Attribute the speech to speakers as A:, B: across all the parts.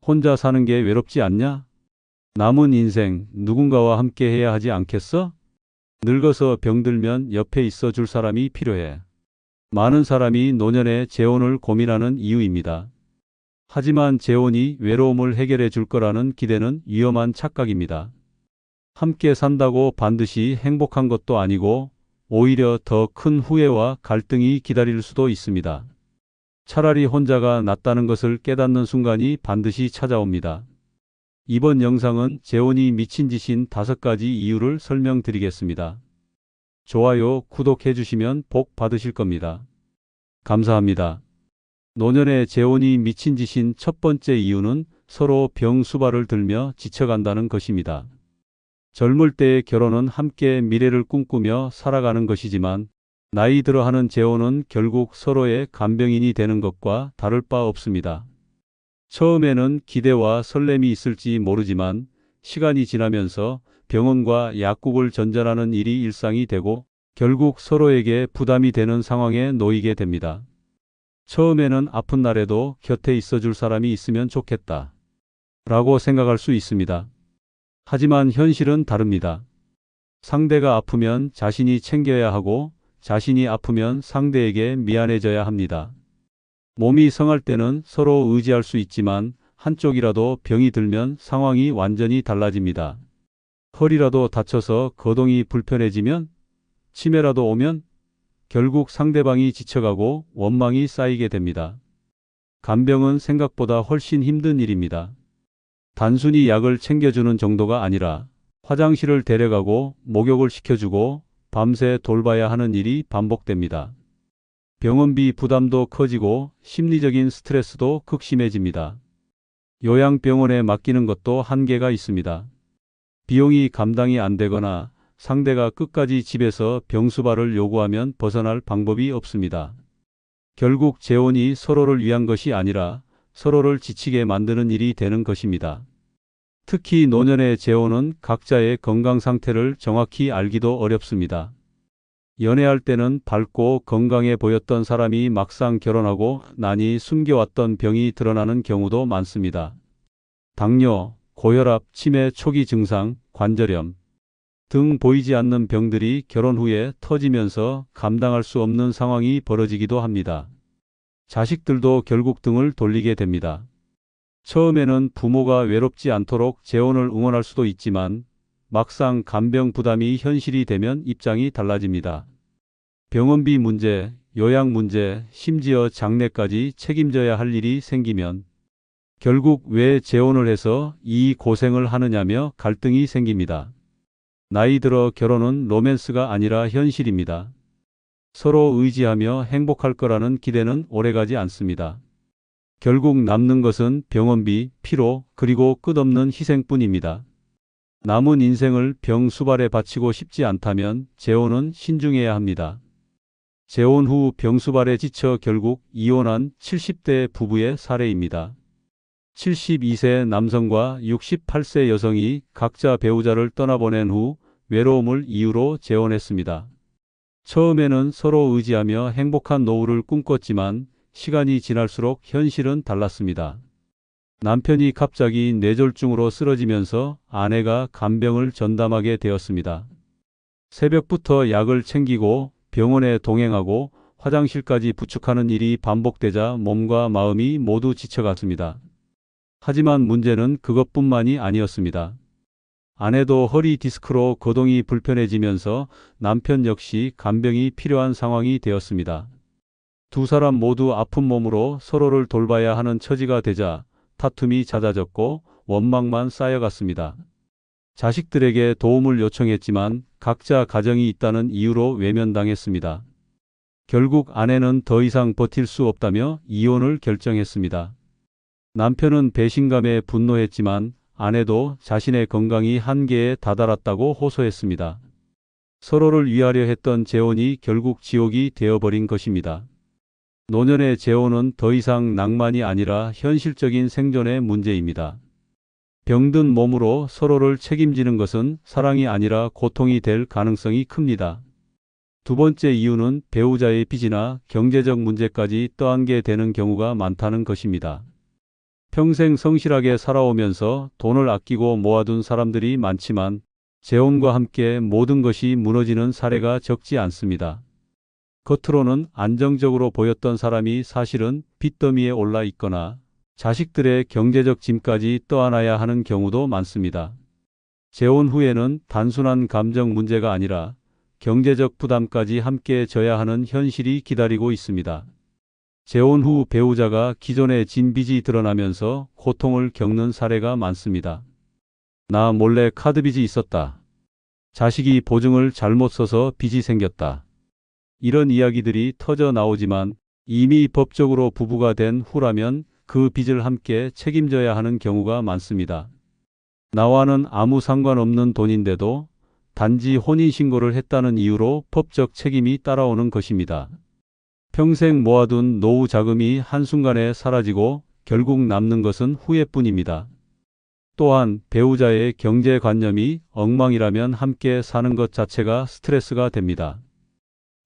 A: 혼자 사는 게 외롭지 않냐? 남은 인생 누군가와 함께 해야 하지 않겠어? 늙어서 병들면 옆에 있어 줄 사람이 필요해. 많은 사람이 노년의 재혼을 고민하는 이유입니다. 하지만 재혼이 외로움을 해결해 줄 거라는 기대는 위험한 착각입니다. 함께 산다고 반드시 행복한 것도 아니고 오히려 더 큰 후회와 갈등이 기다릴 수도 있습니다. 차라리 혼자가 낫다는 것을 깨닫는 순간이 반드시 찾아옵니다. 이번 영상은 재혼이 미친 짓인 5가지 이유를 설명드리겠습니다. 좋아요, 구독해 주시면 복 받으실 겁니다. 감사합니다. 노년의 재혼이 미친 짓인 첫 번째 이유는 서로 병수발을 들며 지쳐간다는 것입니다. 젊을 때의 결혼은 함께 미래를 꿈꾸며 살아가는 것이지만 나이 들어 하는 재혼은 결국 서로의 간병인이 되는 것과 다를 바 없습니다. 처음에는 기대와 설렘이 있을지 모르지만 시간이 지나면서 병원과 약국을 전전하는 일이 일상이 되고 결국 서로에게 부담이 되는 상황에 놓이게 됩니다. 처음에는 아픈 날에도 곁에 있어 줄 사람이 있으면 좋겠다 라고 생각할 수 있습니다. 하지만 현실은 다릅니다. 상대가 아프면 자신이 챙겨야 하고 자신이 아프면 상대에게 미안해져야 합니다. 몸이 성할 때는 서로 의지할 수 있지만 한쪽이라도 병이 들면 상황이 완전히 달라집니다. 허리라도 다쳐서 거동이 불편해지면, 치매라도 오면 결국 상대방이 지쳐가고 원망이 쌓이게 됩니다. 간병은 생각보다 훨씬 힘든 일입니다. 단순히 약을 챙겨주는 정도가 아니라 화장실을 데려가고 목욕을 시켜주고 밤새 돌봐야 하는 일이 반복됩니다. 병원비 부담도 커지고 심리적인 스트레스도 극심해집니다. 요양병원에 맡기는 것도 한계가 있습니다. 비용이 감당이 안 되거나 상대가 끝까지 집에서 병수발을 요구하면 벗어날 방법이 없습니다. 결국 재혼이 서로를 위한 것이 아니라 서로를 지치게 만드는 일이 되는 것입니다. 특히 노년의 재혼은 각자의 건강 상태를 정확히 알기도 어렵습니다. 연애할 때는 밝고 건강해 보였던 사람이 막상 결혼하고 나니 숨겨왔던 병이 드러나는 경우도 많습니다. 당뇨, 고혈압, 치매 초기 증상, 관절염 등 보이지 않는 병들이 결혼 후에 터지면서 감당할 수 없는 상황이 벌어지기도 합니다. 자식들도 결국 등을 돌리게 됩니다. 처음에는 부모가 외롭지 않도록 재혼을 응원할 수도 있지만 막상 간병 부담이 현실이 되면 입장이 달라집니다. 병원비 문제, 요양 문제, 심지어 장례까지 책임져야 할 일이 생기면 결국 왜 재혼을 해서 이 고생을 하느냐며 갈등이 생깁니다. 나이 들어 결혼은 로맨스가 아니라 현실입니다. 서로 의지하며 행복할 거라는 기대는 오래가지 않습니다. 결국 남는 것은 병원비, 피로, 그리고 끝없는 희생뿐입니다. 남은 인생을 병수발에 바치고 싶지 않다면 재혼은 신중해야 합니다. 재혼 후 병수발에 지쳐 결국 이혼한 70대 부부의 사례입니다. 72세 남성과 68세 여성이 각자 배우자를 떠나보낸 후 외로움을 이유로 재혼했습니다. 처음에는 서로 의지하며 행복한 노후를 꿈꿨지만 시간이 지날수록 현실은 달랐습니다. 남편이 갑자기 뇌졸중으로 쓰러지면서 아내가 간병을 전담하게 되었습니다. 새벽부터 약을 챙기고 병원에 동행하고 화장실까지 부축하는 일이 반복되자 몸과 마음이 모두 지쳐갔습니다. 하지만 문제는 그것뿐만이 아니었습니다. 아내도 허리 디스크로 거동이 불편해지면서 남편 역시 간병이 필요한 상황이 되었습니다. 두 사람 모두 아픈 몸으로 서로를 돌봐야 하는 처지가 되자 다툼이 잦아졌고 원망만 쌓여갔습니다. 자식들에게 도움을 요청했지만 각자 가정이 있다는 이유로 외면당했습니다. 결국 아내는 더 이상 버틸 수 없다며 이혼을 결정했습니다. 남편은 배신감에 분노했지만 아내도 자신의 건강이 한계에 다다랐다고 호소했습니다. 서로를 위하려 했던 재혼이 결국 지옥이 되어버린 것입니다. 노년의 재혼은 더 이상 낭만이 아니라 현실적인 생존의 문제입니다. 병든 몸으로 서로를 책임지는 것은 사랑이 아니라 고통이 될 가능성이 큽니다. 두 번째 이유는 배우자의 빚이나 경제적 문제까지 떠안게 되는 경우가 많다는 것입니다. 평생 성실하게 살아오면서 돈을 아끼고 모아둔 사람들이 많지만 재혼과 함께 모든 것이 무너지는 사례가 적지 않습니다. 겉으로는 안정적으로 보였던 사람이 사실은 빚더미에 올라 있거나 자식들의 경제적 짐까지 떠안아야 하는 경우도 많습니다. 재혼 후에는 단순한 감정 문제가 아니라 경제적 부담까지 함께 져야 하는 현실이 기다리고 있습니다. 재혼 후 배우자가 기존에 진 빚이 드러나면서 고통을 겪는 사례가 많습니다. 나 몰래 카드 빚이 있었다. 자식이 보증을 잘못 써서 빚이 생겼다. 이런 이야기들이 터져 나오지만 이미 법적으로 부부가 된 후라면 그 빚을 함께 책임져야 하는 경우가 많습니다. 나와는 아무 상관없는 돈인데도 단지 혼인신고를 했다는 이유로 법적 책임이 따라오는 것입니다. 평생 모아둔 노후 자금이 한순간에 사라지고 결국 남는 것은 후회뿐입니다. 또한 배우자의 경제관념이 엉망이라면 함께 사는 것 자체가 스트레스가 됩니다.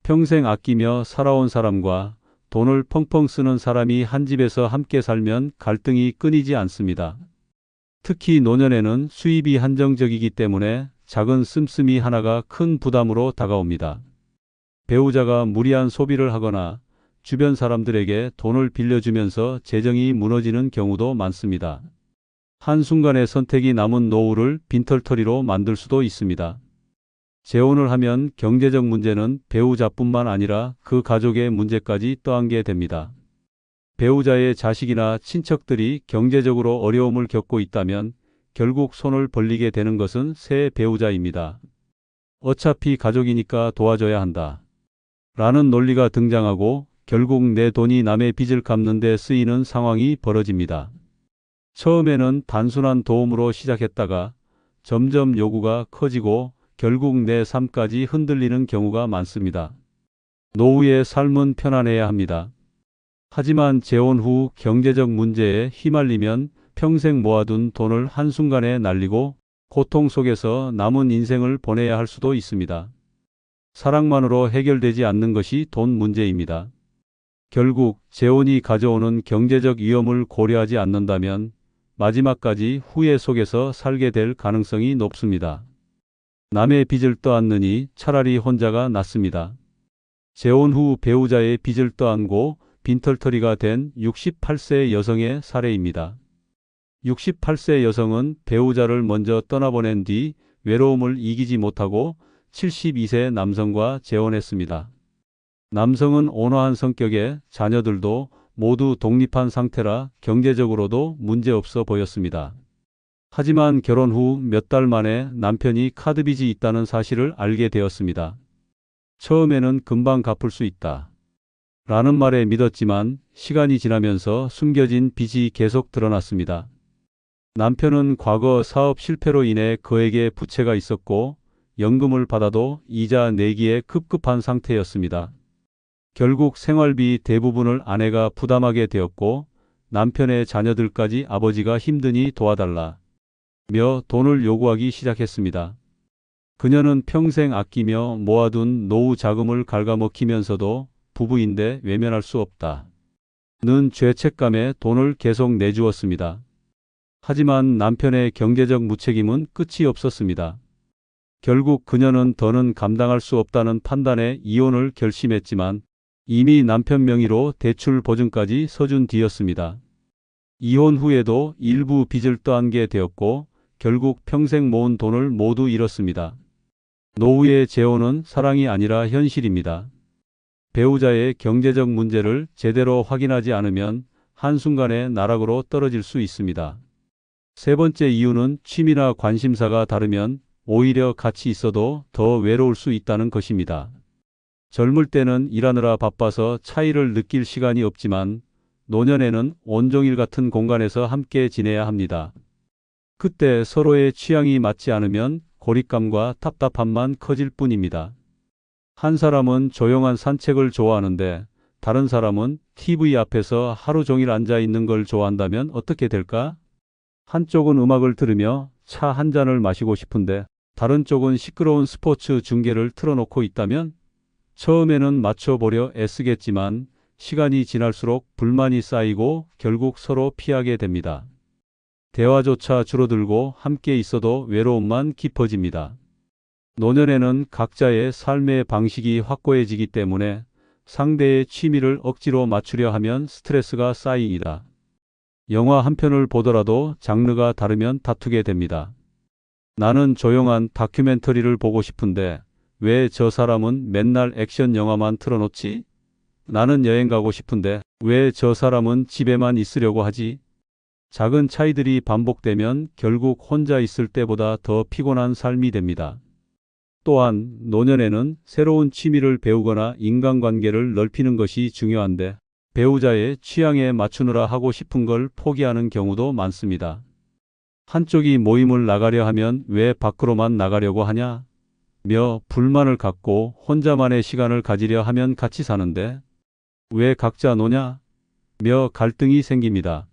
A: 평생 아끼며 살아온 사람과 돈을 펑펑 쓰는 사람이 한 집에서 함께 살면 갈등이 끊이지 않습니다. 특히 노년에는 수입이 한정적이기 때문에 작은 씀씀이 하나가 큰 부담으로 다가옵니다. 배우자가 무리한 소비를 하거나 주변 사람들에게 돈을 빌려주면서 재정이 무너지는 경우도 많습니다. 한순간의 선택이 남은 노후를 빈털터리로 만들 수도 있습니다. 재혼을 하면 경제적 문제는 배우자뿐만 아니라 그 가족의 문제까지 떠안게 됩니다. 배우자의 자식이나 친척들이 경제적으로 어려움을 겪고 있다면 결국 손을 벌리게 되는 것은 새 배우자입니다. 어차피 가족이니까 도와줘야 한다. 라는 논리가 등장하고 결국 내 돈이 남의 빚을 갚는 데 쓰이는 상황이 벌어집니다. 처음에는 단순한 도움으로 시작했다가 점점 요구가 커지고 결국 내 삶까지 흔들리는 경우가 많습니다. 노후의 삶은 편안해야 합니다. 하지만 재혼 후 경제적 문제에 휘말리면 평생 모아둔 돈을 한순간에 날리고 고통 속에서 남은 인생을 보내야 할 수도 있습니다. 사랑만으로 해결되지 않는 것이 돈 문제입니다. 결국 재혼이 가져오는 경제적 위험을 고려하지 않는다면 마지막까지 후회 속에서 살게 될 가능성이 높습니다. 남의 빚을 떠안느니 차라리 혼자가 낫습니다. 재혼 후 배우자의 빚을 떠안고 빈털터리가 된 68세 여성의 사례입니다. 68세 여성은 배우자를 먼저 떠나보낸 뒤 외로움을 이기지 못하고 72세 남성과 재혼했습니다. 남성은 온화한 성격에 자녀들도 모두 독립한 상태라 경제적으로도 문제없어 보였습니다. 하지만 결혼 후 몇 달 만에 남편이 카드빚이 있다는 사실을 알게 되었습니다. 처음에는 금방 갚을 수 있다. 라는 말에 믿었지만 시간이 지나면서 숨겨진 빚이 계속 드러났습니다. 남편은 과거 사업 실패로 인해 그에게 부채가 있었고 연금을 받아도 이자 내기에 급급한 상태였습니다. 결국 생활비 대부분을 아내가 부담하게 되었고 남편의 자녀들까지 아버지가 힘드니 도와달라 며 돈을 요구하기 시작했습니다. 그녀는 평생 아끼며 모아둔 노후 자금을 갉아먹히면서도 부부인데 외면할 수 없다 는 죄책감에 돈을 계속 내주었습니다. 하지만 남편의 경제적 무책임은 끝이 없었습니다. 결국 그녀는 더는 감당할 수 없다는 판단에 이혼을 결심했지만 이미 남편 명의로 대출 보증까지 서준 뒤였습니다. 이혼 후에도 일부 빚을 떠안게 되었고 결국 평생 모은 돈을 모두 잃었습니다. 노후의 재혼은 사랑이 아니라 현실입니다. 배우자의 경제적 문제를 제대로 확인하지 않으면 한순간에 나락으로 떨어질 수 있습니다. 세 번째 이유는 취미나 관심사가 다르면 오히려 같이 있어도 더 외로울 수 있다는 것입니다. 젊을 때는 일하느라 바빠서 차이를 느낄 시간이 없지만 노년에는 온종일 같은 공간에서 함께 지내야 합니다. 그때 서로의 취향이 맞지 않으면 고립감과 답답함만 커질 뿐입니다. 한 사람은 조용한 산책을 좋아하는데 다른 사람은 TV 앞에서 하루 종일 앉아 있는 걸 좋아한다면 어떻게 될까? 한쪽은 음악을 들으며 차 한 잔을 마시고 싶은데 다른 쪽은 시끄러운 스포츠 중계를 틀어놓고 있다면 처음에는 맞춰보려 애쓰겠지만 시간이 지날수록 불만이 쌓이고 결국 서로 피하게 됩니다. 대화조차 줄어들고 함께 있어도 외로움만 깊어집니다. 노년에는 각자의 삶의 방식이 확고해지기 때문에 상대의 취미를 억지로 맞추려 하면 스트레스가 쌓입니다. 영화 한 편을 보더라도 장르가 다르면 다투게 됩니다. 나는 조용한 다큐멘터리를 보고 싶은데 왜 저 사람은 맨날 액션 영화만 틀어놓지? 나는 여행 가고 싶은데 왜 저 사람은 집에만 있으려고 하지? 작은 차이들이 반복되면 결국 혼자 있을 때보다 더 피곤한 삶이 됩니다. 또한 노년에는 새로운 취미를 배우거나 인간관계를 넓히는 것이 중요한데 배우자의 취향에 맞추느라 하고 싶은 걸 포기하는 경우도 많습니다. 한쪽이 모임을 나가려 하면 왜 밖으로만 나가려고 하냐? 며 불만을 갖고 혼자만의 시간을 가지려 하면 같이 사는데 왜 각자 노냐? 며 갈등이 생깁니다.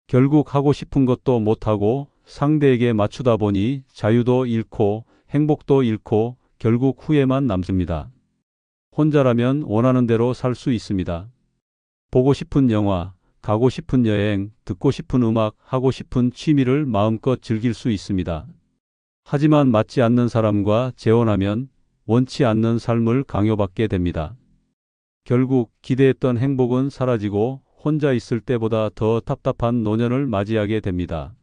A: 결국 하고 싶은 것도 못하고 상대에게 맞추다 보니 자유도 잃고 행복도 잃고 결국 후회만 남습니다. 혼자라면 원하는 대로 살 수 있습니다. 보고 싶은 영화, 가고 싶은 여행, 듣고 싶은 음악, 하고 싶은 취미를 마음껏 즐길 수 있습니다. 하지만 맞지 않는 사람과 재혼하면 원치 않는 삶을 강요받게 됩니다. 결국 기대했던 행복은 사라지고 혼자 있을 때보다 더 답답한 노년을 맞이하게 됩니다.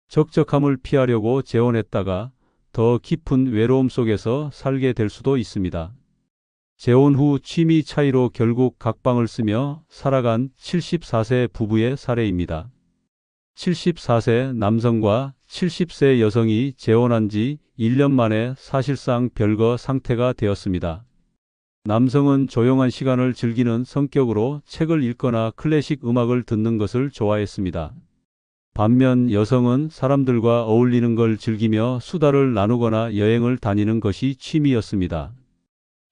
A: 적적함을 피하려고 재혼했다가 더 깊은 외로움 속에서 살게 될 수도 있습니다. 재혼 후 취미 차이로 결국 각방을 쓰며 살아간 74세 부부의 사례입니다. 74세 남성과 70세 여성이 재혼한 지 1년 만에 사실상 별거 상태가 되었습니다. 남성은 조용한 시간을 즐기는 성격으로 책을 읽거나 클래식 음악을 듣는 것을 좋아했습니다. 반면 여성은 사람들과 어울리는 걸 즐기며 수다를 나누거나 여행을 다니는 것이 취미였습니다.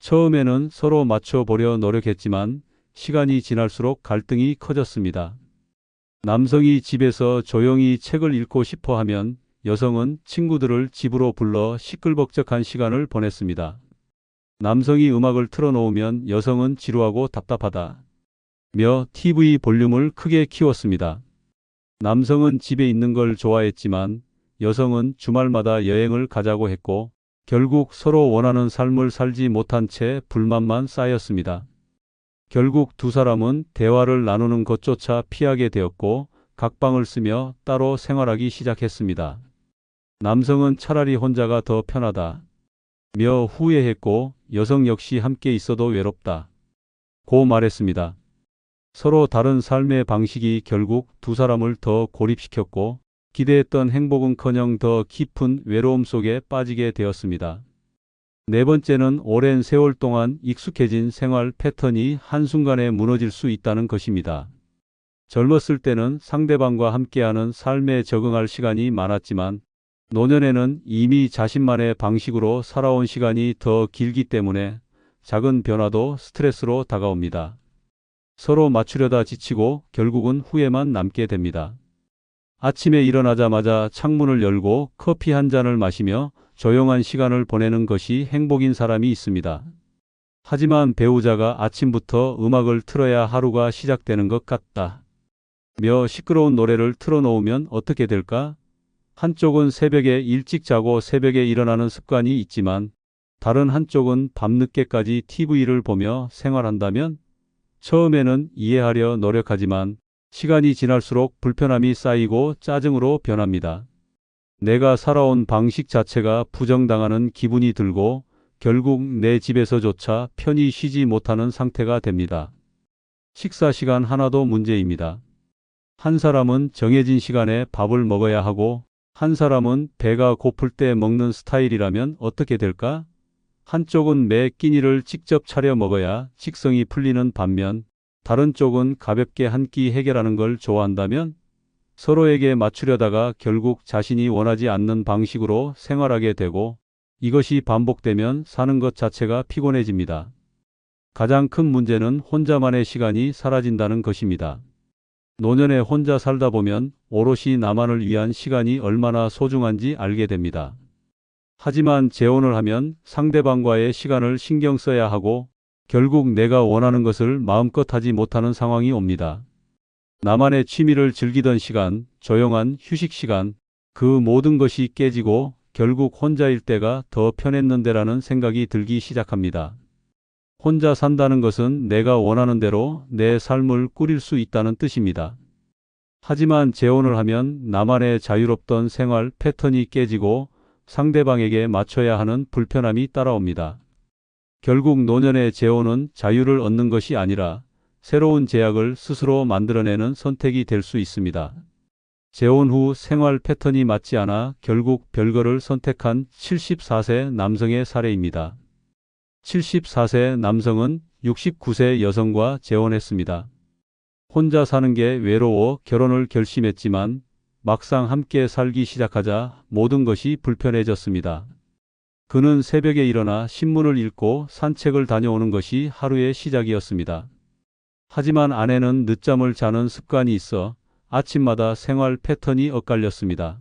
A: 처음에는 서로 맞춰보려 노력했지만 시간이 지날수록 갈등이 커졌습니다. 남성이 집에서 조용히 책을 읽고 싶어 하면 여성은 친구들을 집으로 불러 시끌벅적한 시간을 보냈습니다. 남성이 음악을 틀어놓으면 여성은 지루하고 답답하다 며 TV 볼륨을 크게 키웠습니다. 남성은 집에 있는 걸 좋아했지만 여성은 주말마다 여행을 가자고 했고 결국 서로 원하는 삶을 살지 못한 채 불만만 쌓였습니다. 결국 두 사람은 대화를 나누는 것조차 피하게 되었고 각방을 쓰며 따로 생활하기 시작했습니다. 남성은 차라리 혼자가 더 편하다 며 후회했고 여성 역시 함께 있어도 외롭다 고 말했습니다. 서로 다른 삶의 방식이 결국 두 사람을 더 고립시켰고 기대했던 행복은커녕 더 깊은 외로움 속에 빠지게 되었습니다. 네 번째는 오랜 세월 동안 익숙해진 생활 패턴이 한순간에 무너질 수 있다는 것입니다. 젊었을 때는 상대방과 함께하는 삶에 적응할 시간이 많았지만 노년에는 이미 자신만의 방식으로 살아온 시간이 더 길기 때문에 작은 변화도 스트레스로 다가옵니다. 서로 맞추려다 지치고 결국은 후회만 남게 됩니다. 아침에 일어나자마자 창문을 열고 커피 한 잔을 마시며 조용한 시간을 보내는 것이 행복인 사람이 있습니다. 하지만 배우자가 아침부터 음악을 틀어야 하루가 시작되는 것 같다 며 시끄러운 노래를 틀어놓으면 어떻게 될까? 한쪽은 새벽에 일찍 자고 새벽에 일어나는 습관이 있지만 다른 한쪽은 밤늦게까지 TV를 보며 생활한다면 처음에는 이해하려 노력하지만 시간이 지날수록 불편함이 쌓이고 짜증으로 변합니다. 내가 살아온 방식 자체가 부정당하는 기분이 들고 결국 내 집에서조차 편히 쉬지 못하는 상태가 됩니다. 식사 시간 하나도 문제입니다. 한 사람은 정해진 시간에 밥을 먹어야 하고 한 사람은 배가 고플 때 먹는 스타일이라면 어떻게 될까? 한쪽은 매 끼니를 직접 차려 먹어야 식성이 풀리는 반면 다른 쪽은 가볍게 한 끼 해결하는 걸 좋아한다면 서로에게 맞추려다가 결국 자신이 원하지 않는 방식으로 생활하게 되고 이것이 반복되면 사는 것 자체가 피곤해집니다. 가장 큰 문제는 혼자만의 시간이 사라진다는 것입니다. 노년에 혼자 살다 보면 오롯이 나만을 위한 시간이 얼마나 소중한지 알게 됩니다. 하지만 재혼을 하면 상대방과의 시간을 신경 써야 하고 결국 내가 원하는 것을 마음껏 하지 못하는 상황이 옵니다. 나만의 취미를 즐기던 시간, 조용한 휴식 시간, 그 모든 것이 깨지고 결국 혼자일 때가 더 편했는데라는 생각이 들기 시작합니다. 혼자 산다는 것은 내가 원하는 대로 내 삶을 꾸릴 수 있다는 뜻입니다. 하지만 재혼을 하면 나만의 자유롭던 생활 패턴이 깨지고 상대방에게 맞춰야 하는 불편함이 따라옵니다. 결국 노년의 재혼은 자유를 얻는 것이 아니라 새로운 제약을 스스로 만들어내는 선택이 될 수 있습니다. 재혼 후 생활 패턴이 맞지 않아 결국 별거를 선택한 74세 남성의 사례입니다. 74세 남성은 69세 여성과 재혼했습니다. 혼자 사는 게 외로워 결혼을 결심했지만 막상 함께 살기 시작하자 모든 것이 불편해졌습니다. 그는 새벽에 일어나 신문을 읽고 산책을 다녀오는 것이 하루의 시작이었습니다. 하지만 아내는 늦잠을 자는 습관이 있어 아침마다 생활 패턴이 엇갈렸습니다.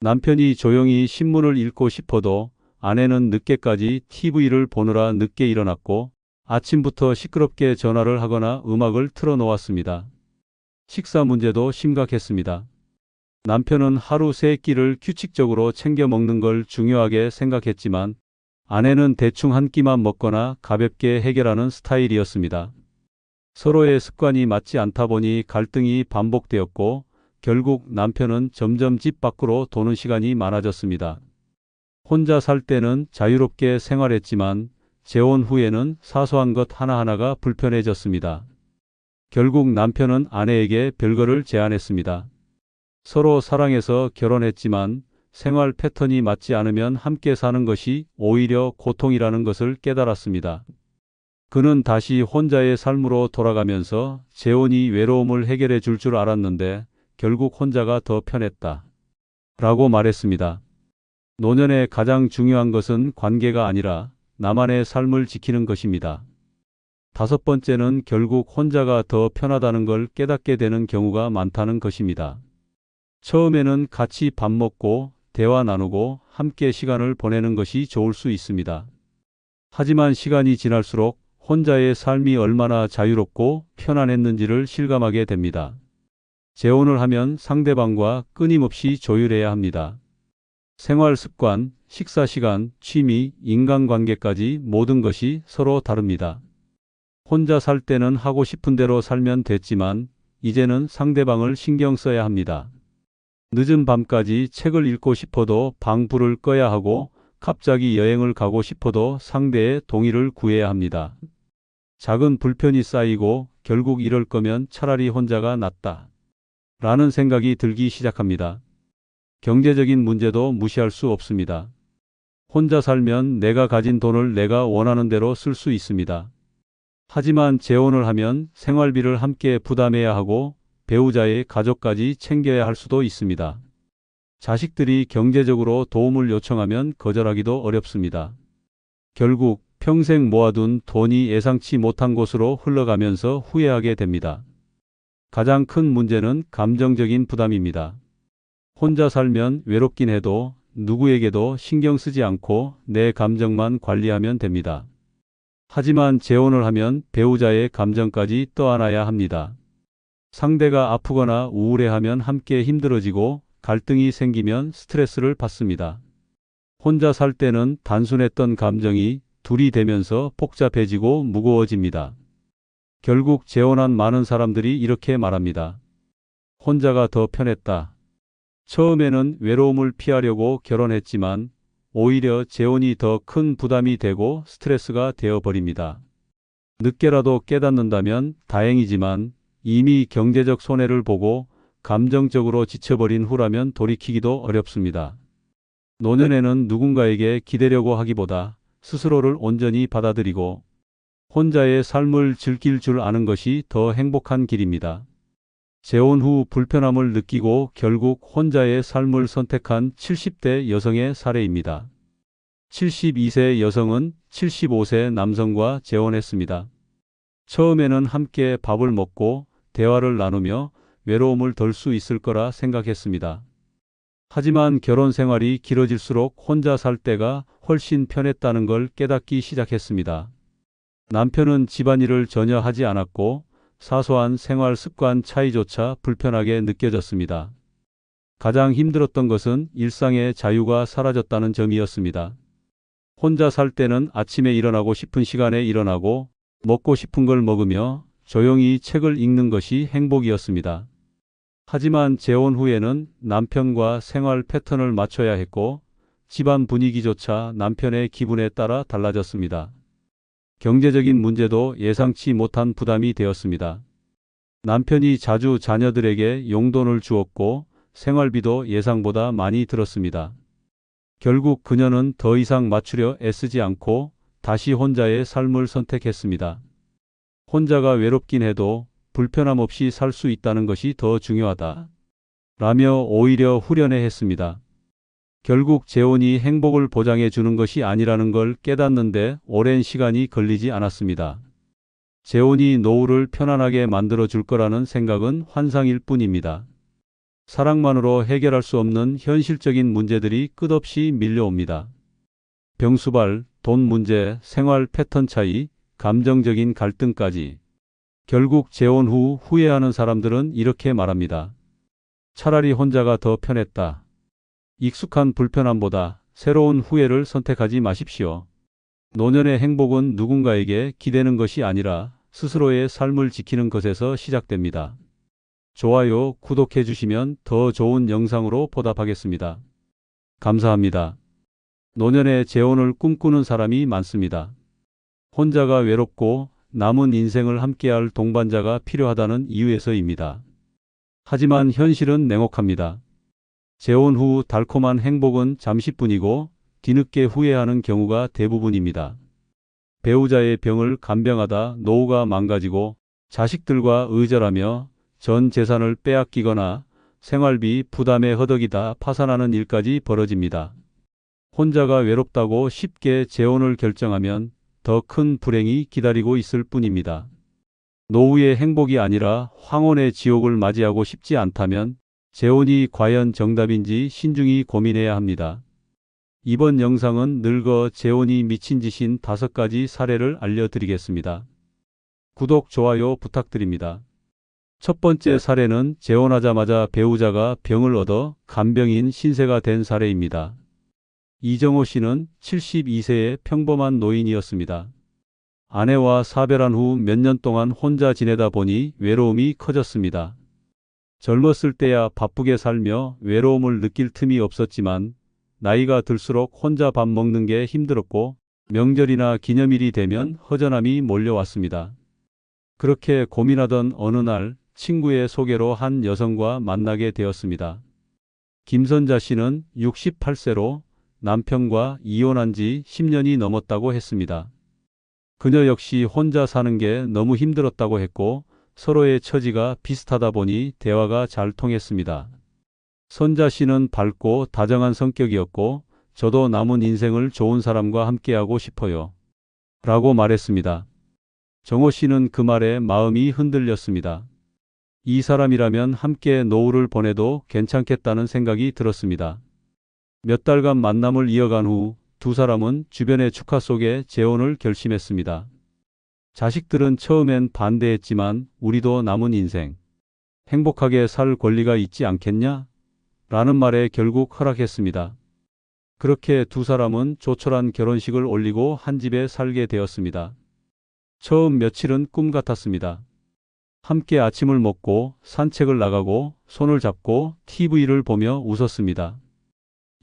A: 남편이 조용히 신문을 읽고 싶어도 아내는 늦게까지 TV를 보느라 늦게 일어났고 아침부터 시끄럽게 전화를 하거나 음악을 틀어놓았습니다. 식사 문제도 심각했습니다. 남편은 하루 세 끼를 규칙적으로 챙겨 먹는 걸 중요하게 생각했지만 아내는 대충 한 끼만 먹거나 가볍게 해결하는 스타일이었습니다. 서로의 습관이 맞지 않다 보니 갈등이 반복되었고 결국 남편은 점점 집 밖으로 도는 시간이 많아졌습니다. 혼자 살 때는 자유롭게 생활했지만 재혼 후에는 사소한 것 하나하나가 불편해졌습니다. 결국 남편은 아내에게 별거를 제안했습니다. 서로 사랑해서 결혼했지만 생활 패턴이 맞지 않으면 함께 사는 것이 오히려 고통이라는 것을 깨달았습니다. 그는 다시 혼자의 삶으로 돌아가면서 재혼이 외로움을 해결해 줄 줄 알았는데 결국 혼자가 더 편했다. 라고 말했습니다. 노년에 가장 중요한 것은 관계가 아니라 나만의 삶을 지키는 것입니다. 다섯 번째는 결국 혼자가 더 편하다는 걸 깨닫게 되는 경우가 많다는 것입니다. 처음에는 같이 밥 먹고 대화 나누고 함께 시간을 보내는 것이 좋을 수 있습니다. 하지만 시간이 지날수록 혼자의 삶이 얼마나 자유롭고 편안했는지를 실감하게 됩니다. 재혼을 하면 상대방과 끊임없이 조율해야 합니다. 생활 습관, 식사 시간, 취미, 인간관계까지 모든 것이 서로 다릅니다. 혼자 살 때는 하고 싶은 대로 살면 됐지만 이제는 상대방을 신경 써야 합니다. 늦은 밤까지 책을 읽고 싶어도 방 불을 꺼야 하고 갑자기 여행을 가고 싶어도 상대의 동의를 구해야 합니다. 작은 불편이 쌓이고 결국 이럴 거면 차라리 혼자가 낫다. 라는 생각이 들기 시작합니다. 경제적인 문제도 무시할 수 없습니다. 혼자 살면 내가 가진 돈을 내가 원하는 대로 쓸 수 있습니다. 하지만 재혼을 하면 생활비를 함께 부담해야 하고 배우자의 가족까지 챙겨야 할 수도 있습니다. 자식들이 경제적으로 도움을 요청하면 거절하기도 어렵습니다. 결국 평생 모아둔 돈이 예상치 못한 곳으로 흘러가면서 후회하게 됩니다. 가장 큰 문제는 감정적인 부담입니다. 혼자 살면 외롭긴 해도 누구에게도 신경 쓰지 않고 내 감정만 관리하면 됩니다. 하지만 재혼을 하면 배우자의 감정까지 떠안아야 합니다. 상대가 아프거나 우울해하면 함께 힘들어지고 갈등이 생기면 스트레스를 받습니다. 혼자 살 때는 단순했던 감정이 둘이 되면서 복잡해지고 무거워집니다. 결국 재혼한 많은 사람들이 이렇게 말합니다. 혼자가 더 편했다. 처음에는 외로움을 피하려고 결혼했지만 오히려 재혼이 더 큰 부담이 되고 스트레스가 되어버립니다. 늦게라도 깨닫는다면 다행이지만 이미 경제적 손해를 보고 감정적으로 지쳐버린 후라면 돌이키기도 어렵습니다. 노년에는 누군가에게 기대려고 하기보다 스스로를 온전히 받아들이고 혼자의 삶을 즐길 줄 아는 것이 더 행복한 길입니다. 재혼 후 불편함을 느끼고 결국 혼자의 삶을 선택한 70대 여성의 사례입니다. 72세 여성은 75세 남성과 재혼했습니다. 처음에는 함께 밥을 먹고 대화를 나누며 외로움을 덜 수 있을 거라 생각했습니다. 하지만 결혼 생활이 길어질수록 혼자 살 때가 훨씬 편했다는 걸 깨닫기 시작했습니다. 남편은 집안일을 전혀 하지 않았고 사소한 생활 습관 차이조차 불편하게 느껴졌습니다. 가장 힘들었던 것은 일상의 자유가 사라졌다는 점이었습니다. 혼자 살 때는 아침에 일어나고 싶은 시간에 일어나고 먹고 싶은 걸 먹으며 조용히 책을 읽는 것이 행복이었습니다. 하지만 재혼 후에는 남편과 생활 패턴을 맞춰야 했고 집안 분위기조차 남편의 기분에 따라 달라졌습니다. 경제적인 문제도 예상치 못한 부담이 되었습니다. 남편이 자주 자녀들에게 용돈을 주었고 생활비도 예상보다 많이 들었습니다. 결국 그녀는 더 이상 맞추려 애쓰지 않고 다시 혼자의 삶을 선택했습니다. 혼자가 외롭긴 해도 불편함 없이 살 수 있다는 것이 더 중요하다. 라며 오히려 후련해 했습니다. 결국 재혼이 행복을 보장해 주는 것이 아니라는 걸 깨닫는데 오랜 시간이 걸리지 않았습니다. 재혼이 노후를 편안하게 만들어 줄 거라는 생각은 환상일 뿐입니다. 사랑만으로 해결할 수 없는 현실적인 문제들이 끝없이 밀려옵니다. 병수발, 돈 문제, 생활 패턴 차이, 감정적인 갈등까지. 결국 재혼 후 후회하는 사람들은 이렇게 말합니다. 차라리 혼자가 더 편했다. 익숙한 불편함보다 새로운 후회를 선택하지 마십시오. 노년의 행복은 누군가에게 기대는 것이 아니라 스스로의 삶을 지키는 것에서 시작됩니다. 좋아요, 구독해 주시면 더 좋은 영상으로 보답하겠습니다. 감사합니다. 노년에 재혼을 꿈꾸는 사람이 많습니다. 혼자가 외롭고 남은 인생을 함께할 동반자가 필요하다는 이유에서입니다. 하지만 현실은 냉혹합니다. 재혼 후 달콤한 행복은 잠시뿐이고 뒤늦게 후회하는 경우가 대부분입니다. 배우자의 병을 간병하다 노후가 망가지고 자식들과 의절하며 전 재산을 빼앗기거나 생활비 부담에 허덕이다 파산하는 일까지 벌어집니다. 혼자가 외롭다고 쉽게 재혼을 결정하면 더 큰 불행이 기다리고 있을 뿐입니다. 노후의 행복이 아니라 황혼의 지옥을 맞이하고 싶지 않다면 재혼이 과연 정답인지 신중히 고민해야 합니다. 이번 영상은 늙어 재혼이 미친 짓인 5가지 사례를 알려드리겠습니다. 구독, 좋아요 부탁드립니다. 첫 번째 사례는 재혼하자마자 배우자가 병을 얻어 간병인 신세가 된 사례입니다. 이정호 씨는 72세의 평범한 노인이었습니다. 아내와 사별한 후 몇 년 동안 혼자 지내다 보니 외로움이 커졌습니다. 젊었을 때야 바쁘게 살며 외로움을 느낄 틈이 없었지만 나이가 들수록 혼자 밥 먹는 게 힘들었고 명절이나 기념일이 되면 허전함이 몰려왔습니다. 그렇게 고민하던 어느 날 친구의 소개로 한 여성과 만나게 되었습니다. 김선자 씨는 68세로 남편과 이혼한 지 10년이 넘었다고 했습니다. 그녀 역시 혼자 사는 게 너무 힘들었다고 했고 서로의 처지가 비슷하다 보니 대화가 잘 통했습니다. 선자 씨는 밝고 다정한 성격이었고 저도 남은 인생을 좋은 사람과 함께하고 싶어요. 라고 말했습니다. 정호 씨는 그 말에 마음이 흔들렸습니다. 이 사람이라면 함께 노후를 보내도 괜찮겠다는 생각이 들었습니다. 몇 달간 만남을 이어간 후 두 사람은 주변의 축하 속에 재혼을 결심했습니다. 자식들은 처음엔 반대했지만 우리도 남은 인생 행복하게 살 권리가 있지 않겠냐? 라는 말에 결국 허락했습니다. 그렇게 두 사람은 조촐한 결혼식을 올리고 한 집에 살게 되었습니다. 처음 며칠은 꿈 같았습니다. 함께 아침을 먹고 산책을 나가고 손을 잡고 TV를 보며 웃었습니다.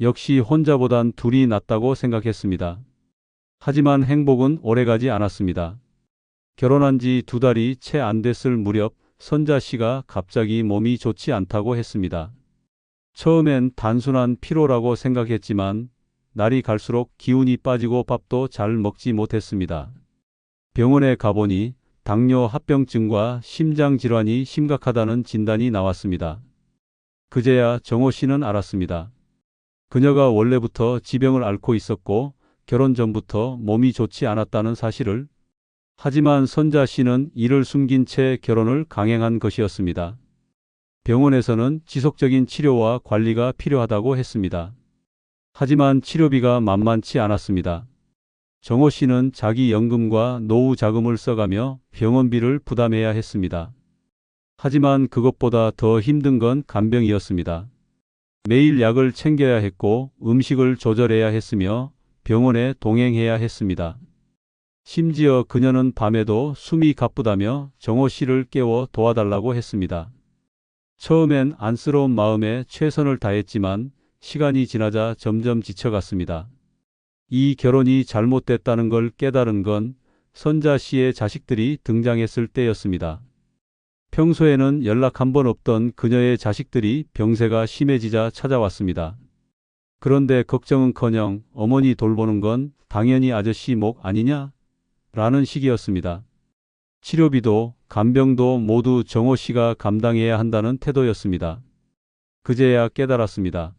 A: 역시 혼자보단 둘이 낫다고 생각했습니다. 하지만 행복은 오래가지 않았습니다. 결혼한 지 2달이 채 안 됐을 무렵 선자 씨가 갑자기 몸이 좋지 않다고 했습니다. 처음엔 단순한 피로라고 생각했지만 날이 갈수록 기운이 빠지고 밥도 잘 먹지 못했습니다. 병원에 가보니 당뇨 합병증과 심장질환이 심각하다는 진단이 나왔습니다. 그제야 정호 씨는 알았습니다. 그녀가 원래부터 지병을 앓고 있었고 결혼 전부터 몸이 좋지 않았다는 사실을. 하지만 선자 씨는 이를 숨긴 채 결혼을 강행한 것이었습니다. 병원에서는 지속적인 치료와 관리가 필요하다고 했습니다. 하지만 치료비가 만만치 않았습니다. 정호 씨는 자기 연금과 노후 자금을 써가며 병원비를 부담해야 했습니다. 하지만 그것보다 더 힘든 건 간병이었습니다. 매일 약을 챙겨야 했고 음식을 조절해야 했으며 병원에 동행해야 했습니다. 심지어 그녀는 밤에도 숨이 가쁘다며 정호 씨를 깨워 도와달라고 했습니다. 처음엔 안쓰러운 마음에 최선을 다했지만 시간이 지나자 점점 지쳐갔습니다. 이 결혼이 잘못됐다는 걸 깨달은 건 선자 씨의 자식들이 등장했을 때였습니다. 평소에는 연락 한 번 없던 그녀의 자식들이 병세가 심해지자 찾아왔습니다. 그런데 걱정은커녕 어머니 돌보는 건 당연히 아저씨 목 아니냐? 라는 식이었습니다. 치료비도 간병도 모두 정호 씨가 감당해야 한다는 태도였습니다. 그제야 깨달았습니다.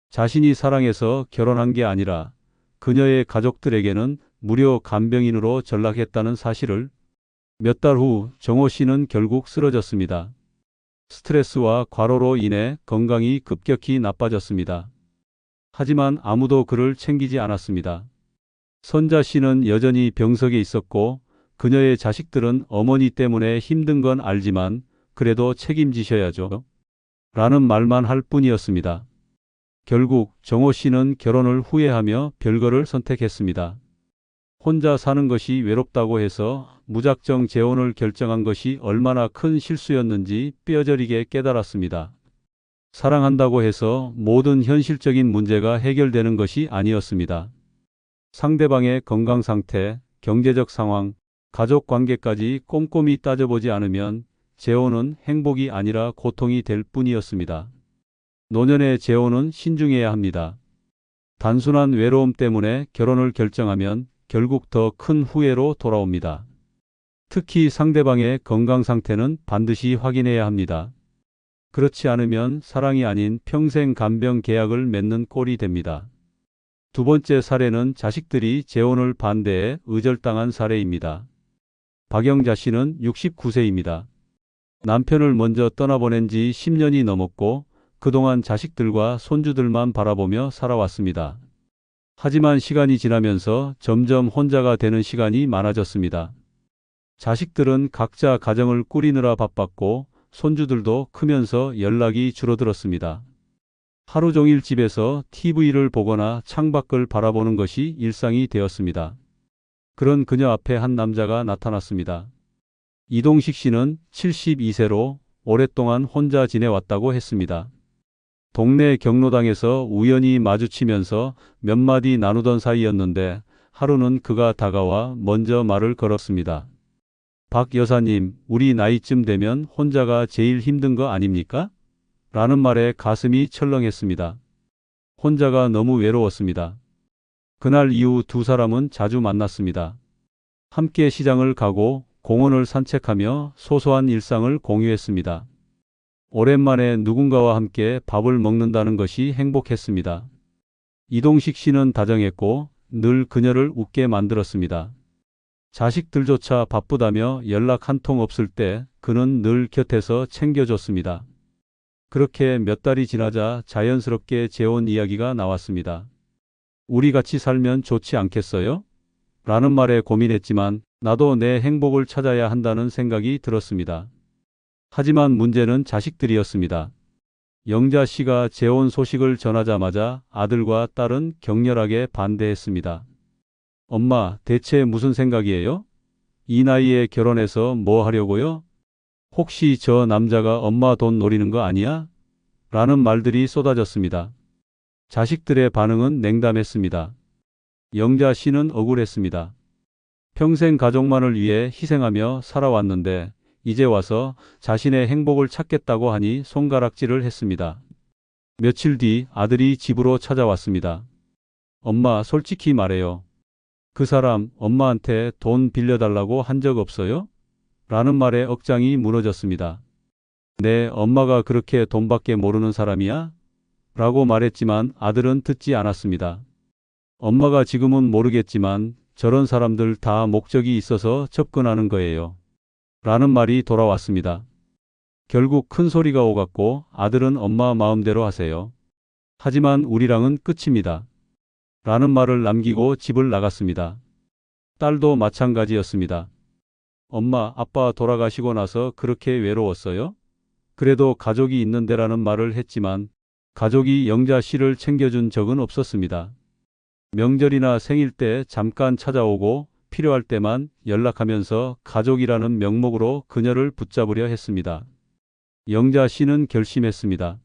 A: 자신이 사랑해서 결혼한 게 아니라 그녀의 가족들에게는 무료 간병인으로 전락했다는 사실을. 몇 달 후 정호 씨는 결국 쓰러졌습니다. 스트레스와 과로로 인해 건강이 급격히 나빠졌습니다. 하지만 아무도 그를 챙기지 않았습니다. 선자 씨는 여전히 병석에 있었고 그녀의 자식들은 어머니 때문에 힘든 건 알지만 그래도 책임지셔야죠. 라는 말만 할 뿐이었습니다. 결국 정호 씨는 결혼을 후회하며 별거를 선택했습니다. 혼자 사는 것이 외롭다고 해서 무작정 재혼을 결정한 것이 얼마나 큰 실수였는지 뼈저리게 깨달았습니다. 사랑한다고 해서 모든 현실적인 문제가 해결되는 것이 아니었습니다. 상대방의 건강 상태, 경제적 상황, 가족 관계까지 꼼꼼히 따져보지 않으면 재혼은 행복이 아니라 고통이 될 뿐이었습니다. 노년의 재혼은 신중해야 합니다. 단순한 외로움 때문에 결혼을 결정하면 결국 더 큰 후회로 돌아옵니다. 특히 상대방의 건강 상태는 반드시 확인해야 합니다. 그렇지 않으면 사랑이 아닌 평생 간병 계약을 맺는 꼴이 됩니다. 두 번째 사례는 자식들이 재혼을 반대해 의절당한 사례입니다. 박영자 씨는 69세입니다. 남편을 먼저 떠나보낸 지 10년이 넘었고 그동안 자식들과 손주들만 바라보며 살아왔습니다. 하지만 시간이 지나면서 점점 혼자가 되는 시간이 많아졌습니다. 자식들은 각자 가정을 꾸리느라 바빴고 손주들도 크면서 연락이 줄어들었습니다. 하루 종일 집에서 TV를 보거나 창밖을 바라보는 것이 일상이 되었습니다. 그런 그녀 앞에 한 남자가 나타났습니다. 이동식 씨는 72세로 오랫동안 혼자 지내왔다고 했습니다. 동네 경로당에서 우연히 마주치면서 몇 마디 나누던 사이였는데 하루는 그가 다가와 먼저 말을 걸었습니다. 박 여사님, 우리 나이쯤 되면 혼자가 제일 힘든 거 아닙니까? 라는 말에 가슴이 철렁했습니다. 혼자가 너무 외로웠습니다. 그날 이후 두 사람은 자주 만났습니다. 함께 시장을 가고 공원을 산책하며 소소한 일상을 공유했습니다. 오랜만에 누군가와 함께 밥을 먹는다는 것이 행복했습니다. 이동식 씨는 다정했고 늘 그녀를 웃게 만들었습니다. 자식들조차 바쁘다며 연락 한 통 없을 때 그는 늘 곁에서 챙겨줬습니다. 그렇게 몇 달이 지나자 자연스럽게 재혼 이야기가 나왔습니다. 우리 같이 살면 좋지 않겠어요? 라는 말에 고민했지만 나도 내 행복을 찾아야 한다는 생각이 들었습니다. 하지만 문제는 자식들이었습니다. 영자 씨가 재혼 소식을 전하자마자 아들과 딸은 격렬하게 반대했습니다. 엄마, 대체 무슨 생각이에요? 이 나이에 결혼해서 뭐 하려고요? 혹시 저 남자가 엄마 돈 노리는 거 아니야? 라는 말들이 쏟아졌습니다. 자식들의 반응은 냉담했습니다. 영자 씨는 억울했습니다. 평생 가족만을 위해 희생하며 살아왔는데 이제 와서 자신의 행복을 찾겠다고 하니 손가락질을 했습니다. 며칠 뒤 아들이 집으로 찾아왔습니다. 엄마, 솔직히 말해요. 그 사람 엄마한테 돈 빌려달라고 한 적 없어요? 라는 말에 억장이 무너졌습니다. 네, 엄마가 그렇게 돈밖에 모르는 사람이야? 라고 말했지만 아들은 듣지 않았습니다. 엄마가 지금은 모르겠지만 저런 사람들 다 목적이 있어서 접근하는 거예요. 라는 말이 돌아왔습니다. 결국 큰 소리가 오갔고 아들은 엄마 마음대로 하세요. 하지만 우리랑은 끝입니다. 라는 말을 남기고 집을 나갔습니다. 딸도 마찬가지였습니다. 엄마, 아빠 돌아가시고 나서 그렇게 외로웠어요? 그래도 가족이 있는 데라는 말을 했지만 가족이 영자 씨를 챙겨준 적은 없었습니다. 명절이나 생일 때 잠깐 찾아오고 필요할 때만 연락하면서 가족이라는 명목으로 그녀를 붙잡으려 했습니다. 영자 씨는 결심했습니다.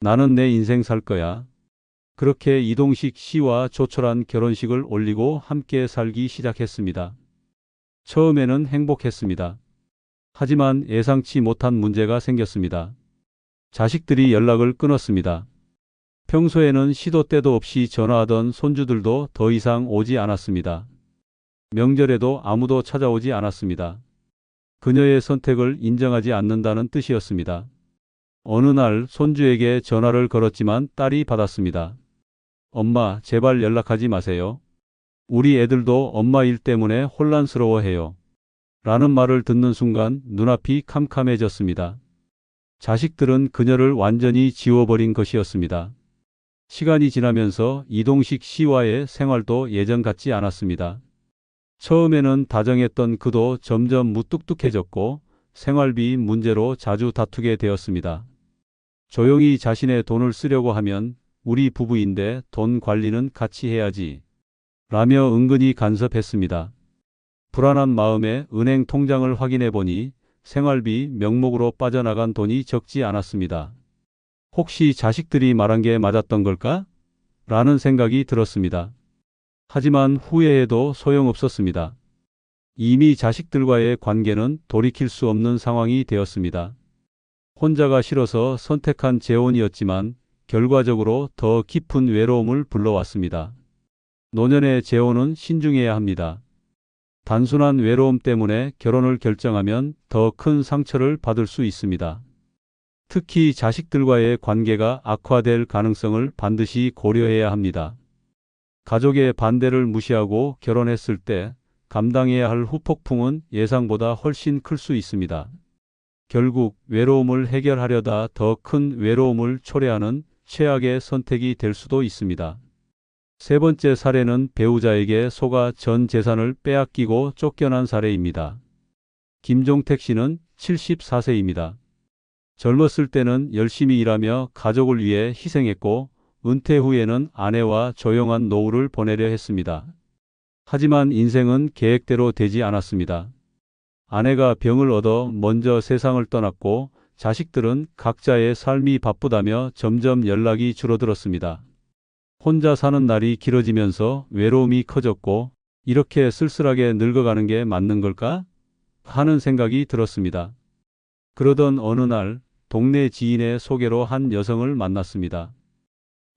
A: 나는 내 인생 살 거야. 그렇게 이동식 씨와 조촐한 결혼식을 올리고 함께 살기 시작했습니다. 처음에는 행복했습니다. 하지만 예상치 못한 문제가 생겼습니다. 자식들이 연락을 끊었습니다. 평소에는 시도 때도 없이 전화하던 손주들도 더 이상 오지 않았습니다. 명절에도 아무도 찾아오지 않았습니다. 그녀의 선택을 인정하지 않는다는 뜻이었습니다. 어느 날 손주에게 전화를 걸었지만 딸이 받았습니다. 엄마, 제발 연락하지 마세요. 우리 애들도 엄마 일 때문에 혼란스러워해요. 라는 말을 듣는 순간 눈앞이 캄캄해졌습니다. 자식들은 그녀를 완전히 지워버린 것이었습니다. 시간이 지나면서 이동식 씨와의 생활도 예전 같지 않았습니다. 처음에는 다정했던 그도 점점 무뚝뚝해졌고 생활비 문제로 자주 다투게 되었습니다. 조용히 자신의 돈을 쓰려고 하면 우리 부부인데 돈 관리는 같이 해야지 라며 은근히 간섭했습니다. 불안한 마음에 은행 통장을 확인해 보니 생활비 명목으로 빠져나간 돈이 적지 않았습니다. 혹시 자식들이 말한 게 맞았던 걸까? 라는 생각이 들었습니다. 하지만 후회해도 소용없었습니다. 이미 자식들과의 관계는 돌이킬 수 없는 상황이 되었습니다. 혼자가 싫어서 선택한 재혼이었지만 결과적으로 더 깊은 외로움을 불러왔습니다. 노년의 재혼은 신중해야 합니다. 단순한 외로움 때문에 결혼을 결정하면 더 큰 상처를 받을 수 있습니다. 특히 자식들과의 관계가 악화될 가능성을 반드시 고려해야 합니다. 가족의 반대를 무시하고 결혼했을 때 감당해야 할 후폭풍은 예상보다 훨씬 클 수 있습니다. 결국 외로움을 해결하려다 더 큰 외로움을 초래하는 최악의 선택이 될 수도 있습니다. 세 번째 사례는 배우자에게 속아 전 재산을 빼앗기고 쫓겨난 사례입니다. 김종택 씨는 74세입니다. 젊었을 때는 열심히 일하며 가족을 위해 희생했고 은퇴 후에는 아내와 조용한 노후를 보내려 했습니다. 하지만 인생은 계획대로 되지 않았습니다. 아내가 병을 얻어 먼저 세상을 떠났고 자식들은 각자의 삶이 바쁘다며 점점 연락이 줄어들었습니다. 혼자 사는 날이 길어지면서 외로움이 커졌고 이렇게 쓸쓸하게 늙어가는 게 맞는 걸까? 하는 생각이 들었습니다. 그러던 어느 날 동네 지인의 소개로 한 여성을 만났습니다.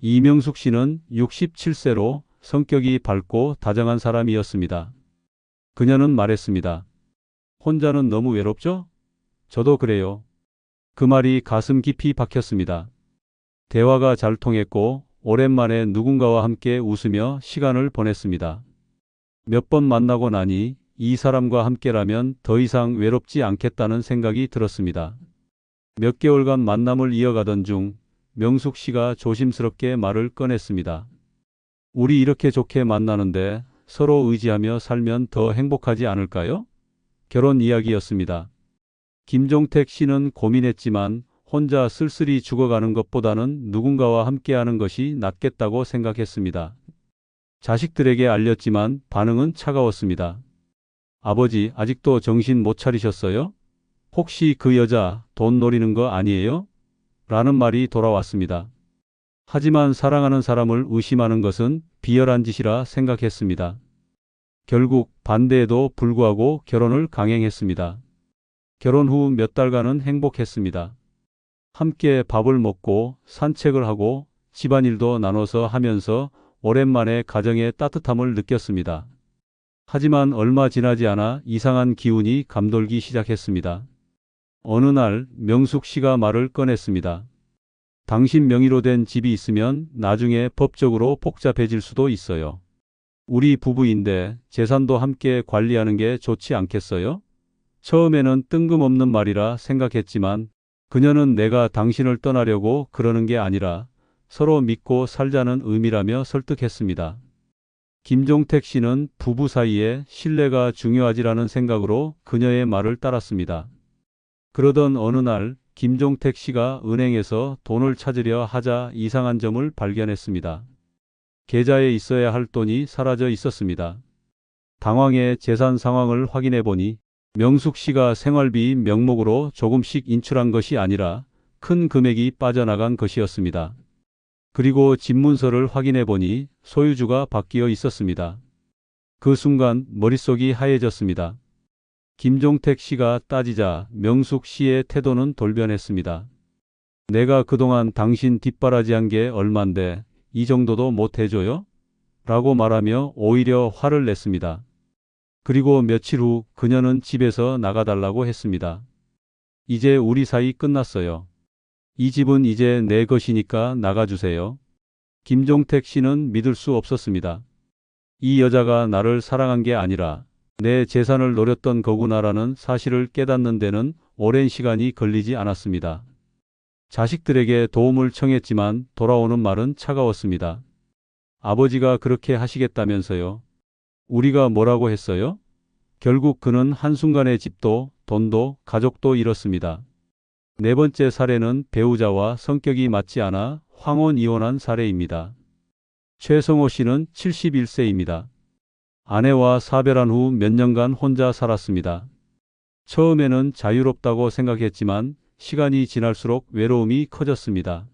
A: 이명숙 씨는 67세로 성격이 밝고 다정한 사람이었습니다. 그녀는 말했습니다. 혼자는 너무 외롭죠? 저도 그래요. 그 말이 가슴 깊이 박혔습니다. 대화가 잘 통했고 오랜만에 누군가와 함께 웃으며 시간을 보냈습니다. 몇 번 만나고 나니 이 사람과 함께라면 더 이상 외롭지 않겠다는 생각이 들었습니다. 몇 개월간 만남을 이어가던 중 명숙 씨가 조심스럽게 말을 꺼냈습니다. 우리 이렇게 좋게 만나는데 서로 의지하며 살면 더 행복하지 않을까요? 결혼 이야기였습니다. 김종택 씨는 고민했지만 혼자 쓸쓸히 죽어가는 것보다는 누군가와 함께하는 것이 낫겠다고 생각했습니다. 자식들에게 알렸지만 반응은 차가웠습니다. 아버지, 아직도 정신 못 차리셨어요? 혹시 그 여자 돈 노리는 거 아니에요? 라는 말이 돌아왔습니다. 하지만 사랑하는 사람을 의심하는 것은 비열한 짓이라 생각했습니다. 결국 반대에도 불구하고 결혼을 강행했습니다. 결혼 후 몇 달간은 행복했습니다. 함께 밥을 먹고 산책을 하고 집안일도 나눠서 하면서 오랜만에 가정의 따뜻함을 느꼈습니다. 하지만 얼마 지나지 않아 이상한 기운이 감돌기 시작했습니다. 어느 날 명숙 씨가 말을 꺼냈습니다. 당신 명의로 된 집이 있으면 나중에 법적으로 복잡해질 수도 있어요. 우리 부부인데 재산도 함께 관리하는 게 좋지 않겠어요? 처음에는 뜬금없는 말이라 생각했지만 그녀는 내가 당신을 떠나려고 그러는 게 아니라 서로 믿고 살자는 의미라며 설득했습니다. 김종택 씨는 부부 사이에 신뢰가 중요하지라는 생각으로 그녀의 말을 따랐습니다. 그러던 어느 날 김종택 씨가 은행에서 돈을 찾으려 하자 이상한 점을 발견했습니다. 계좌에 있어야 할 돈이 사라져 있었습니다. 당황해 재산 상황을 확인해 보니 명숙 씨가 생활비 명목으로 조금씩 인출한 것이 아니라 큰 금액이 빠져나간 것이었습니다. 그리고 집 문서를 확인해 보니 소유주가 바뀌어 있었습니다. 그 순간 머릿속이 하얘졌습니다. 김종택 씨가 따지자 명숙 씨의 태도는 돌변했습니다. 내가 그동안 당신 뒷바라지한 게 얼만데 이 정도도 못 해줘요? 라고 말하며 오히려 화를 냈습니다. 그리고 며칠 후 그녀는 집에서 나가달라고 했습니다. 이제 우리 사이 끝났어요. 이 집은 이제 내 것이니까 나가주세요. 김종택 씨는 믿을 수 없었습니다. 이 여자가 나를 사랑한 게 아니라 내 재산을 노렸던 거구나라는 사실을 깨닫는 데는 오랜 시간이 걸리지 않았습니다. 자식들에게 도움을 청했지만 돌아오는 말은 차가웠습니다. 아버지가 그렇게 하시겠다면서요. 우리가 뭐라고 했어요? 결국 그는 한순간에 집도 돈도 가족도 잃었습니다. 네 번째 사례는 배우자와 성격이 맞지 않아 황혼 이혼한 사례입니다. 최성호 씨는 71세입니다. 아내와 사별한 후 몇 년간 혼자 살았습니다. 처음에는 자유롭다고 생각했지만 시간이 지날수록 외로움이 커졌습니다.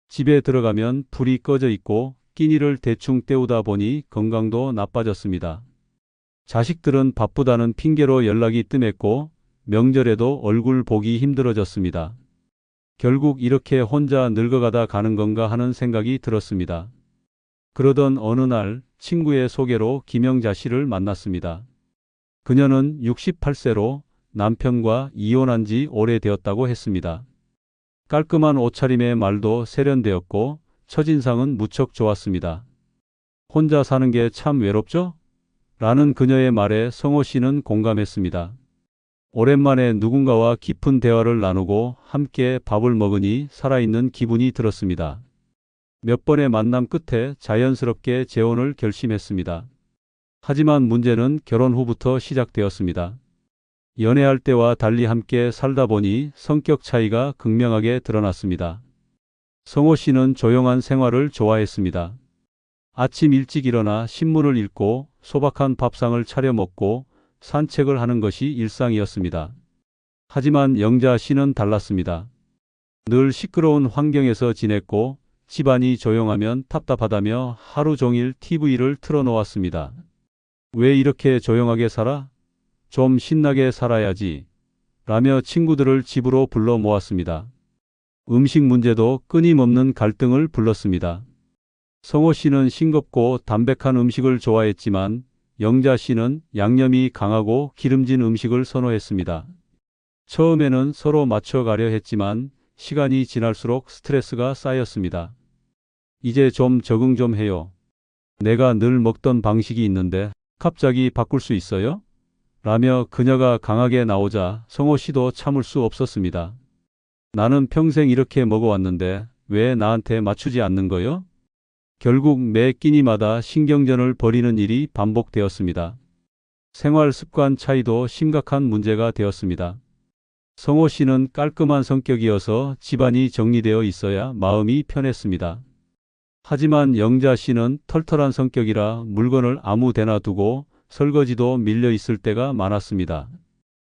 A: 집에 들어가면 불이 꺼져 있고 끼니를 대충 때우다 보니 건강도 나빠졌습니다. 자식들은 바쁘다는 핑계로 연락이 뜸했고 명절에도 얼굴 보기 힘들어졌습니다. 결국 이렇게 혼자 늙어가다 가는 건가 하는 생각이 들었습니다. 그러던 어느 날 친구의 소개로 김영자 씨를 만났습니다. 그녀는 68세로 남편과 이혼한 지 오래되었다고 했습니다. 깔끔한 옷차림에 말도 세련되었고 첫인상은 무척 좋았습니다. 혼자 사는 게 참 외롭죠? 라는 그녀의 말에 성호 씨는 공감했습니다. 오랜만에 누군가와 깊은 대화를 나누고 함께 밥을 먹으니 살아있는 기분이 들었습니다. 몇 번의 만남 끝에 자연스럽게 재혼을 결심했습니다. 하지만 문제는 결혼 후부터 시작되었습니다. 연애할 때와 달리 함께 살다 보니 성격 차이가 극명하게 드러났습니다. 성호 씨는 조용한 생활을 좋아했습니다. 아침 일찍 일어나 신문을 읽고 소박한 밥상을 차려 먹고 산책을 하는 것이 일상이었습니다. 하지만 영자 씨는 달랐습니다. 늘 시끄러운 환경에서 지냈고 집안이 조용하면 답답하다며 하루 종일 TV를 틀어놓았습니다. 왜 이렇게 조용하게 살아? 좀 신나게 살아야지. 라며 친구들을 집으로 불러 모았습니다. 음식 문제도 끊임없는 갈등을 불렀습니다. 성호 씨는 싱겁고 담백한 음식을 좋아했지만 영자 씨는 양념이 강하고 기름진 음식을 선호했습니다. 처음에는 서로 맞춰가려 했지만 시간이 지날수록 스트레스가 쌓였습니다. 이제 좀 적응 좀 해요. 내가 늘 먹던 방식이 있는데 갑자기 바꿀 수 있어요? 라며 그녀가 강하게 나오자 성호 씨도 참을 수 없었습니다. 나는 평생 이렇게 먹어왔는데 왜 나한테 맞추지 않는 거요? 결국 매 끼니마다 신경전을 벌이는 일이 반복되었습니다. 생활 습관 차이도 심각한 문제가 되었습니다. 성호 씨는 깔끔한 성격이어서 집안이 정리되어 있어야 마음이 편했습니다. 하지만 영자 씨는 털털한 성격이라 물건을 아무 데나 두고 설거지도 밀려 있을 때가 많았습니다.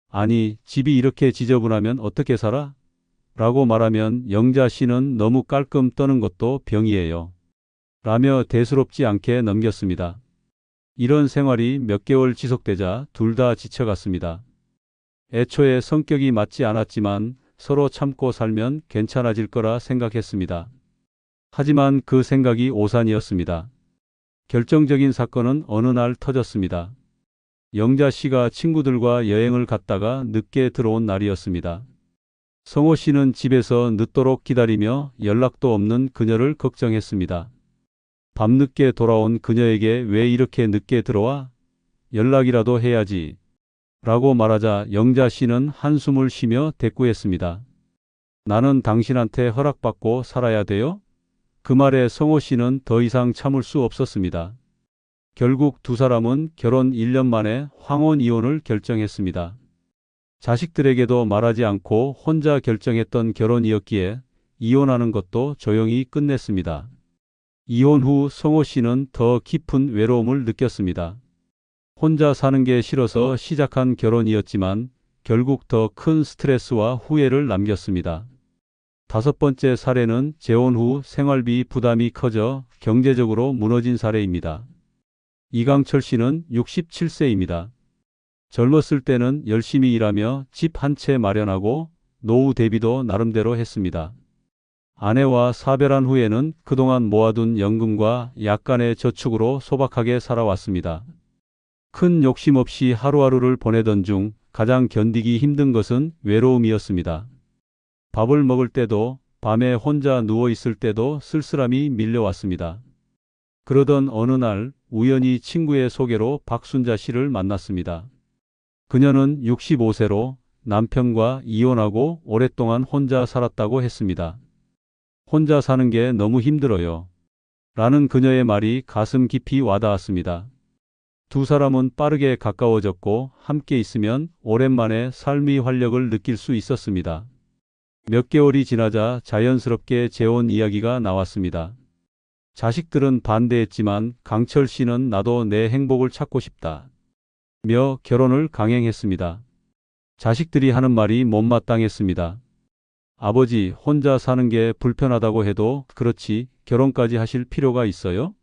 A: 아니, 집이 이렇게 지저분하면 어떻게 살아? 라고 말하면 영자 씨는 너무 깔끔 떠는 것도 병이에요. 라며 대수롭지 않게 넘겼습니다. 이런 생활이 몇 개월 지속되자 둘 다 지쳐갔습니다. 애초에 성격이 맞지 않았지만 서로 참고 살면 괜찮아질 거라 생각했습니다. 하지만 그 생각이 오산이었습니다. 결정적인 사건은 어느 날 터졌습니다. 영자 씨가 친구들과 여행을 갔다가 늦게 들어온 날이었습니다. 성호 씨는 집에서 늦도록 기다리며 연락도 없는 그녀를 걱정했습니다. 밤늦게 돌아온 그녀에게 왜 이렇게 늦게 들어와? 연락이라도 해야지. 라고 말하자 영자 씨는 한숨을 쉬며 대꾸했습니다. 나는 당신한테 허락받고 살아야 돼요? 그 말에 성호 씨는 더 이상 참을 수 없었습니다. 결국 두 사람은 결혼 1년 만에 황혼 이혼을 결정했습니다. 자식들에게도 말하지 않고 혼자 결정했던 결혼이었기에 이혼하는 것도 조용히 끝냈습니다. 이혼 후 성호 씨는 더 깊은 외로움을 느꼈습니다. 혼자 사는 게 싫어서 시작한 결혼이었지만 결국 더 큰 스트레스와 후회를 남겼습니다. 다섯 번째 사례는 재혼 후 생활비 부담이 커져 경제적으로 무너진 사례입니다. 이강철 씨는 67세입니다. 젊었을 때는 열심히 일하며 집 한 채 마련하고 노후 대비도 나름대로 했습니다. 아내와 사별한 후에는 그동안 모아둔 연금과 약간의 저축으로 소박하게 살아왔습니다. 큰 욕심 없이 하루하루를 보내던 중 가장 견디기 힘든 것은 외로움이었습니다. 밥을 먹을 때도 밤에 혼자 누워 있을 때도 쓸쓸함이 밀려왔습니다. 그러던 어느 날 우연히 친구의 소개로 박순자 씨를 만났습니다. 그녀는 65세로 남편과 이혼하고 오랫동안 혼자 살았다고 했습니다. 혼자 사는 게 너무 힘들어요. 라는 그녀의 말이 가슴 깊이 와닿았습니다. 두 사람은 빠르게 가까워졌고 함께 있으면 오랜만에 삶의 활력을 느낄 수 있었습니다. 몇 개월이 지나자 자연스럽게 재혼 이야기가 나왔습니다. 자식들은 반대했지만 강철 씨는 나도 내 행복을 찾고 싶다 며 결혼을 강행했습니다. 자식들이 하는 말이 못마땅했습니다. 아버지, 혼자 사는 게 불편하다고 해도 그렇지 결혼까지 하실 필요가 있어요?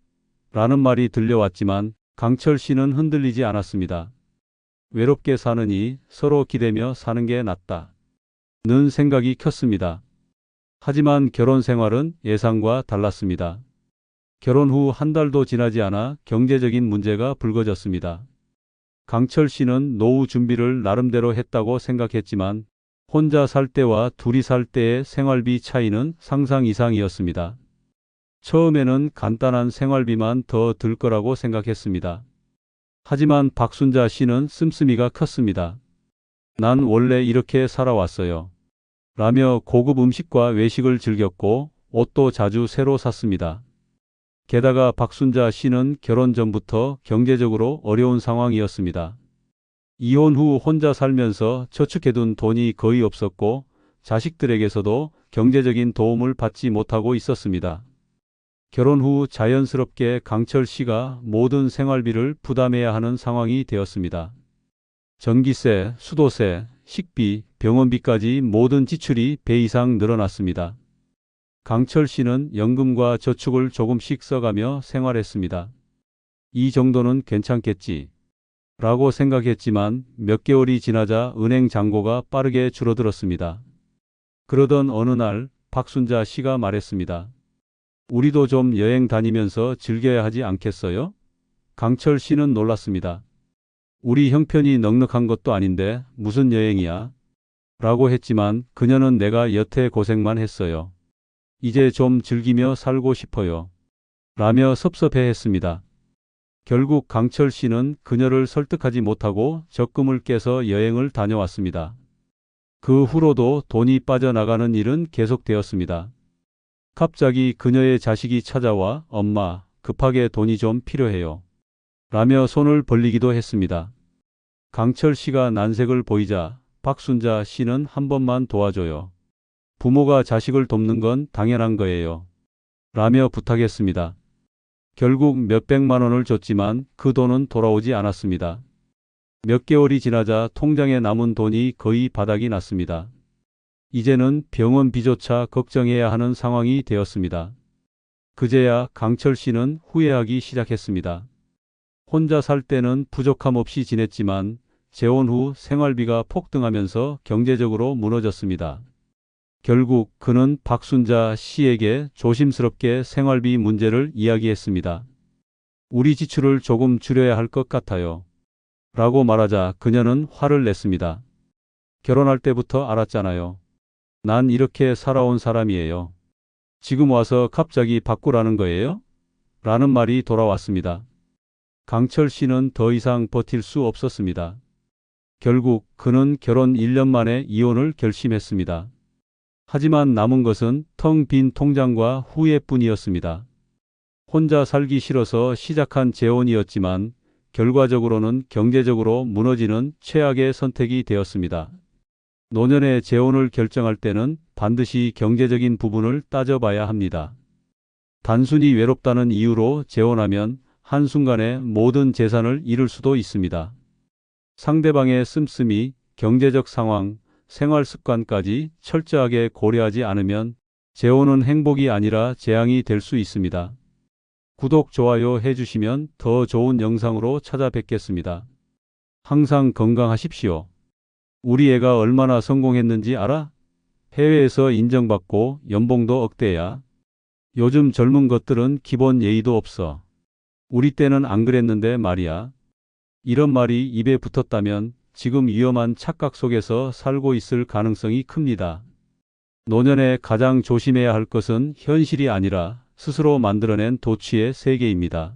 A: 라는 말이 들려왔지만 강철 씨는 흔들리지 않았습니다. 외롭게 사느니 서로 기대며 사는 게 낫다 는 생각이 컸습니다. 하지만 결혼 생활은 예상과 달랐습니다. 결혼 후 한 달도 지나지 않아 경제적인 문제가 불거졌습니다. 강철 씨는 노후 준비를 나름대로 했다고 생각했지만 혼자 살 때와 둘이 살 때의 생활비 차이는 상상 이상이었습니다. 처음에는 간단한 생활비만 더 들 거라고 생각했습니다. 하지만 박순자 씨는 씀씀이가 컸습니다. 난 원래 이렇게 살아왔어요. 라며 고급 음식과 외식을 즐겼고 옷도 자주 새로 샀습니다. 게다가 박순자 씨는 결혼 전부터 경제적으로 어려운 상황이었습니다. 이혼 후 혼자 살면서 저축해둔 돈이 거의 없었고 자식들에게서도 경제적인 도움을 받지 못하고 있었습니다. 결혼 후 자연스럽게 강철 씨가 모든 생활비를 부담해야 하는 상황이 되었습니다. 전기세, 수도세, 식비, 병원비까지 모든 지출이 배 이상 늘어났습니다. 강철 씨는 연금과 저축을 조금씩 써가며 생활했습니다. 이 정도는 괜찮겠지 라고 생각했지만 몇 개월이 지나자 은행 잔고가 빠르게 줄어들었습니다. 그러던 어느 날 박순자 씨가 말했습니다. 우리도 좀 여행 다니면서 즐겨야 하지 않겠어요? 강철 씨는 놀랐습니다. 우리 형편이 넉넉한 것도 아닌데 무슨 여행이야? 라고 했지만 그녀는 내가 여태 고생만 했어요. 이제 좀 즐기며 살고 싶어요. 라며 섭섭해했습니다. 결국 강철 씨는 그녀를 설득하지 못하고 적금을 깨서 여행을 다녀왔습니다. 그 후로도 돈이 빠져나가는 일은 계속되었습니다. 갑자기 그녀의 자식이 찾아와 엄마, 급하게 돈이 좀 필요해요. 라며 손을 벌리기도 했습니다. 강철 씨가 난색을 보이자 박순자 씨는 한 번만 도와줘요. 부모가 자식을 돕는 건 당연한 거예요. 라며 부탁했습니다. 결국 몇백만 원을 줬지만 그 돈은 돌아오지 않았습니다. 몇 개월이 지나자 통장에 남은 돈이 거의 바닥이 났습니다. 이제는 병원비조차 걱정해야 하는 상황이 되었습니다. 그제야 강철 씨는 후회하기 시작했습니다. 혼자 살 때는 부족함 없이 지냈지만 재혼 후 생활비가 폭등하면서 경제적으로 무너졌습니다. 결국 그는 박순자 씨에게 조심스럽게 생활비 문제를 이야기했습니다. 우리 지출을 조금 줄여야 할 것 같아요. 라고 말하자 그녀는 화를 냈습니다. 결혼할 때부터 알았잖아요. 난 이렇게 살아온 사람이에요. 지금 와서 갑자기 바꾸라는 거예요? 라는 말이 돌아왔습니다. 강철 씨는 더 이상 버틸 수 없었습니다. 결국 그는 결혼 1년 만에 이혼을 결심했습니다. 하지만 남은 것은 텅 빈 통장과 후회뿐이었습니다. 혼자 살기 싫어서 시작한 재혼이었지만 결과적으로는 경제적으로 무너지는 최악의 선택이 되었습니다. 노년의 재혼을 결정할 때는 반드시 경제적인 부분을 따져봐야 합니다. 단순히 외롭다는 이유로 재혼하면 한순간에 모든 재산을 잃을 수도 있습니다. 상대방의 씀씀이, 경제적 상황, 생활 습관까지 철저하게 고려하지 않으면 재혼은 행복이 아니라 재앙이 될 수 있습니다. 구독, 좋아요 해주시면 더 좋은 영상으로 찾아뵙겠습니다. 항상 건강하십시오. 우리 애가 얼마나 성공했는지 알아? 해외에서 인정받고 연봉도 억대야. 요즘 젊은 것들은 기본 예의도 없어. 우리 때는 안 그랬는데 말이야. 이런 말이 입에 붙었다면 지금 위험한 착각 속에서 살고 있을 가능성이 큽니다. 노년에 가장 조심해야 할 것은 현실이 아니라 스스로 만들어낸 도취의 세계입니다.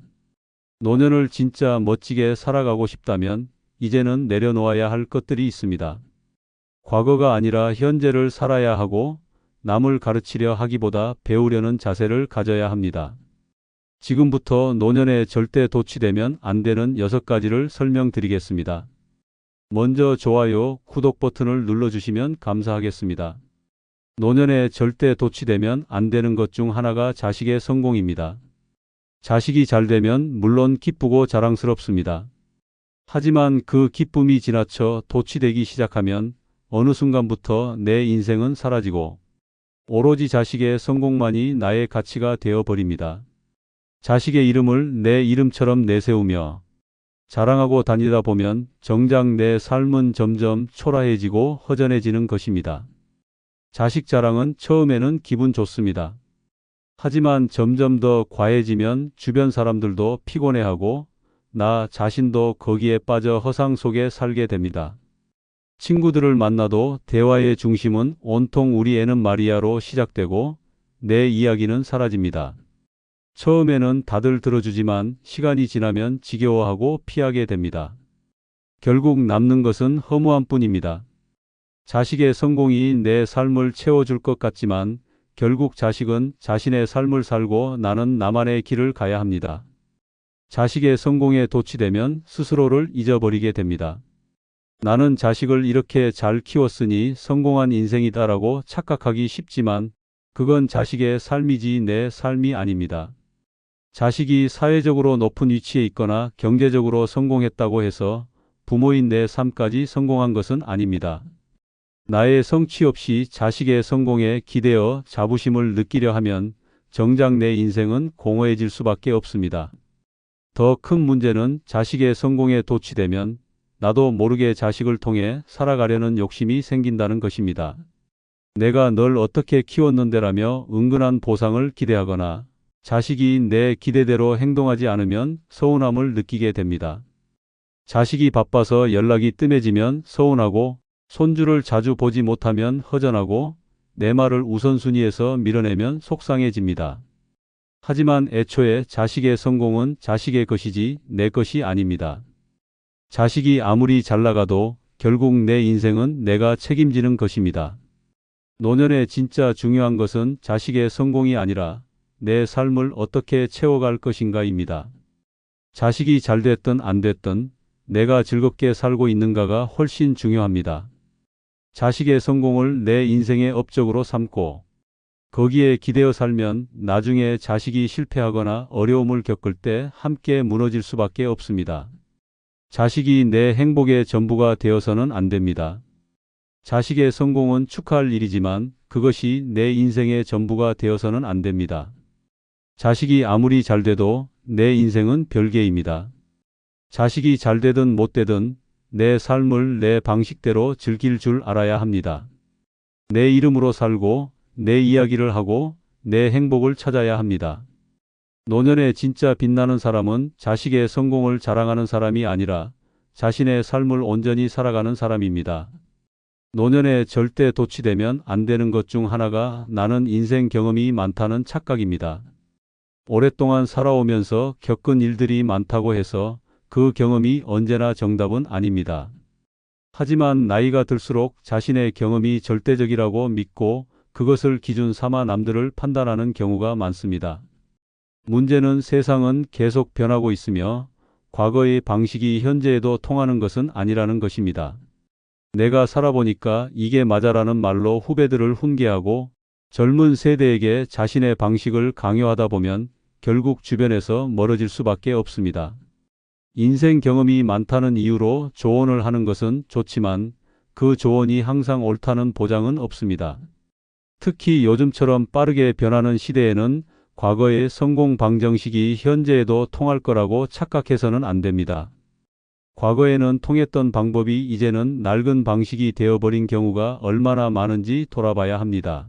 A: 노년을 진짜 멋지게 살아가고 싶다면 이제는 내려놓아야 할 것들이 있습니다. 과거가 아니라 현재를 살아야 하고 남을 가르치려 하기보다 배우려는 자세를 가져야 합니다. 지금부터 노년에 절대 도취되면 안 되는 6가지를 설명드리겠습니다. 먼저 좋아요, 구독 버튼을 눌러주시면 감사하겠습니다. 노년에 절대 도취되면 안 되는 것 중 하나가 자식의 성공입니다. 자식이 잘 되면 물론 기쁘고 자랑스럽습니다. 하지만 그 기쁨이 지나쳐 도취되기 시작하면 어느 순간부터 내 인생은 사라지고 오로지 자식의 성공만이 나의 가치가 되어버립니다. 자식의 이름을 내 이름처럼 내세우며 자랑하고 다니다 보면 정작 내 삶은 점점 초라해지고 허전해지는 것입니다. 자식 자랑은 처음에는 기분 좋습니다. 하지만 점점 더 과해지면 주변 사람들도 피곤해하고 나 자신도 거기에 빠져 허상 속에 살게 됩니다. 친구들을 만나도 대화의 중심은 온통 우리 애는 마리아로 시작되고 내 이야기는 사라집니다. 처음에는 다들 들어주지만 시간이 지나면 지겨워하고 피하게 됩니다. 결국 남는 것은 허무함 뿐입니다. 자식의 성공이 내 삶을 채워줄 것 같지만 결국 자식은 자신의 삶을 살고 나는 나만의 길을 가야 합니다. 자식의 성공에 도취되면 스스로를 잊어버리게 됩니다. 나는 자식을 이렇게 잘 키웠으니 성공한 인생이다라고 착각하기 쉽지만 그건 자식의 삶이지 내 삶이 아닙니다. 자식이 사회적으로 높은 위치에 있거나 경제적으로 성공했다고 해서 부모인 내 삶까지 성공한 것은 아닙니다. 나의 성취 없이 자식의 성공에 기대어 자부심을 느끼려 하면 정작 내 인생은 공허해질 수밖에 없습니다. 더 큰 문제는 자식의 성공에 도취되면 나도 모르게 자식을 통해 살아가려는 욕심이 생긴다는 것입니다. 내가 널 어떻게 키웠는데라며 은근한 보상을 기대하거나 자식이 내 기대대로 행동하지 않으면 서운함을 느끼게 됩니다. 자식이 바빠서 연락이 뜸해지면 서운하고 손주를 자주 보지 못하면 허전하고 내 말을 우선순위에서 밀어내면 속상해집니다. 하지만 애초에 자식의 성공은 자식의 것이지 내 것이 아닙니다. 자식이 아무리 잘 나가도 결국 내 인생은 내가 책임지는 것입니다. 노년에 진짜 중요한 것은 자식의 성공이 아니라 내 삶을 어떻게 채워갈 것인가입니다. 자식이 잘 됐든 안 됐든 내가 즐겁게 살고 있는가가 훨씬 중요합니다. 자식의 성공을 내 인생의 업적으로 삼고 거기에 기대어 살면 나중에 자식이 실패하거나 어려움을 겪을 때 함께 무너질 수밖에 없습니다. 자식이 내 행복의 전부가 되어서는 안 됩니다. 자식의 성공은 축하할 일이지만 그것이 내 인생의 전부가 되어서는 안 됩니다. 자식이 아무리 잘 돼도 내 인생은 별개입니다. 자식이 잘 되든 못 되든 내 삶을 내 방식대로 즐길 줄 알아야 합니다. 내 이름으로 살고 내 이야기를 하고 내 행복을 찾아야 합니다. 노년에 진짜 빛나는 사람은 자식의 성공을 자랑하는 사람이 아니라 자신의 삶을 온전히 살아가는 사람입니다. 노년에 절대 도취되면 안 되는 것 중 하나가 나는 인생 경험이 많다는 착각입니다. 오랫동안 살아오면서 겪은 일들이 많다고 해서 그 경험이 언제나 정답은 아닙니다. 하지만 나이가 들수록 자신의 경험이 절대적이라고 믿고 그것을 기준 삼아 남들을 판단하는 경우가 많습니다. 문제는 세상은 계속 변하고 있으며 과거의 방식이 현재에도 통하는 것은 아니라는 것입니다. 내가 살아보니까 이게 맞아라는 말로 후배들을 훈계하고 젊은 세대에게 자신의 방식을 강요하다 보면 결국 주변에서 멀어질 수밖에 없습니다. 인생 경험이 많다는 이유로 조언을 하는 것은 좋지만 그 조언이 항상 옳다는 보장은 없습니다. 특히 요즘처럼 빠르게 변하는 시대에는 과거의 성공 방정식이 현재에도 통할 거라고 착각해서는 안 됩니다. 과거에는 통했던 방법이 이제는 낡은 방식이 되어버린 경우가 얼마나 많은지 돌아봐야 합니다.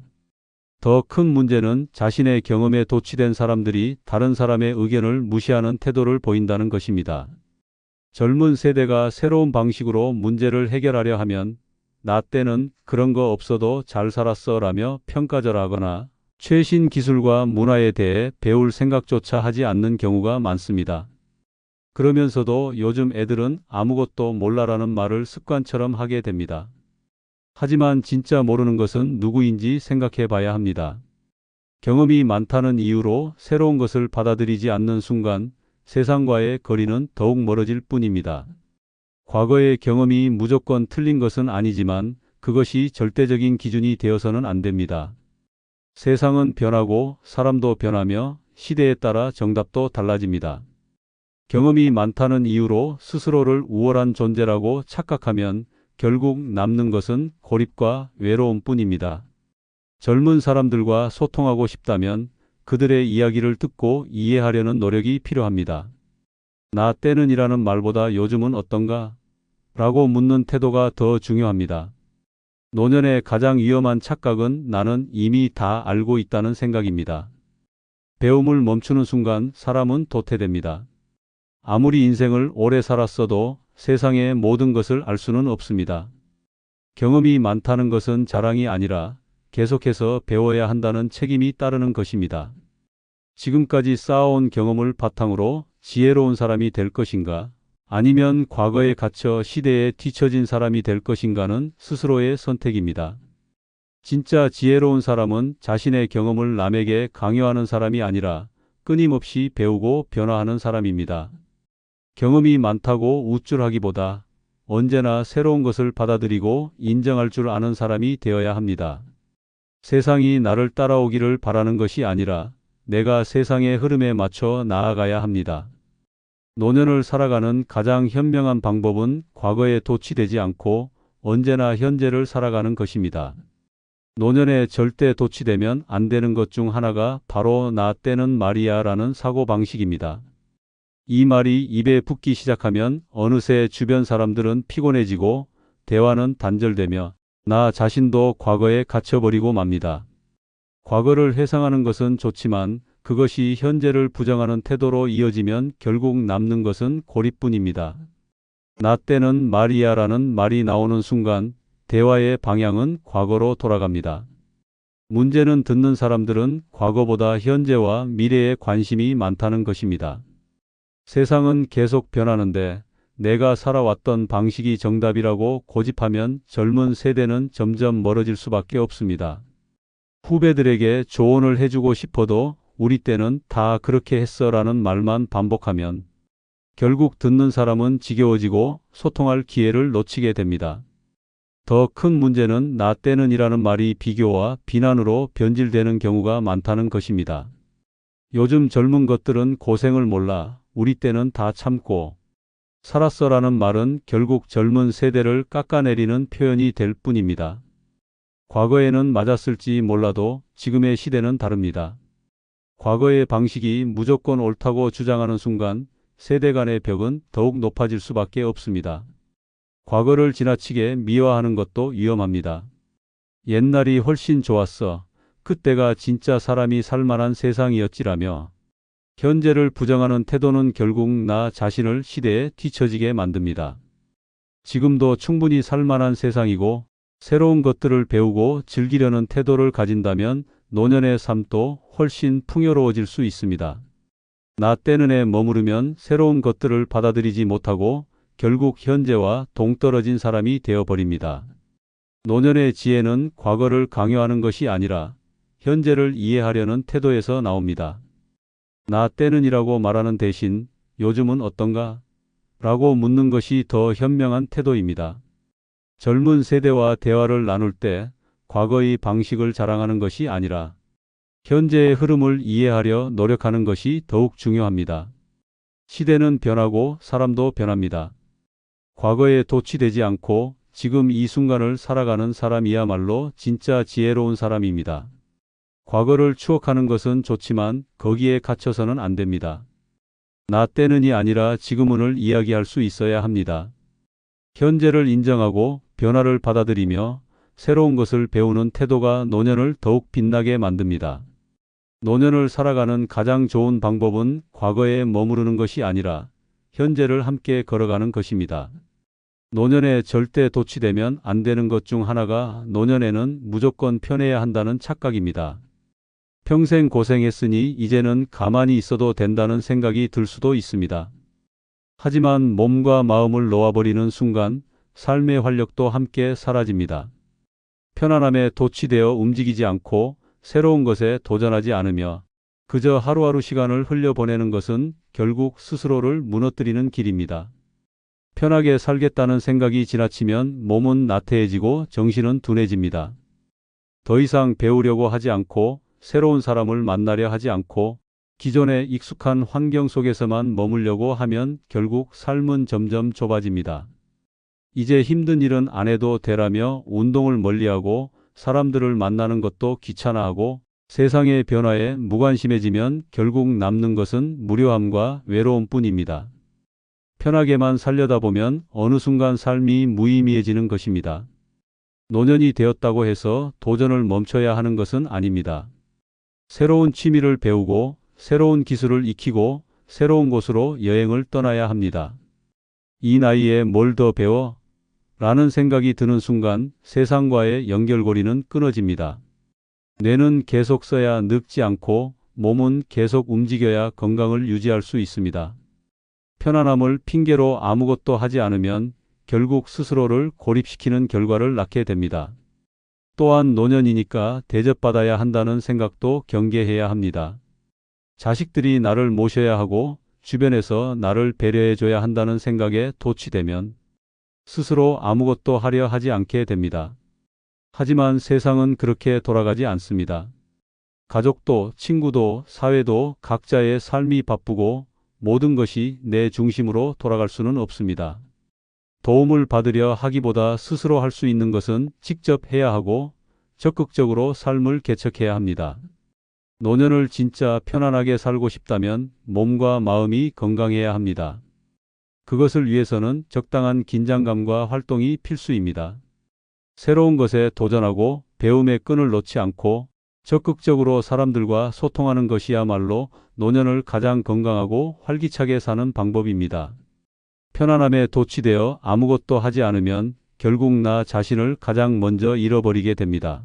A: 더 큰 문제는 자신의 경험에 도취된 사람들이 다른 사람의 의견을 무시하는 태도를 보인다는 것입니다. 젊은 세대가 새로운 방식으로 문제를 해결하려 하면 나 때는 그런 거 없어도 잘 살았어 라며 평가절하거나 최신 기술과 문화에 대해 배울 생각조차 하지 않는 경우가 많습니다. 그러면서도 요즘 애들은 아무것도 몰라라는 말을 습관처럼 하게 됩니다. 하지만 진짜 모르는 것은 누구인지 생각해 봐야 합니다. 경험이 많다는 이유로 새로운 것을 받아들이지 않는 순간 세상과의 거리는 더욱 멀어질 뿐입니다. 과거의 경험이 무조건 틀린 것은 아니지만 그것이 절대적인 기준이 되어서는 안 됩니다. 세상은 변하고 사람도 변하며 시대에 따라 정답도 달라집니다. 경험이 많다는 이유로 스스로를 우월한 존재라고 착각하면 결국 남는 것은 고립과 외로움 뿐입니다. 젊은 사람들과 소통하고 싶다면 그들의 이야기를 듣고 이해하려는 노력이 필요합니다. 나 때는이라는 말보다 요즘은 어떤가? 라고 묻는 태도가 더 중요합니다. 노년의 가장 위험한 착각은 나는 이미 다 알고 있다는 생각입니다. 배움을 멈추는 순간 사람은 도태됩니다. 아무리 인생을 오래 살았어도 세상의 모든 것을 알 수는 없습니다. 경험이 많다는 것은 자랑이 아니라 계속해서 배워야 한다는 책임이 따르는 것입니다. 지금까지 쌓아온 경험을 바탕으로 지혜로운 사람이 될 것인가? 아니면 과거에 갇혀 시대에 뒤처진 사람이 될 것인가는 스스로의 선택입니다. 진짜 지혜로운 사람은 자신의 경험을 남에게 강요하는 사람이 아니라 끊임없이 배우고 변화하는 사람입니다. 경험이 많다고 우쭐하기보다 언제나 새로운 것을 받아들이고 인정할 줄 아는 사람이 되어야 합니다. 세상이 나를 따라오기를 바라는 것이 아니라 내가 세상의 흐름에 맞춰 나아가야 합니다. 노년을 살아가는 가장 현명한 방법은 과거에 도취되지 않고 언제나 현재를 살아가는 것입니다. 노년에 절대 도취되면 안 되는 것 중 하나가 바로 나 때는 말이야 라는 사고방식입니다. 이 말이 입에 붙기 시작하면 어느새 주변 사람들은 피곤해지고 대화는 단절되며 나 자신도 과거에 갇혀버리고 맙니다. 과거를 회상하는 것은 좋지만 그것이 현재를 부정하는 태도로 이어지면 결국 남는 것은 고립뿐입니다. 나 때는 말이야 라는 말이 나오는 순간 대화의 방향은 과거로 돌아갑니다. 문제는 듣는 사람들은 과거보다 현재와 미래에 관심이 많다는 것입니다. 세상은 계속 변하는데 내가 살아왔던 방식이 정답이라고 고집하면 젊은 세대는 점점 멀어질 수밖에 없습니다. 후배들에게 조언을 해주고 싶어도 우리 때는 다 그렇게 했어 라는 말만 반복하면 결국 듣는 사람은 지겨워지고 소통할 기회를 놓치게 됩니다. 더 큰 문제는 나 때는이라는 말이 비교와 비난으로 변질되는 경우가 많다는 것입니다. 요즘 젊은 것들은 고생을 몰라 우리 때는 다 참고 살았어라는 말은 결국 젊은 세대를 깎아내리는 표현이 될 뿐입니다. 과거에는 맞았을지 몰라도 지금의 시대는 다릅니다. 과거의 방식이 무조건 옳다고 주장하는 순간 세대 간의 벽은 더욱 높아질 수밖에 없습니다. 과거를 지나치게 미화하는 것도 위험합니다. 옛날이 훨씬 좋았어. 그때가 진짜 사람이 살만한 세상이었지라며 현재를 부정하는 태도는 결국 나 자신을 시대에 뒤처지게 만듭니다. 지금도 충분히 살만한 세상이고 새로운 것들을 배우고 즐기려는 태도를 가진다면 노년의 삶도 훨씬 풍요로워질 수 있습니다. 나 때는에 머무르면 새로운 것들을 받아들이지 못하고 결국 현재와 동떨어진 사람이 되어버립니다. 노년의 지혜는 과거를 강요하는 것이 아니라 현재를 이해하려는 태도에서 나옵니다. 나 때는이라고 말하는 대신 요즘은 어떤가? 라고 묻는 것이 더 현명한 태도입니다. 젊은 세대와 대화를 나눌 때 과거의 방식을 자랑하는 것이 아니라 현재의 흐름을 이해하려 노력하는 것이 더욱 중요합니다. 시대는 변하고 사람도 변합니다. 과거에 도취되지 않고 지금 이 순간을 살아가는 사람이야말로 진짜 지혜로운 사람입니다. 과거를 추억하는 것은 좋지만 거기에 갇혀서는 안 됩니다. 나 때는이 아니라 지금은을 이야기할 수 있어야 합니다. 현재를 인정하고 변화를 받아들이며 새로운 것을 배우는 태도가 노년을 더욱 빛나게 만듭니다. 노년을 살아가는 가장 좋은 방법은 과거에 머무르는 것이 아니라 현재를 함께 걸어가는 것입니다. 노년에 절대 도취되면 안 되는 것 중 하나가 노년에는 무조건 편해야 한다는 착각입니다. 평생 고생했으니 이제는 가만히 있어도 된다는 생각이 들 수도 있습니다. 하지만 몸과 마음을 놓아버리는 순간 삶의 활력도 함께 사라집니다. 편안함에 도취되어 움직이지 않고 새로운 것에 도전하지 않으며 그저 하루하루 시간을 흘려보내는 것은 결국 스스로를 무너뜨리는 길입니다. 편하게 살겠다는 생각이 지나치면 몸은 나태해지고 정신은 둔해집니다. 더 이상 배우려고 하지 않고 새로운 사람을 만나려 하지 않고 기존의 익숙한 환경 속에서만 머물려고 하면 결국 삶은 점점 좁아집니다. 이제 힘든 일은 안 해도 되라며 운동을 멀리하고 사람들을 만나는 것도 귀찮아하고 세상의 변화에 무관심해지면 결국 남는 것은 무료함과 외로움뿐입니다. 편하게만 살려다 보면 어느 순간 삶이 무의미해지는 것입니다. 노년이 되었다고 해서 도전을 멈춰야 하는 것은 아닙니다. 새로운 취미를 배우고 새로운 기술을 익히고 새로운 곳으로 여행을 떠나야 합니다. 이 나이에 뭘 더 배워? 라는 생각이 드는 순간 세상과의 연결고리는 끊어집니다. 뇌는 계속 써야 늙지 않고 몸은 계속 움직여야 건강을 유지할 수 있습니다. 편안함을 핑계로 아무것도 하지 않으면 결국 스스로를 고립시키는 결과를 낳게 됩니다. 또한 노년이니까 대접받아야 한다는 생각도 경계해야 합니다. 자식들이 나를 모셔야 하고 주변에서 나를 배려해줘야 한다는 생각에 도취되면 스스로 아무것도 하려 하지 않게 됩니다. 하지만 세상은 그렇게 돌아가지 않습니다. 가족도 친구도 사회도 각자의 삶이 바쁘고 모든 것이 내 중심으로 돌아갈 수는 없습니다. 도움을 받으려 하기보다 스스로 할 수 있는 것은 직접 해야 하고 적극적으로 삶을 개척해야 합니다. 노년을 진짜 편안하게 살고 싶다면 몸과 마음이 건강해야 합니다. 그것을 위해서는 적당한 긴장감과 활동이 필수입니다. 새로운 것에 도전하고 배움의 끈을 놓지 않고 적극적으로 사람들과 소통하는 것이야말로 노년을 가장 건강하고 활기차게 사는 방법입니다. 편안함에 도취되어 아무것도 하지 않으면 결국 나 자신을 가장 먼저 잃어버리게 됩니다.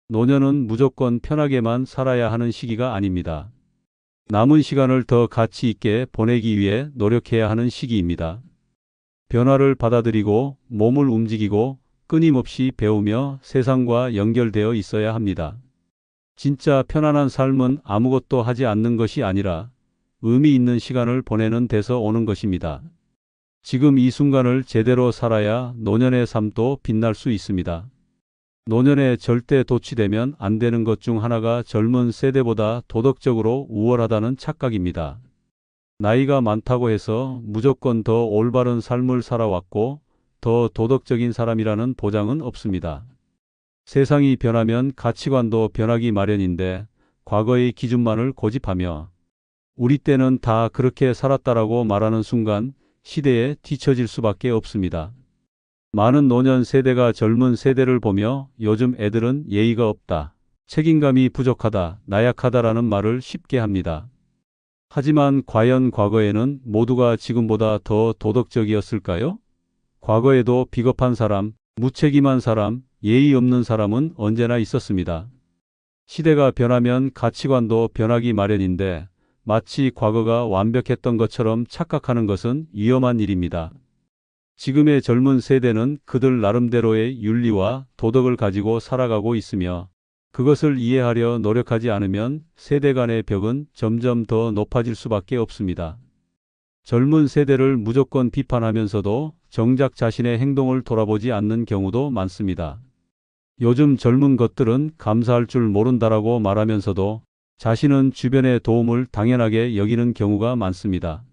A: 노년은 무조건 편하게만 살아야 하는 시기가 아닙니다. 남은 시간을 더 가치 있게 보내기 위해 노력해야 하는 시기입니다. 변화를 받아들이고 몸을 움직이고 끊임없이 배우며 세상과 연결되어 있어야 합니다. 진짜 편안한 삶은 아무것도 하지 않는 것이 아니라 의미 있는 시간을 보내는 데서 오는 것입니다. 지금 이 순간을 제대로 살아야 노년의 삶도 빛날 수 있습니다. 노년에 절대 도취되면 안 되는 것 중 하나가 젊은 세대보다 도덕적으로 우월하다는 착각입니다. 나이가 많다고 해서 무조건 더 올바른 삶을 살아왔고 더 도덕적인 사람이라는 보장은 없습니다. 세상이 변하면 가치관도 변하기 마련인데 과거의 기준만을 고집하며 우리 때는 다 그렇게 살았다라고 말하는 순간 시대에 뒤처질 수밖에 없습니다. 많은 노년 세대가 젊은 세대를 보며 요즘 애들은 예의가 없다, 책임감이 부족하다, 나약하다라는 말을 쉽게 합니다. 하지만 과연 과거에는 모두가 지금보다 더 도덕적이었을까요? 과거에도 비겁한 사람, 무책임한 사람, 예의 없는 사람은 언제나 있었습니다. 시대가 변하면 가치관도 변하기 마련인데 마치 과거가 완벽했던 것처럼 착각하는 것은 위험한 일입니다. 지금의 젊은 세대는 그들 나름대로의 윤리와 도덕을 가지고 살아가고 있으며 그것을 이해하려 노력하지 않으면 세대 간의 벽은 점점 더 높아질 수밖에 없습니다. 젊은 세대를 무조건 비판하면서도 정작 자신의 행동을 돌아보지 않는 경우도 많습니다. 요즘 젊은 것들은 감사할 줄 모른다라고 말하면서도 자신은 주변의 도움을 당연하게 여기는 경우가 많습니다.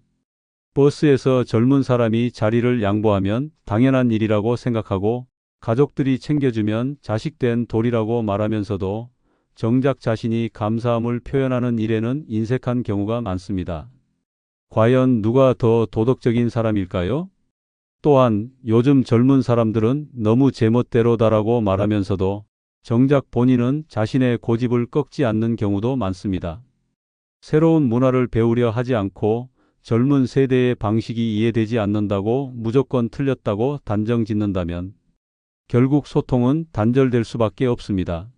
A: 버스에서 젊은 사람이 자리를 양보하면 당연한 일이라고 생각하고 가족들이 챙겨주면 자식된 도리라고 말하면서도 정작 자신이 감사함을 표현하는 일에는 인색한 경우가 많습니다. 과연 누가 더 도덕적인 사람일까요? 또한 요즘 젊은 사람들은 너무 제멋대로다라고 말하면서도 정작 본인은 자신의 고집을 꺾지 않는 경우도 많습니다. 새로운 문화를 배우려 하지 않고 젊은 세대의 방식이 이해되지 않는다고 무조건 틀렸다고 단정 짓는다면 결국 소통은 단절될 수밖에 없습니다.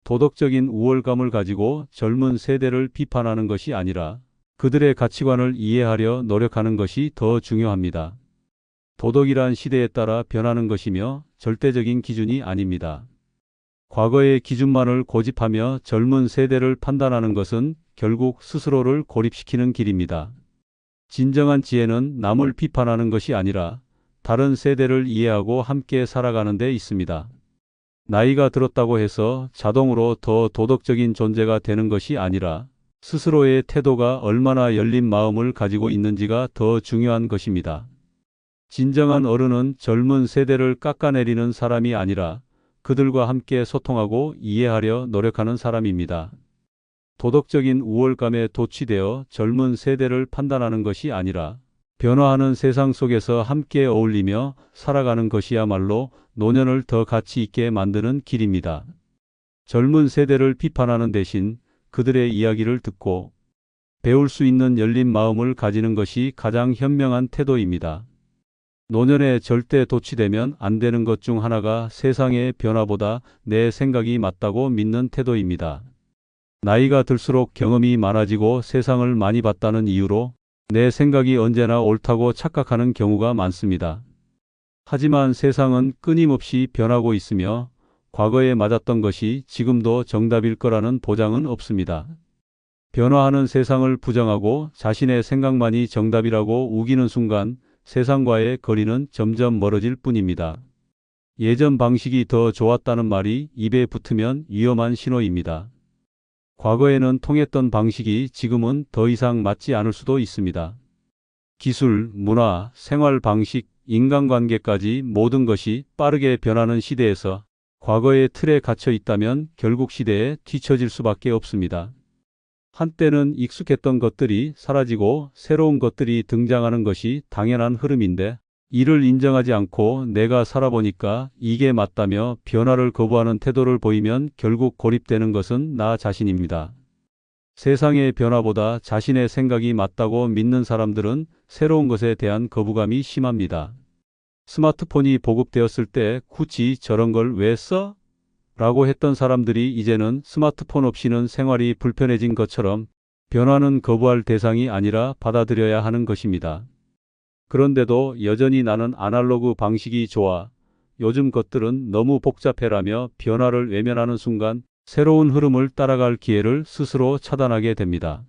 A: 도덕적인 우월감을 가지고 젊은 세대를 비판하는 것이 아니라 그들의 가치관을 이해하려 노력하는 것이 더 중요합니다. 도덕이란 시대에 따라 변하는 것이며 절대적인 기준이 아닙니다. 과거의 기준만을 고집하며 젊은 세대를 판단하는 것은 결국 스스로를 고립시키는 길입니다. 진정한 지혜는 남을 비판하는 것이 아니라 다른 세대를 이해하고 함께 살아가는 데 있습니다. 나이가 들었다고 해서 자동으로 더 도덕적인 존재가 되는 것이 아니라 스스로의 태도가 얼마나 열린 마음을 가지고 있는지가 더 중요한 것입니다. 진정한 어른은 젊은 세대를 깎아내리는 사람이 아니라 그들과 함께 소통하고 이해하려 노력하는 사람입니다. 도덕적인 우월감에 도취되어 젊은 세대를 판단하는 것이 아니라 변화하는 세상 속에서 함께 어울리며 살아가는 것이야말로 노년을 더 가치 있게 만드는 길입니다. 젊은 세대를 비판하는 대신 그들의 이야기를 듣고 배울 수 있는 열린 마음을 가지는 것이 가장 현명한 태도입니다. 노년에 절대 도취되면 안 되는 것 중 하나가 세상의 변화보다 내 생각이 맞다고 믿는 태도입니다. 나이가 들수록 경험이 많아지고 세상을 많이 봤다는 이유로 내 생각이 언제나 옳다고 착각하는 경우가 많습니다. 하지만 세상은 끊임없이 변하고 있으며 과거에 맞았던 것이 지금도 정답일 거라는 보장은 없습니다. 변화하는 세상을 부정하고 자신의 생각만이 정답이라고 우기는 순간 세상과의 거리는 점점 멀어질 뿐입니다. 예전 방식이 더 좋았다는 말이 입에 붙으면 위험한 신호입니다. 과거에는 통했던 방식이 지금은 더 이상 맞지 않을 수도 있습니다. 기술, 문화, 생활 방식, 인간관계까지 모든 것이 빠르게 변하는 시대에서 과거의 틀에 갇혀 있다면 결국 시대에 뒤처질 수밖에 없습니다. 한때는 익숙했던 것들이 사라지고 새로운 것들이 등장하는 것이 당연한 흐름인데 이를 인정하지 않고 내가 살아보니까 이게 맞다며 변화를 거부하는 태도를 보이면 결국 고립되는 것은 나 자신입니다. 세상의 변화보다 자신의 생각이 맞다고 믿는 사람들은 새로운 것에 대한 거부감이 심합니다. 스마트폰이 보급되었을 때 굳이 저런 걸 왜 써? 라고 했던 사람들이 이제는 스마트폰 없이는 생활이 불편해진 것처럼 변화는 거부할 대상이 아니라 받아들여야 하는 것입니다. 그런데도 여전히 나는 아날로그 방식이 좋아. 요즘 것들은 너무 복잡해라며 변화를 외면하는 순간 새로운 흐름을 따라갈 기회를 스스로 차단하게 됩니다.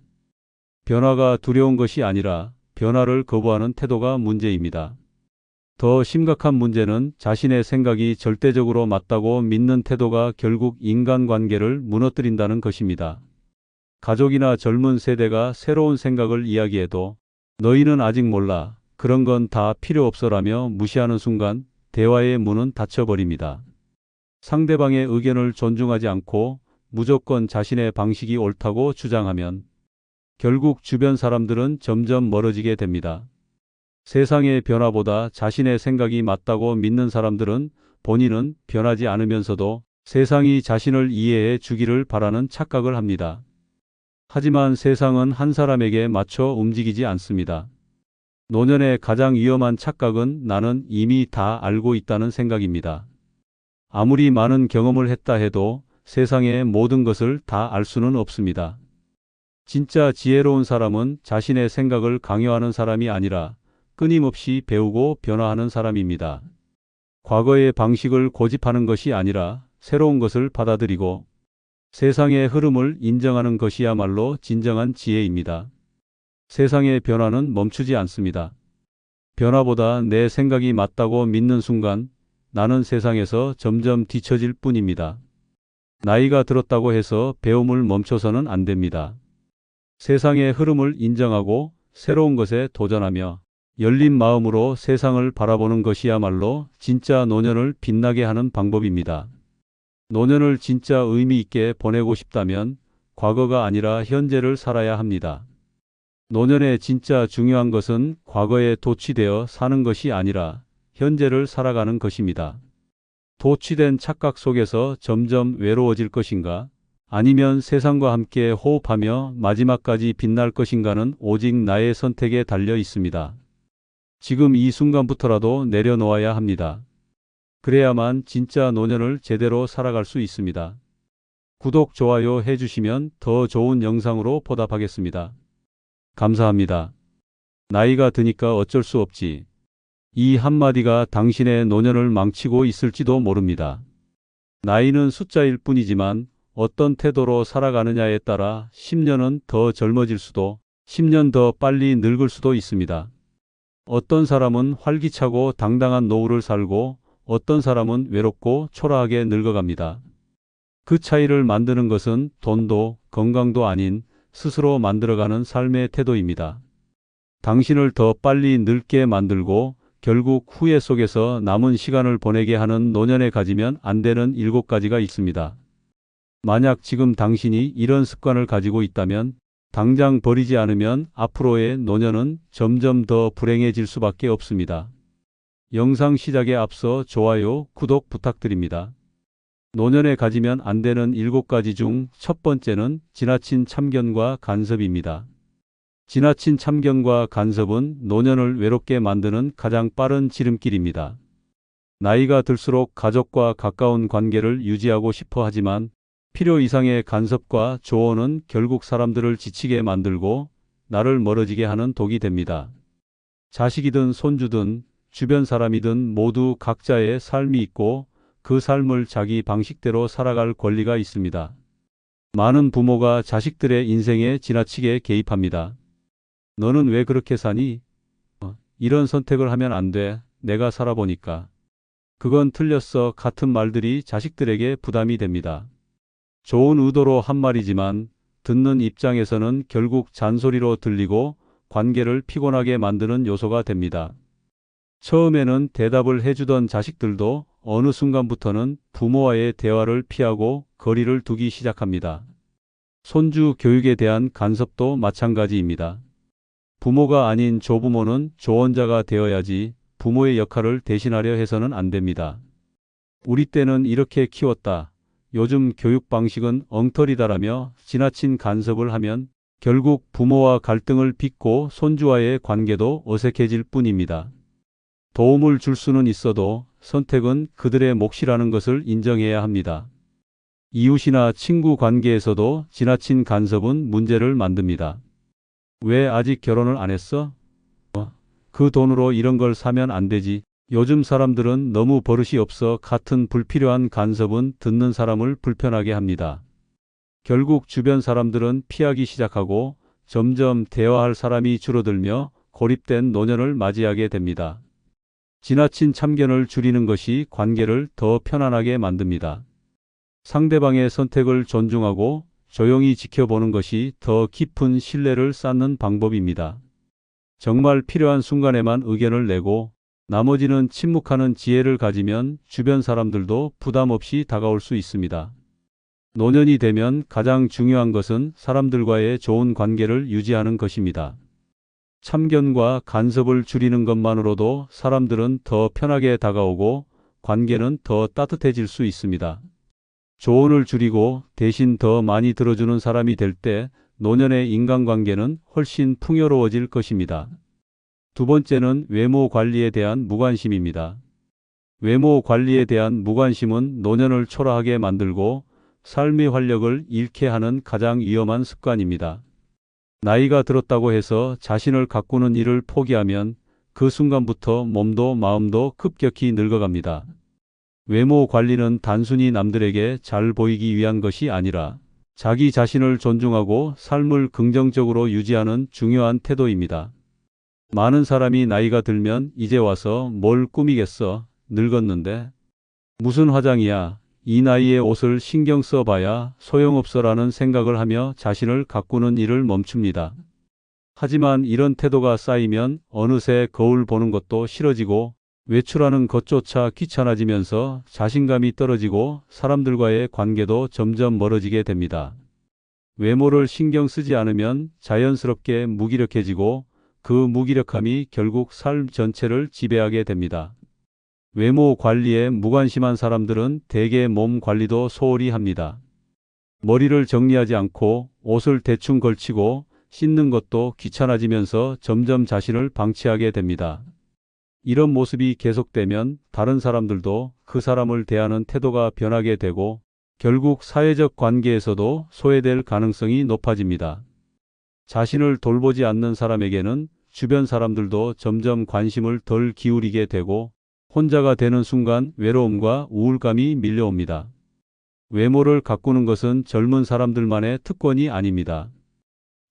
A: 변화가 두려운 것이 아니라 변화를 거부하는 태도가 문제입니다. 더 심각한 문제는 자신의 생각이 절대적으로 맞다고 믿는 태도가 결국 인간관계를 무너뜨린다는 것입니다. 가족이나 젊은 세대가 새로운 생각을 이야기해도 너희는 아직 몰라. 그런 건 다 필요 없어라며 무시하는 순간 대화의 문은 닫혀버립니다. 상대방의 의견을 존중하지 않고 무조건 자신의 방식이 옳다고 주장하면 결국 주변 사람들은 점점 멀어지게 됩니다. 세상의 변화보다 자신의 생각이 맞다고 믿는 사람들은 본인은 변하지 않으면서도 세상이 자신을 이해해 주기를 바라는 착각을 합니다. 하지만 세상은 한 사람에게 맞춰 움직이지 않습니다. 노년의 가장 위험한 착각은 나는 이미 다 알고 있다는 생각입니다. 아무리 많은 경험을 했다 해도 세상의 모든 것을 다 알 수는 없습니다. 진짜 지혜로운 사람은 자신의 생각을 강요하는 사람이 아니라 끊임없이 배우고 변화하는 사람입니다. 과거의 방식을 고집하는 것이 아니라 새로운 것을 받아들이고 세상의 흐름을 인정하는 것이야말로 진정한 지혜입니다. 세상의 변화는 멈추지 않습니다. 변화보다 내 생각이 맞다고 믿는 순간 나는 세상에서 점점 뒤처질 뿐입니다. 나이가 들었다고 해서 배움을 멈춰서는 안 됩니다. 세상의 흐름을 인정하고 새로운 것에 도전하며 열린 마음으로 세상을 바라보는 것이야말로 진짜 노년을 빛나게 하는 방법입니다. 노년을 진짜 의미 있게 보내고 싶다면 과거가 아니라 현재를 살아야 합니다. 노년에 진짜 중요한 것은 과거에 도취되어 사는 것이 아니라 현재를 살아가는 것입니다. 도취된 착각 속에서 점점 외로워질 것인가? 아니면 세상과 함께 호흡하며 마지막까지 빛날 것인가는 오직 나의 선택에 달려 있습니다. 지금 이 순간부터라도 내려놓아야 합니다. 그래야만 진짜 노년을 제대로 살아갈 수 있습니다. 구독, 좋아요 해주시면 더 좋은 영상으로 보답하겠습니다. 감사합니다. 나이가 드니까 어쩔 수 없지. 이 한마디가 당신의 노년을 망치고 있을지도 모릅니다. 나이는 숫자일 뿐이지만 어떤 태도로 살아가느냐에 따라 10년은 더 젊어질 수도 10년 더 빨리 늙을 수도 있습니다. 어떤 사람은 활기차고 당당한 노후를 살고 어떤 사람은 외롭고 초라하게 늙어갑니다. 그 차이를 만드는 것은 돈도 건강도 아닌 스스로 만들어가는 삶의 태도입니다. 당신을 더 빨리 늙게 만들고 결국 후회 속에서 남은 시간을 보내게 하는 노년에 가지면 안 되는 7가지가 있습니다. 만약 지금 당신이 이런 습관을 가지고 있다면 당장 버리지 않으면 앞으로의 노년은 점점 더 불행해질 수밖에 없습니다. 영상 시작에 앞서 좋아요, 구독 부탁드립니다. 노년에 가지면 안 되는 7가지 중 첫 번째는 지나친 참견과 간섭입니다. 지나친 참견과 간섭은 노년을 외롭게 만드는 가장 빠른 지름길입니다. 나이가 들수록 가족과 가까운 관계를 유지하고 싶어 하지만 필요 이상의 간섭과 조언은 결국 사람들을 지치게 만들고 나를 멀어지게 하는 독이 됩니다. 자식이든 손주든 주변 사람이든 모두 각자의 삶이 있고 그 삶을 자기 방식대로 살아갈 권리가 있습니다. 많은 부모가 자식들의 인생에 지나치게 개입합니다. 너는 왜 그렇게 사니? 이런 선택을 하면 안 돼. 내가 살아보니까. 그건 틀렸어. 같은 말들이 자식들에게 부담이 됩니다. 좋은 의도로 한 말이지만 듣는 입장에서는 결국 잔소리로 들리고 관계를 피곤하게 만드는 요소가 됩니다. 처음에는 대답을 해주던 자식들도 어느 순간부터는 부모와의 대화를 피하고 거리를 두기 시작합니다. 손주 교육에 대한 간섭도 마찬가지입니다. 부모가 아닌 조부모는 조언자가 되어야지 부모의 역할을 대신하려 해서는 안 됩니다. 우리 때는 이렇게 키웠다. 요즘 교육 방식은 엉터리다라며 지나친 간섭을 하면 결국 부모와 갈등을 빚고 손주와의 관계도 어색해질 뿐입니다. 도움을 줄 수는 있어도 선택은 그들의 몫이라는 것을 인정해야 합니다. 이웃이나 친구 관계에서도 지나친 간섭은 문제를 만듭니다. 왜 아직 결혼을 안 했어? 그 돈으로 이런 걸 사면 안 되지. 요즘 사람들은 너무 버릇이 없어. 같은 불필요한 간섭은 듣는 사람을 불편하게 합니다. 결국 주변 사람들은 피하기 시작하고 점점 대화할 사람이 줄어들며 고립된 노년을 맞이하게 됩니다. 지나친 참견을 줄이는 것이 관계를 더 편안하게 만듭니다. 상대방의 선택을 존중하고 조용히 지켜보는 것이 더 깊은 신뢰를 쌓는 방법입니다. 정말 필요한 순간에만 의견을 내고 나머지는 침묵하는 지혜를 가지면 주변 사람들도 부담 없이 다가올 수 있습니다. 노년이 되면 가장 중요한 것은 사람들과의 좋은 관계를 유지하는 것입니다. 참견과 간섭을 줄이는 것만으로도 사람들은 더 편하게 다가오고 관계는 더 따뜻해질 수 있습니다. 조언을 줄이고 대신 더 많이 들어주는 사람이 될 때 노년의 인간관계는 훨씬 풍요로워질 것입니다. 두 번째는 외모 관리에 대한 무관심입니다. 외모 관리에 대한 무관심은 노년을 초라하게 만들고 삶의 활력을 잃게 하는 가장 위험한 습관입니다. 나이가 들었다고 해서 자신을 가꾸는 일을 포기하면 그 순간부터 몸도 마음도 급격히 늙어갑니다. 외모 관리는 단순히 남들에게 잘 보이기 위한 것이 아니라 자기 자신을 존중하고 삶을 긍정적으로 유지하는 중요한 태도입니다. 많은 사람이 나이가 들면 이제 와서 뭘 꾸미겠어? 늙었는데. 무슨 화장이야? 이 나이에 옷을 신경 써봐야 소용없어라는 생각을 하며 자신을 가꾸는 일을 멈춥니다. 하지만 이런 태도가 쌓이면 어느새 거울 보는 것도 싫어지고 외출하는 것조차 귀찮아지면서 자신감이 떨어지고 사람들과의 관계도 점점 멀어지게 됩니다. 외모를 신경 쓰지 않으면 자연스럽게 무기력해지고 그 무기력함이 결국 삶 전체를 지배하게 됩니다. 외모 관리에 무관심한 사람들은 대개 몸 관리도 소홀히 합니다. 머리를 정리하지 않고 옷을 대충 걸치고 씻는 것도 귀찮아지면서 점점 자신을 방치하게 됩니다. 이런 모습이 계속되면 다른 사람들도 그 사람을 대하는 태도가 변하게 되고 결국 사회적 관계에서도 소외될 가능성이 높아집니다. 자신을 돌보지 않는 사람에게는 주변 사람들도 점점 관심을 덜 기울이게 되고 혼자가 되는 순간 외로움과 우울감이 밀려옵니다. 외모를 가꾸는 것은 젊은 사람들만의 특권이 아닙니다.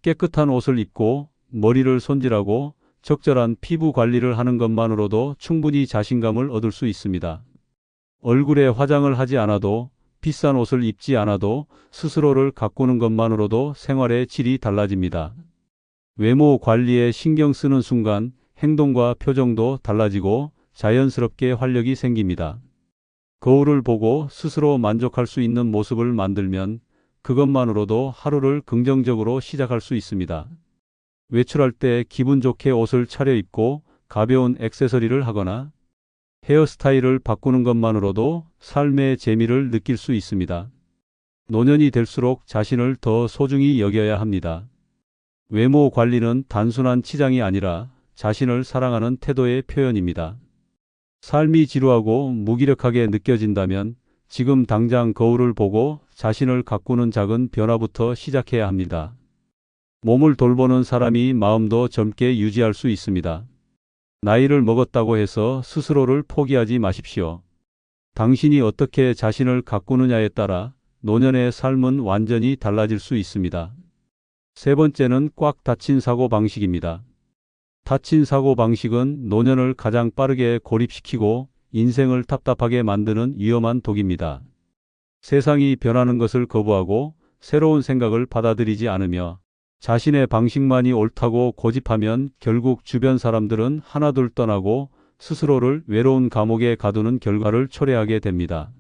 A: 깨끗한 옷을 입고 머리를 손질하고 적절한 피부 관리를 하는 것만으로도 충분히 자신감을 얻을 수 있습니다. 얼굴에 화장을 하지 않아도 비싼 옷을 입지 않아도 스스로를 가꾸는 것만으로도 생활의 질이 달라집니다. 외모 관리에 신경 쓰는 순간 행동과 표정도 달라지고 자연스럽게 활력이 생깁니다. 거울을 보고 스스로 만족할 수 있는 모습을 만들면 그것만으로도 하루를 긍정적으로 시작할 수 있습니다. 외출할 때 기분 좋게 옷을 차려입고 가벼운 액세서리를 하거나 헤어스타일을 바꾸는 것만으로도 삶의 재미를 느낄 수 있습니다. 노년이 될수록 자신을 더 소중히 여겨야 합니다. 외모 관리는 단순한 치장이 아니라 자신을 사랑하는 태도의 표현입니다. 삶이 지루하고 무기력하게 느껴진다면 지금 당장 거울을 보고 자신을 가꾸는 작은 변화부터 시작해야 합니다. 몸을 돌보는 사람이 마음도 젊게 유지할 수 있습니다. 나이를 먹었다고 해서 스스로를 포기하지 마십시오. 당신이 어떻게 자신을 가꾸느냐에 따라 노년의 삶은 완전히 달라질 수 있습니다. 세 번째는 꽉 닫힌 사고방식입니다. 닫힌 사고방식은 노년을 가장 빠르게 고립시키고 인생을 답답하게 만드는 위험한 독입니다. 세상이 변하는 것을 거부하고 새로운 생각을 받아들이지 않으며 자신의 방식만이 옳다고 고집하면 결국 주변 사람들은 하나둘 떠나고 스스로를 외로운 감옥에 가두는 결과를 초래하게 됩니다.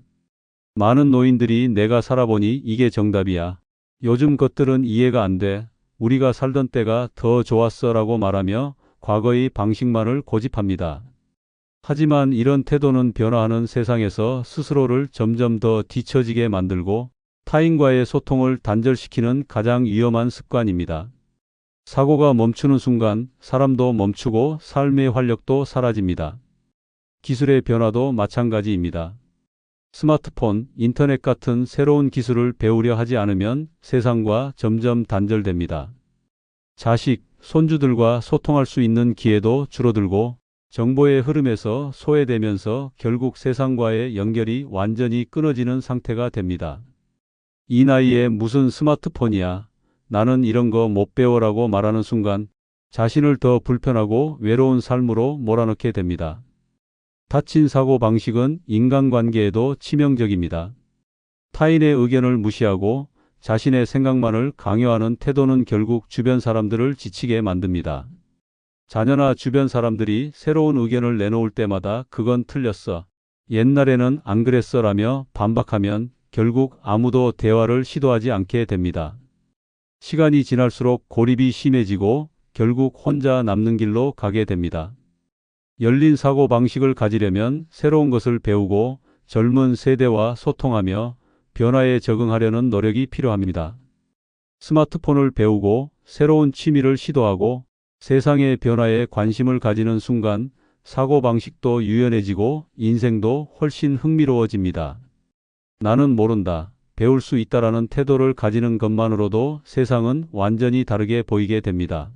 A: 많은 노인들이 내가 살아보니 이게 정답이야. 요즘 것들은 이해가 안 돼. 우리가 살던 때가 더 좋았어 라고 말하며 과거의 방식만을 고집합니다. 하지만 이런 태도는 변화하는 세상에서 스스로를 점점 더 뒤처지게 만들고 타인과의 소통을 단절시키는 가장 위험한 습관입니다. 사고가 멈추는 순간 사람도 멈추고 삶의 활력도 사라집니다. 기술의 변화도 마찬가지입니다. 스마트폰, 인터넷 같은 새로운 기술을 배우려 하지 않으면 세상과 점점 단절됩니다. 자식, 손주들과 소통할 수 있는 기회도 줄어들고 정보의 흐름에서 소외되면서 결국 세상과의 연결이 완전히 끊어지는 상태가 됩니다. 이 나이에 무슨 스마트폰이야. 나는 이런 거 못 배워라고 말하는 순간 자신을 더 불편하고 외로운 삶으로 몰아넣게 됩니다. 닫힌 사고방식은 인간관계에도 치명적입니다. 타인의 의견을 무시하고 자신의 생각만을 강요하는 태도는 결국 주변 사람들을 지치게 만듭니다. 자녀나 주변 사람들이 새로운 의견을 내놓을 때마다 그건 틀렸어. 옛날에는 안 그랬어 라며 반박하면 결국 아무도 대화를 시도하지 않게 됩니다. 시간이 지날수록 고립이 심해지고 결국 혼자 남는 길로 가게 됩니다. 열린 사고방식을 가지려면 새로운 것을 배우고 젊은 세대와 소통하며 변화에 적응하려는 노력이 필요합니다. 스마트폰을 배우고 새로운 취미를 시도하고 세상의 변화에 관심을 가지는 순간 사고방식도 유연해지고 인생도 훨씬 흥미로워집니다. 나는 모른다, 배울 수 있다라는 태도를 가지는 것만으로도 세상은 완전히 다르게 보이게 됩니다.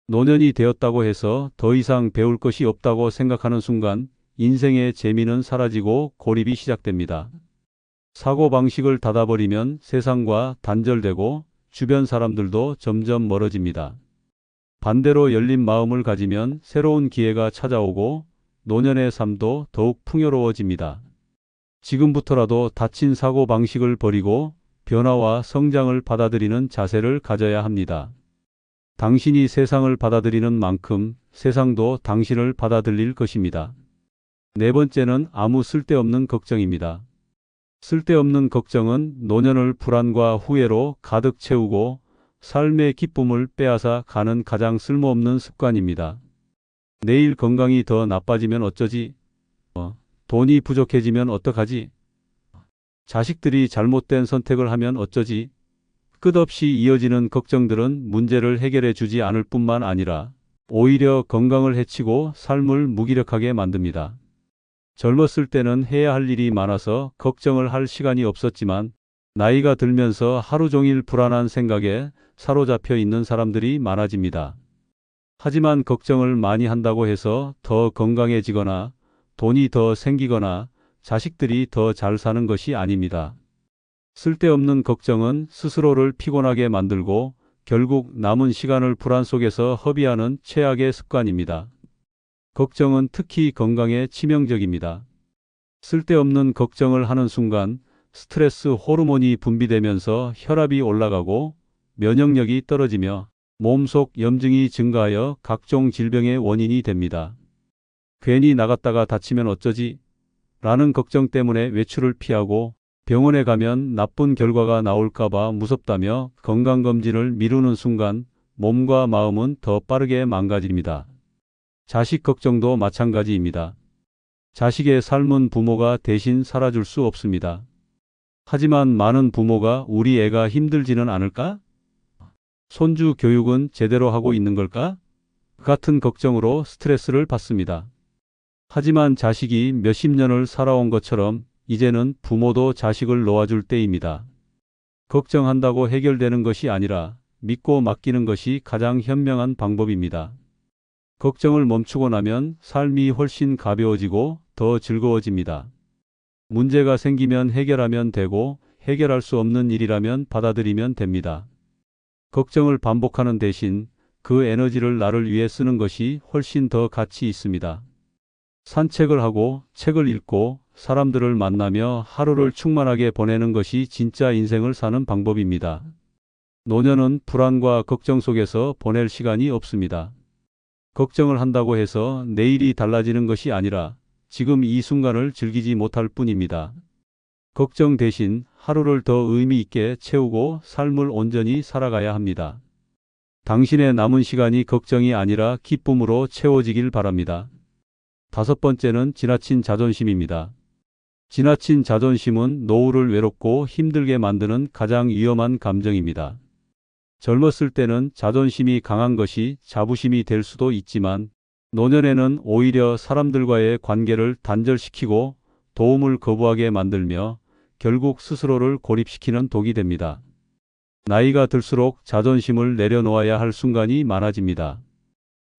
A: 노년이 되었다고 해서 더 이상 배울 것이 없다고 생각하는 순간 인생의 재미는 사라지고 고립이 시작됩니다. 사고방식을 닫아버리면 세상과 단절되고 주변 사람들도 점점 멀어집니다. 반대로 열린 마음을 가지면 새로운 기회가 찾아오고 노년의 삶도 더욱 풍요로워집니다. 지금부터라도 닫힌 사고방식을 버리고 변화와 성장을 받아들이는 자세를 가져야 합니다. 당신이 세상을 받아들이는 만큼 세상도 당신을 받아들일 것입니다. 네 번째는 아무 쓸데없는 걱정입니다. 쓸데없는 걱정은 노년을 불안과 후회로 가득 채우고 삶의 기쁨을 빼앗아 가는 가장 쓸모없는 습관입니다. 내일 건강이 더 나빠지면 어쩌지? 돈이 부족해지면 어떡하지? 자식들이 잘못된 선택을 하면 어쩌지? 끝없이 이어지는 걱정들은 문제를 해결해 주지 않을 뿐만 아니라 오히려 건강을 해치고 삶을 무기력하게 만듭니다. 젊었을 때는 해야 할 일이 많아서 걱정을 할 시간이 없었지만 나이가 들면서 하루 종일 불안한 생각에 사로잡혀 있는 사람들이 많아집니다. 하지만 걱정을 많이 한다고 해서 더 건강해지거나 돈이 더 생기거나 자식들이 더 잘 사는 것이 아닙니다. 쓸데없는 걱정은 스스로를 피곤하게 만들고 결국 남은 시간을 불안 속에서 허비하는 최악의 습관입니다. 걱정은 특히 건강에 치명적입니다. 쓸데없는 걱정을 하는 순간 스트레스 호르몬이 분비되면서 혈압이 올라가고 면역력이 떨어지며 몸속 염증이 증가하여 각종 질병의 원인이 됩니다. 괜히 나갔다가 다치면 어쩌지? 라는 걱정 때문에 외출을 피하고 병원에 가면 나쁜 결과가 나올까봐 무섭다며 건강검진을 미루는 순간 몸과 마음은 더 빠르게 망가집니다. 자식 걱정도 마찬가지입니다. 자식의 삶은 부모가 대신 살아줄 수 없습니다. 하지만 많은 부모가 우리 애가 힘들지는 않을까? 손주 교육은 제대로 하고 있는 걸까? 같은 걱정으로 스트레스를 받습니다. 하지만 자식이 몇십 년을 살아온 것처럼 이제는 부모도 자식을 놓아줄 때입니다. 걱정한다고 해결되는 것이 아니라 믿고 맡기는 것이 가장 현명한 방법입니다. 걱정을 멈추고 나면 삶이 훨씬 가벼워지고 더 즐거워집니다. 문제가 생기면 해결하면 되고 해결할 수 없는 일이라면 받아들이면 됩니다. 걱정을 반복하는 대신 그 에너지를 나를 위해 쓰는 것이 훨씬 더 가치 있습니다. 산책을 하고 책을 읽고 사람들을 만나며 하루를 충만하게 보내는 것이 진짜 인생을 사는 방법입니다. 노년은 불안과 걱정 속에서 보낼 시간이 없습니다. 걱정을 한다고 해서 내일이 달라지는 것이 아니라 지금 이 순간을 즐기지 못할 뿐입니다. 걱정 대신 하루를 더 의미 있게 채우고 삶을 온전히 살아가야 합니다. 당신의 남은 시간이 걱정이 아니라 기쁨으로 채워지길 바랍니다. 다섯 번째는 지나친 자존심입니다. 지나친 자존심은 노후를 외롭고 힘들게 만드는 가장 위험한 감정입니다. 젊었을 때는 자존심이 강한 것이 자부심이 될 수도 있지만 노년에는 오히려 사람들과의 관계를 단절시키고 도움을 거부하게 만들며 결국 스스로를 고립시키는 독이 됩니다. 나이가 들수록 자존심을 내려놓아야 할 순간이 많아집니다.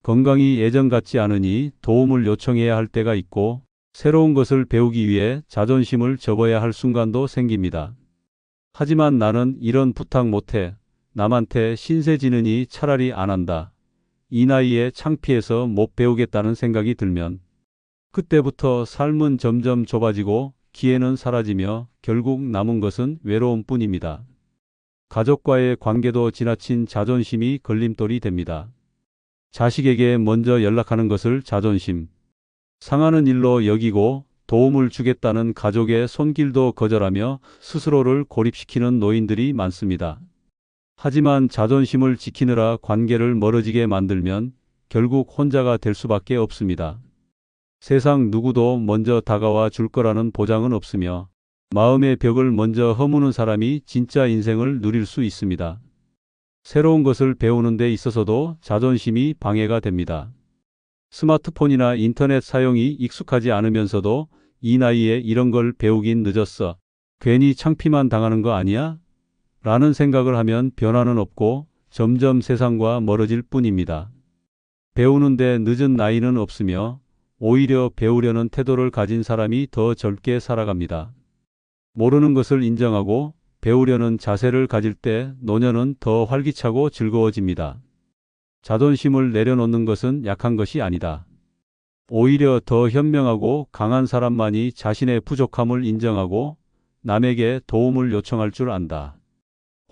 A: 건강이 예전 같지 않으니 도움을 요청해야 할 때가 있고 새로운 것을 배우기 위해 자존심을 접어야 할 순간도 생깁니다. 하지만 나는 이런 부탁 못해. 남한테 신세 지느니 차라리 안 한다. 이 나이에 창피해서 못 배우겠다는 생각이 들면 그때부터 삶은 점점 좁아지고 기회는 사라지며 결국 남은 것은 외로움뿐입니다. 가족과의 관계도 지나친 자존심이 걸림돌이 됩니다. 자식에게 먼저 연락하는 것을 자존심 상하는 일로 여기고 도움을 주겠다는 가족의 손길도 거절하며 스스로를 고립시키는 노인들이 많습니다. 하지만 자존심을 지키느라 관계를 멀어지게 만들면 결국 혼자가 될 수밖에 없습니다. 세상 누구도 먼저 다가와 줄 거라는 보장은 없으며 마음의 벽을 먼저 허무는 사람이 진짜 인생을 누릴 수 있습니다. 새로운 것을 배우는 데 있어서도 자존심이 방해가 됩니다. 스마트폰이나 인터넷 사용이 익숙하지 않으면서도 이 나이에 이런 걸 배우긴 늦었어. 괜히 창피만 당하는 거 아니야? 라는 생각을 하면 변화는 없고 점점 세상과 멀어질 뿐입니다. 배우는데 늦은 나이는 없으며 오히려 배우려는 태도를 가진 사람이 더 젊게 살아갑니다. 모르는 것을 인정하고 배우려는 자세를 가질 때 노년은 더 활기차고 즐거워집니다. 자존심을 내려놓는 것은 약한 것이 아니다. 오히려 더 현명하고 강한 사람만이 자신의 부족함을 인정하고 남에게 도움을 요청할 줄 안다.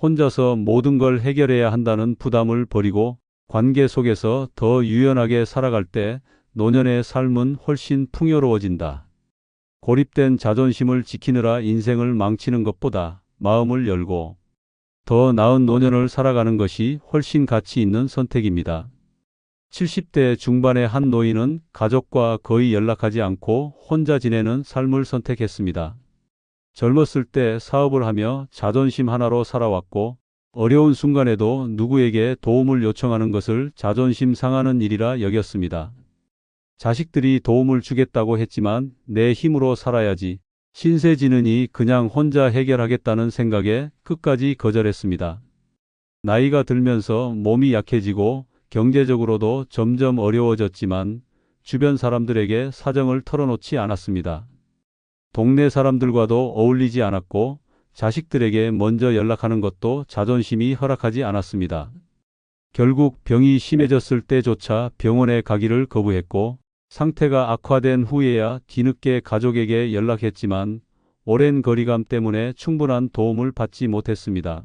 A: 혼자서 모든 걸 해결해야 한다는 부담을 버리고 관계 속에서 더 유연하게 살아갈 때 노년의 삶은 훨씬 풍요로워진다. 고립된 자존심을 지키느라 인생을 망치는 것보다 마음을 열고 더 나은 노년을 살아가는 것이 훨씬 가치 있는 선택입니다. 70대 중반의 한 노인은 가족과 거의 연락하지 않고 혼자 지내는 삶을 선택했습니다. 젊었을 때 사업을 하며 자존심 하나로 살아왔고 어려운 순간에도 누구에게 도움을 요청하는 것을 자존심 상하는 일이라 여겼습니다. 자식들이 도움을 주겠다고 했지만 내 힘으로 살아야지 신세 지느니 그냥 혼자 해결하겠다는 생각에 끝까지 거절했습니다. 나이가 들면서 몸이 약해지고 경제적으로도 점점 어려워졌지만 주변 사람들에게 사정을 털어놓지 않았습니다. 동네 사람들과도 어울리지 않았고 자식들에게 먼저 연락하는 것도 자존심이 허락하지 않았습니다. 결국 병이 심해졌을 때조차 병원에 가기를 거부했고 상태가 악화된 후에야 뒤늦게 가족에게 연락했지만 오랜 거리감 때문에 충분한 도움을 받지 못했습니다.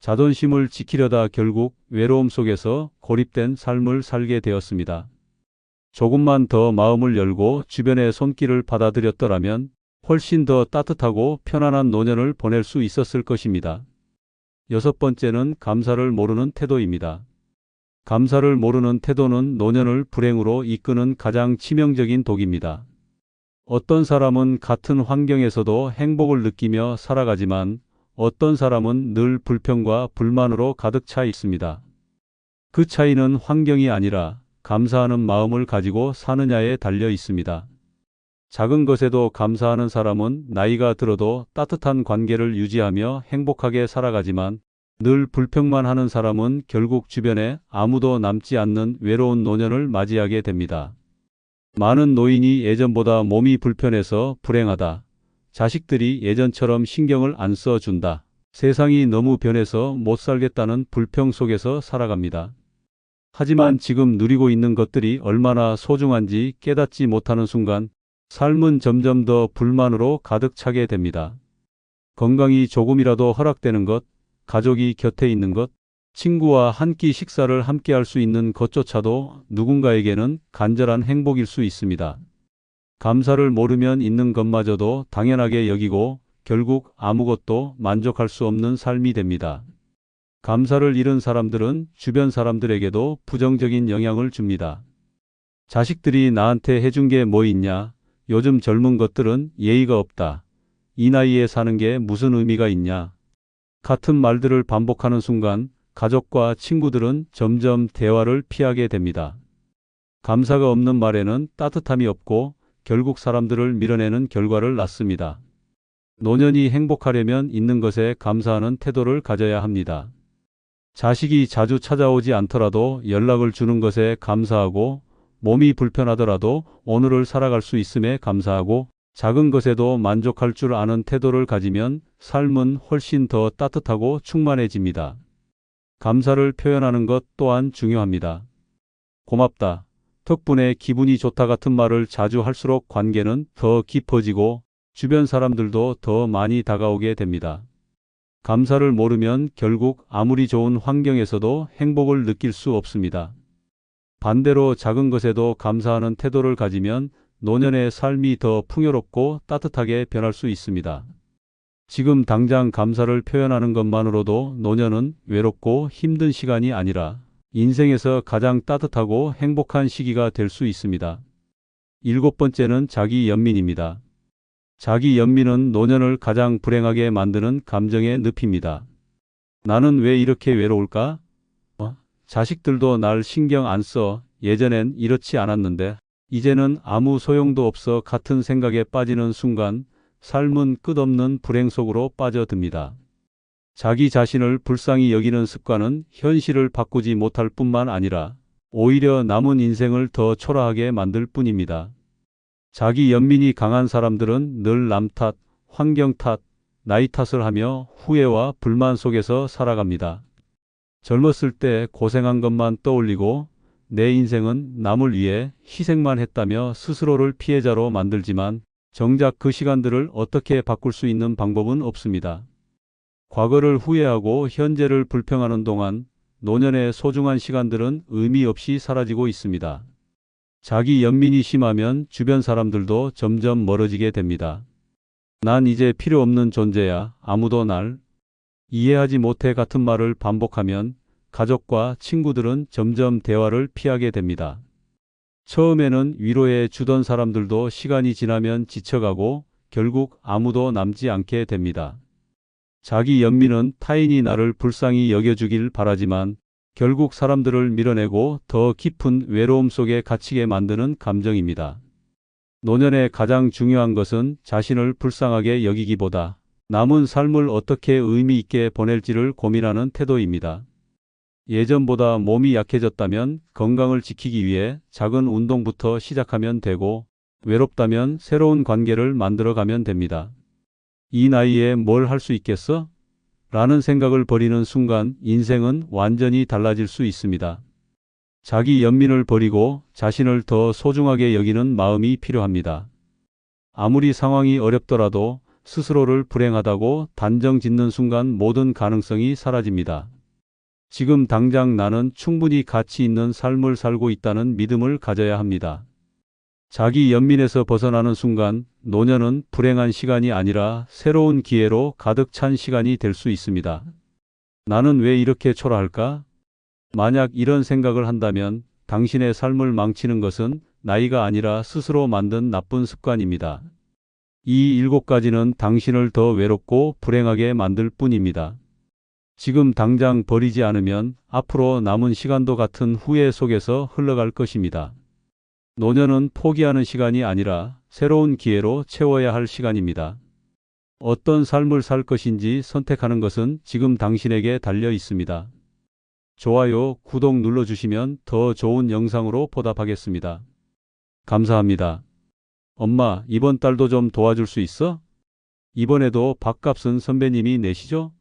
A: 자존심을 지키려다 결국 외로움 속에서 고립된 삶을 살게 되었습니다. 조금만 더 마음을 열고 주변의 손길을 받아들였더라면 훨씬 더 따뜻하고 편안한 노년을 보낼 수 있었을 것입니다. 6번째는 감사를 모르는 태도입니다. 감사를 모르는 태도는 노년을 불행으로 이끄는 가장 치명적인 독입니다. 어떤 사람은 같은 환경에서도 행복을 느끼며 살아가지만 어떤 사람은 늘 불평과 불만으로 가득 차 있습니다. 그 차이는 환경이 아니라 감사하는 마음을 가지고 사느냐에 달려 있습니다. 작은 것에도 감사하는 사람은 나이가 들어도 따뜻한 관계를 유지하며 행복하게 살아가지만 늘 불평만 하는 사람은 결국 주변에 아무도 남지 않는 외로운 노년을 맞이하게 됩니다. 많은 노인이 예전보다 몸이 불편해서 불행하다. 자식들이 예전처럼 신경을 안 써준다. 세상이 너무 변해서 못 살겠다는 불평 속에서 살아갑니다. 하지만 지금 누리고 있는 것들이 얼마나 소중한지 깨닫지 못하는 순간 삶은 점점 더 불만으로 가득 차게 됩니다. 건강이 조금이라도 허락되는 것, 가족이 곁에 있는 것, 친구와 한 끼 식사를 함께 할 수 있는 것조차도 누군가에게는 간절한 행복일 수 있습니다. 감사를 모르면 있는 것마저도 당연하게 여기고 결국 아무것도 만족할 수 없는 삶이 됩니다. 감사를 잃은 사람들은 주변 사람들에게도 부정적인 영향을 줍니다. 자식들이 나한테 해준 게 뭐 있냐? 요즘 젊은 것들은 예의가 없다. 이 나이에 사는 게 무슨 의미가 있냐? 같은 말들을 반복하는 순간 가족과 친구들은 점점 대화를 피하게 됩니다. 감사가 없는 말에는 따뜻함이 없고 결국 사람들을 밀어내는 결과를 낳습니다. 노년이 행복하려면 있는 것에 감사하는 태도를 가져야 합니다. 자식이 자주 찾아오지 않더라도 연락을 주는 것에 감사하고 몸이 불편하더라도 오늘을 살아갈 수 있음에 감사하고 작은 것에도 만족할 줄 아는 태도를 가지면 삶은 훨씬 더 따뜻하고 충만해집니다. 감사를 표현하는 것 또한 중요합니다. 고맙다. 덕분에 기분이 좋다 같은 말을 자주 할수록 관계는 더 깊어지고 주변 사람들도 더 많이 다가오게 됩니다. 감사를 모르면 결국 아무리 좋은 환경에서도 행복을 느낄 수 없습니다. 반대로 작은 것에도 감사하는 태도를 가지면 노년의 삶이 더 풍요롭고 따뜻하게 변할 수 있습니다. 지금 당장 감사를 표현하는 것만으로도 노년은 외롭고 힘든 시간이 아니라 인생에서 가장 따뜻하고 행복한 시기가 될 수 있습니다. 7번째는 자기 연민입니다. 자기 연민은 노년을 가장 불행하게 만드는 감정의 늪입니다. 나는 왜 이렇게 외로울까? 자식들도 날 신경 안 써. 예전엔 이렇지 않았는데 이제는 아무 소용도 없어 같은 생각에 빠지는 순간 삶은 끝없는 불행 속으로 빠져듭니다. 자기 자신을 불쌍히 여기는 습관은 현실을 바꾸지 못할 뿐만 아니라 오히려 남은 인생을 더 초라하게 만들 뿐입니다. 자기 연민이 강한 사람들은 늘 남 탓, 환경 탓, 나이 탓을 하며 후회와 불만 속에서 살아갑니다. 젊었을 때 고생한 것만 떠올리고 내 인생은 남을 위해 희생만 했다며 스스로를 피해자로 만들지만 정작 그 시간들을 어떻게 바꿀 수 있는 방법은 없습니다. 과거를 후회하고 현재를 불평하는 동안 노년의 소중한 시간들은 의미 없이 사라지고 있습니다. 자기 연민이 심하면 주변 사람들도 점점 멀어지게 됩니다. 난 이제 필요 없는 존재야. 아무도 날 이해하지 못해 같은 말을 반복하면 가족과 친구들은 점점 대화를 피하게 됩니다. 처음에는 위로해 주던 사람들도 시간이 지나면 지쳐가고 결국 아무도 남지 않게 됩니다. 자기 연민은 타인이 나를 불쌍히 여겨주길 바라지만 결국 사람들을 밀어내고 더 깊은 외로움 속에 갇히게 만드는 감정입니다. 노년의 가장 중요한 것은 자신을 불쌍하게 여기기보다 남은 삶을 어떻게 의미 있게 보낼지를 고민하는 태도입니다. 예전보다 몸이 약해졌다면 건강을 지키기 위해 작은 운동부터 시작하면 되고 외롭다면 새로운 관계를 만들어가면 됩니다. 이 나이에 뭘 할 수 있겠어? 라는 생각을 버리는 순간 인생은 완전히 달라질 수 있습니다. 자기 연민을 버리고 자신을 더 소중하게 여기는 마음이 필요합니다. 아무리 상황이 어렵더라도 스스로를 불행하다고 단정 짓는 순간 모든 가능성이 사라집니다. 지금 당장 나는 충분히 가치 있는 삶을 살고 있다는 믿음을 가져야 합니다. 자기 연민에서 벗어나는 순간 노년은 불행한 시간이 아니라 새로운 기회로 가득 찬 시간이 될 수 있습니다. 나는 왜 이렇게 초라할까? 만약 이런 생각을 한다면 당신의 삶을 망치는 것은 나이가 아니라 스스로 만든 나쁜 습관입니다. 이 7가지는 당신을 더 외롭고 불행하게 만들 뿐입니다. 지금 당장 버리지 않으면 앞으로 남은 시간도 같은 후회 속에서 흘러갈 것입니다. 노년은 포기하는 시간이 아니라 새로운 기회로 채워야 할 시간입니다. 어떤 삶을 살 것인지 선택하는 것은 지금 당신에게 달려 있습니다. 좋아요, 구독 눌러주시면 더 좋은 영상으로 보답하겠습니다. 감사합니다. 엄마, 이번 달도 좀 도와줄 수 있어? 이번에도 밥값은 선배님이 내시죠?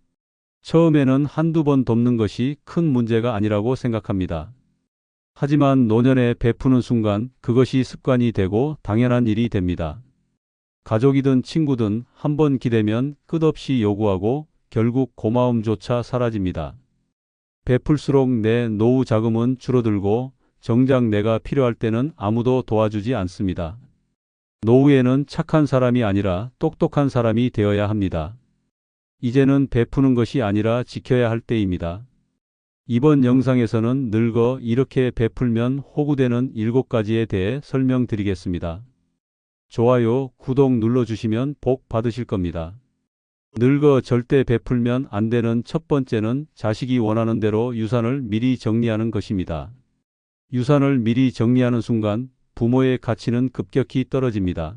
A: 처음에는 한두 번 돕는 것이 큰 문제가 아니라고 생각합니다. 하지만 노년에 베푸는 순간 그것이 습관이 되고 당연한 일이 됩니다. 가족이든 친구든 한 번 기대면 끝없이 요구하고 결국 고마움조차 사라집니다. 베풀수록 내 노후 자금은 줄어들고 정작 내가 필요할 때는 아무도 도와주지 않습니다. 노후에는 착한 사람이 아니라 똑똑한 사람이 되어야 합니다. 이제는 베푸는 것이 아니라 지켜야 할 때입니다. 이번 영상에서는 늙어 이렇게 베풀면 호구되는 7가지에 대해 설명드리겠습니다. 좋아요, 구독 눌러주시면 복 받으실 겁니다. 늙어 절대 베풀면 안 되는 첫 번째는 자식이 원하는 대로 유산을 미리 정리하는 것입니다. 유산을 미리 정리하는 순간 부모의 가치는 급격히 떨어집니다.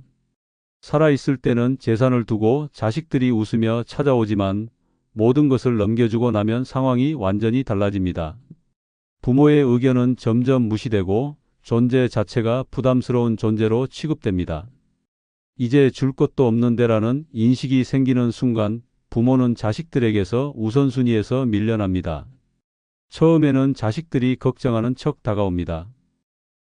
A: 살아있을 때는 재산을 두고 자식들이 웃으며 찾아오지만 모든 것을 넘겨주고 나면 상황이 완전히 달라집니다. 부모의 의견은 점점 무시되고 존재 자체가 부담스러운 존재로 취급됩니다. 이제 줄 것도 없는데라는 인식이 생기는 순간 부모는 자식들에게서 우선순위에서 밀려납니다. 처음에는 자식들이 걱정하는 척 다가옵니다.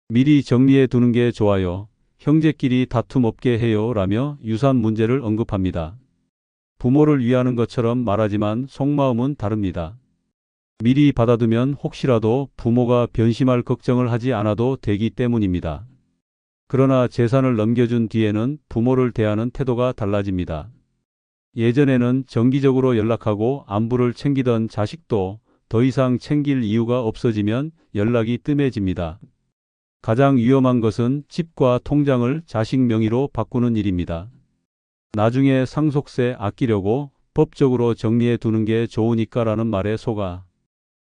A: 미리 정리해 두는 게 좋아요. 형제끼리 다툼 없게 해요. 라며 유산 문제를 언급합니다. 부모를 위하는 것처럼 말하지만 속마음은 다릅니다. 미리 받아두면 혹시라도 부모가 변심할 걱정을 하지 않아도 되기 때문입니다. 그러나 재산을 넘겨준 뒤에는 부모를 대하는 태도가 달라집니다. 예전에는 정기적으로 연락하고 안부를 챙기던 자식도 더 이상 챙길 이유가 없어지면 연락이 뜸해집니다. 가장 위험한 것은 집과 통장을 자식 명의로 바꾸는 일입니다. 나중에 상속세 아끼려고 법적으로 정리해 두는 게 좋으니까라는 말에 속아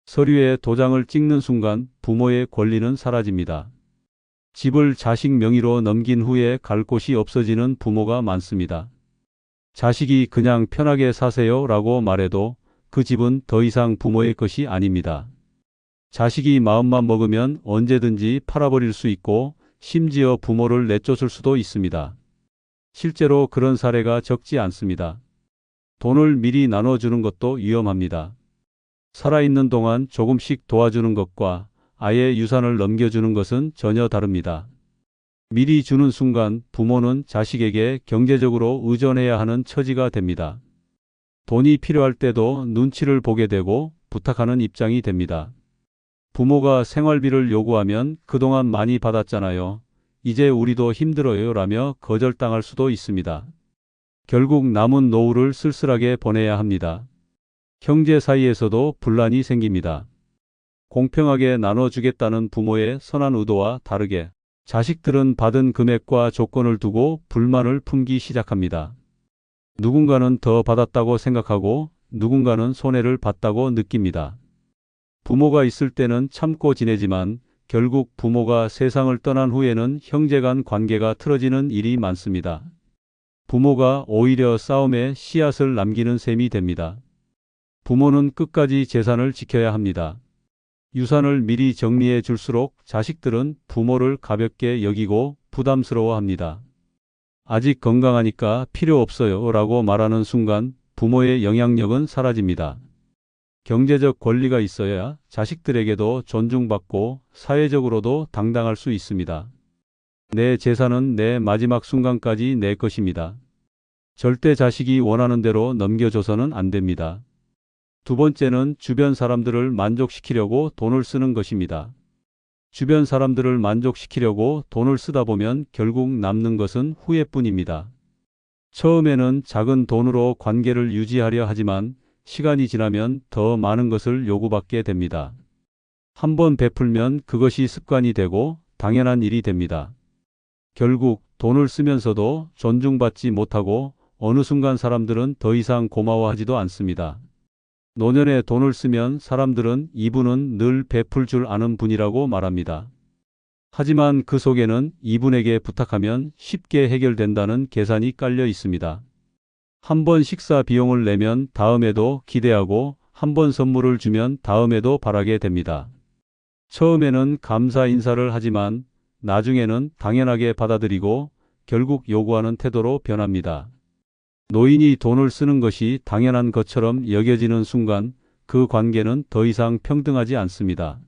A: 서류에 도장을 찍는 순간 부모의 권리는 사라집니다. 집을 자식 명의로 넘긴 후에 갈 곳이 없어지는 부모가 많습니다. 자식이 그냥 편하게 사세요 라고 말해도 그 집은 더 이상 부모의 것이 아닙니다. 자식이 마음만 먹으면 언제든지 팔아버릴 수 있고 심지어 부모를 내쫓을 수도 있습니다. 실제로 그런 사례가 적지 않습니다. 돈을 미리 나눠주는 것도 위험합니다. 살아있는 동안 조금씩 도와주는 것과 아예 유산을 넘겨주는 것은 전혀 다릅니다. 미리 주는 순간 부모는 자식에게 경제적으로 의존해야 하는 처지가 됩니다. 돈이 필요할 때도 눈치를 보게 되고 부탁하는 입장이 됩니다. 부모가 생활비를 요구하면 그동안 많이 받았잖아요. 이제 우리도 힘들어요 라며 거절당할 수도 있습니다. 결국 남은 노후를 쓸쓸하게 보내야 합니다. 형제 사이에서도 분란이 생깁니다. 공평하게 나눠주겠다는 부모의 선한 의도와 다르게 자식들은 받은 금액과 조건을 두고 불만을 품기 시작합니다. 누군가는 더 받았다고 생각하고 누군가는 손해를 봤다고 느낍니다. 부모가 있을 때는 참고 지내지만 결국 부모가 세상을 떠난 후에는 형제 간 관계가 틀어지는 일이 많습니다. 부모가 오히려 싸움에 씨앗을 남기는 셈이 됩니다. 부모는 끝까지 재산을 지켜야 합니다. 유산을 미리 정리해 줄수록 자식들은 부모를 가볍게 여기고 부담스러워합니다. 아직 건강하니까 필요 없어요 라고 말하는 순간 부모의 영향력은 사라집니다. 경제적 권리가 있어야 자식들에게도 존중받고 사회적으로도 당당할 수 있습니다. 내 재산은 내 마지막 순간까지 내 것입니다. 절대 자식이 원하는 대로 넘겨줘서는 안 됩니다. 두 번째는 주변 사람들을 만족시키려고 돈을 쓰는 것입니다. 주변 사람들을 만족시키려고 돈을 쓰다 보면 결국 남는 것은 후회뿐입니다. 처음에는 작은 돈으로 관계를 유지하려 하지만 시간이 지나면 더 많은 것을 요구받게 됩니다. 한번 베풀면 그것이 습관이 되고 당연한 일이 됩니다. 결국 돈을 쓰면서도 존중받지 못하고 어느 순간 사람들은 더 이상 고마워하지도 않습니다. 노년에 돈을 쓰면 사람들은 이분은 늘 베풀 줄 아는 분이라고 말합니다. 하지만 그 속에는 이분에게 부탁하면 쉽게 해결된다는 계산이 깔려 있습니다. 한 번 식사 비용을 내면 다음에도 기대하고 한 번 선물을 주면 다음에도 바라게 됩니다. 처음에는 감사 인사를 하지만 나중에는 당연하게 받아들이고 결국 요구하는 태도로 변합니다. 노인이 돈을 쓰는 것이 당연한 것처럼 여겨지는 순간 그 관계는 더 이상 평등하지 않습니다.